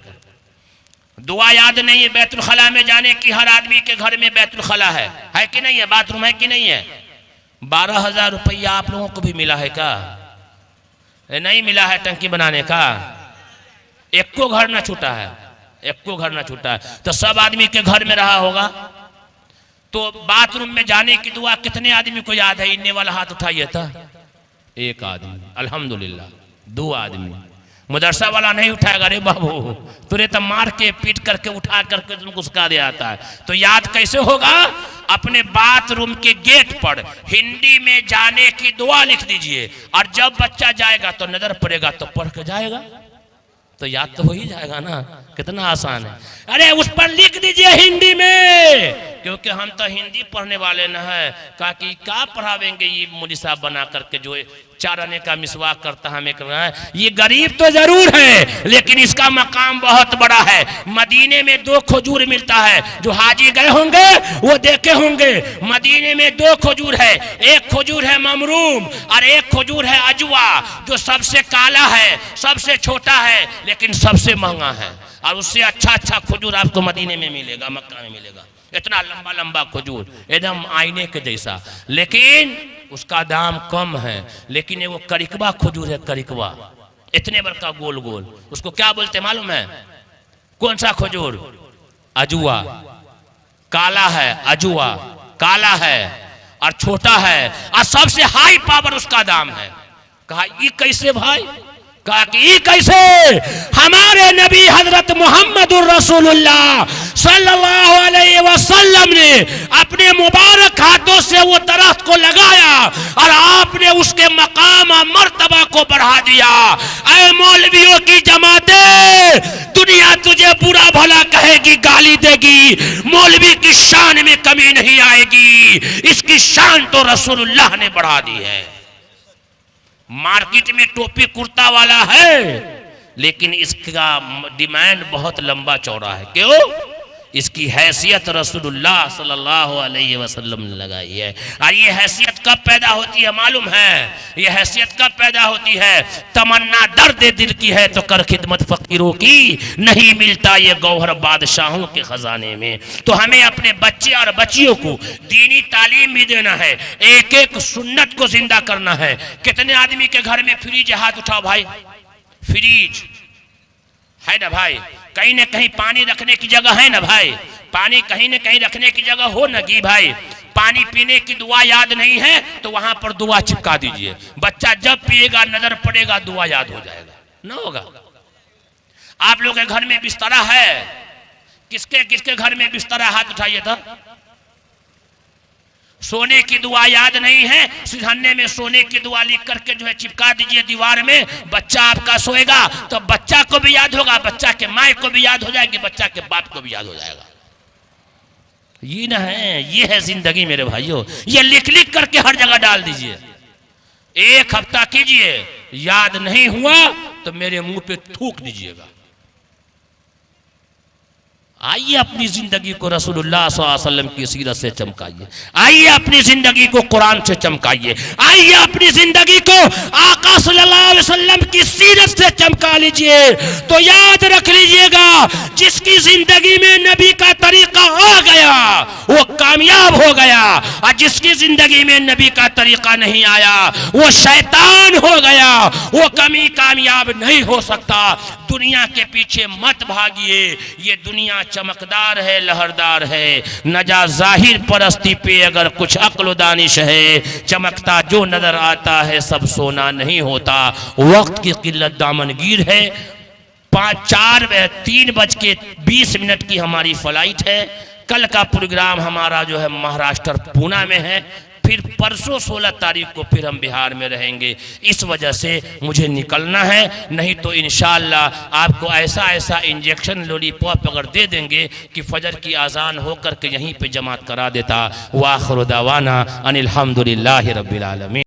दुआ याद नहीं है बैतुल खला में जाने की, हर आदमी के घर में बैतुल खला है कि नहीं है, बाथरूम है कि नहीं है। 12,000 रुपया आप लोगों को भी मिला है क्या, नहीं मिला है टंकी बनाने का, एको घर ना छूटा है, एको घर ना छूटा है। तो सब आदमी के घर में रहा होगा। तो बाथरूम में जाने की दुआ कितने आदमी को याद है? इन्ने वाला हाथ उठाइए था। एक आदमी, अल्हम्दुलिल्लाह। 2 आदमी। मदरसा वाला नहीं उठाएगा, रे बाबू तुरे तो मार के पीट करके उठा करके तुमको उसका दे आता है। तो याद कैसे होगा? अपने बाथरूम के गेट पर हिंदी में जाने की दुआ लिख दीजिए, और जब बच्चा जाएगा तो नजर पड़ेगा तो पढ़ के जाएगा, तो याद तो हो ही जाएगा ना। कितना आसान है। अरे उस पर लिख दीजिए हिंदी में, क्योंकि हम तो हिंदी पढ़ने वाले न है। कहा कि क्या पढ़ावेंगे ये मौलवी साहब बना करके जो 4 आने का मिसवाक करता हमें कर रहा है। ये गरीब तो जरूर है, लेकिन इसका मकाम बहुत बड़ा है। मदीने में 2 खजूर मिलता है, जो हाजी गए होंगे वो देखे होंगे। मदीने में 2 खजूर है, एक खजूर है ममरूम और एक खजूर है अजवा, जो सबसे काला है, सबसे छोटा है, लेकिन सबसे महंगा है। और उससे अच्छा खजूर आपको मदीने में मिलेगा, मक्का में मिलेगा। इतना लंबा लंबा खजूर, एकदम आईने के जैसा, लेकिन उसका दाम कम है। लेकिन वो करिकवा खजूर है, करिकवा, इतने बड़का गोल गोल, उसको क्या बोलते मालूम है? कौन सा खजूर? अजुआ। काला है, अजुआ काला है और छोटा है, और सबसे हाई पावर उसका दाम है। कहा ये कैसे भाई? कहा कि ये कैसे? हमारे नबी हजरत मोहम्मदुर रसूलुल्लाह सल्लल्लाहु अलैहि वसल्लम ने अपने मुबारक हाथों से वो दरख्त को लगाया और आपने उसके मकाम और मर्तबा को बढ़ा दिया। ऐ मौलवियों की जमाते, दुनिया तुझे बुरा भला कहेगी, गाली देगी, मौलवी की शान में कमी नहीं आएगी। इसकी शान तो रसूलुल्लाह ने बढ़ा दी है। मार्केट में टोपी कुर्ता वाला है, लेकिन इसका डिमांड बहुत लंबा चौड़ा है। क्यों? इसकी हैसियत रसूलुल्लाह सल्लल्लाहु अलैहि वसल्लम ने लगाई है। और ये हैसियत कब पैदा होती है मालूम है? ये हैसियत कब पैदा होती है? तमन्ना दर्द दिल की है तो कर खिदमत फकीरों की, नहीं मिलता ये गौहर बादशाहों के खजाने में। तो हमें अपने बच्चे और बच्चियों को दीनी तालीम भी देना है, एक एक सुन्नत को जिंदा करना है। कितने आदमी के घर में फ्रिज? हाथ उठाओ भाई। फ्रिज है ना भाई? कहीं न कहीं पानी रखने की जगह है ना भाई? पानी कहीं न कहीं रखने की जगह हो ना कि भाई? पानी पीने की दुआ याद नहीं है तो वहां पर दुआ चिपका दीजिए। बच्चा जब पिएगा नजर पड़ेगा, दुआ याद हो जाएगा ना होगा। आप लोग के घर में बिस्तरा है? किसके किसके घर में बिस्तरा? हाथ उठाइए तो। सोने की दुआ याद नहीं है? सिरहन्ने में सोने की दुआ लिख करके जो है चिपका दीजिए दीवार में। बच्चा आपका सोएगा तो बच्चा को भी याद होगा, बच्चा के माँ को भी याद हो जाएगी, बच्चा के बाप को भी याद हो जाएगा। ये ना है, ये है जिंदगी मेरे भाइयों। ये लिख लिख करके हर जगह डाल दीजिए। 1 हफ्ता कीजिए, याद नहीं हुआ तो मेरे मुंह पे थूक दीजिएगा। आइए अपनी जिंदगी को रसूलुल्लाह सल्लल्लाहु अलैहि वसल्लम की सीरत से चमकाइए। आइए अपनी जिंदगी को कुरान से चमकाइए। आइए अपनी जिंदगी को आका सल्लल्लाहु अलैहि वसल्लम की सीरत से चमका लीजिए। तो याद रख लीजिएगा, जिसकी जिंदगी में नबी का तरीका आ गया वो कामयाब हो गया, और जिसकी जिंदगी में नबी का तरीका नहीं आया वो शैतान हो गया। वो कभी कामयाब नहीं हो सकता। दुनिया के पीछे मत भागिए। ये दुनिया चमकदार है, लहरदार है, न जा जाहिर परस्ती पे अगर कुछ अक्ल दानिश है। चमकता जो नजर आता है सब सोना नहीं होता। वक्त की किल्लत दामनगीर है। 3:20 की हमारी फ्लाइट है। कल का प्रोग्राम हमारा जो है महाराष्ट्र पूना में है। फिर परसों 16 तारीख को फिर हम बिहार में रहेंगे। इस वजह से मुझे निकलना है, नहीं तो इंशाअल्लाह आपको ऐसा इंजेक्शन लॉलीपॉप अगर दे देंगे कि फजर की आज़ान होकर के यहीं पे जमात करा देता। व आखिर दावाना अनिल हम्दुलिल्लाहि रब्बिल आलमीन।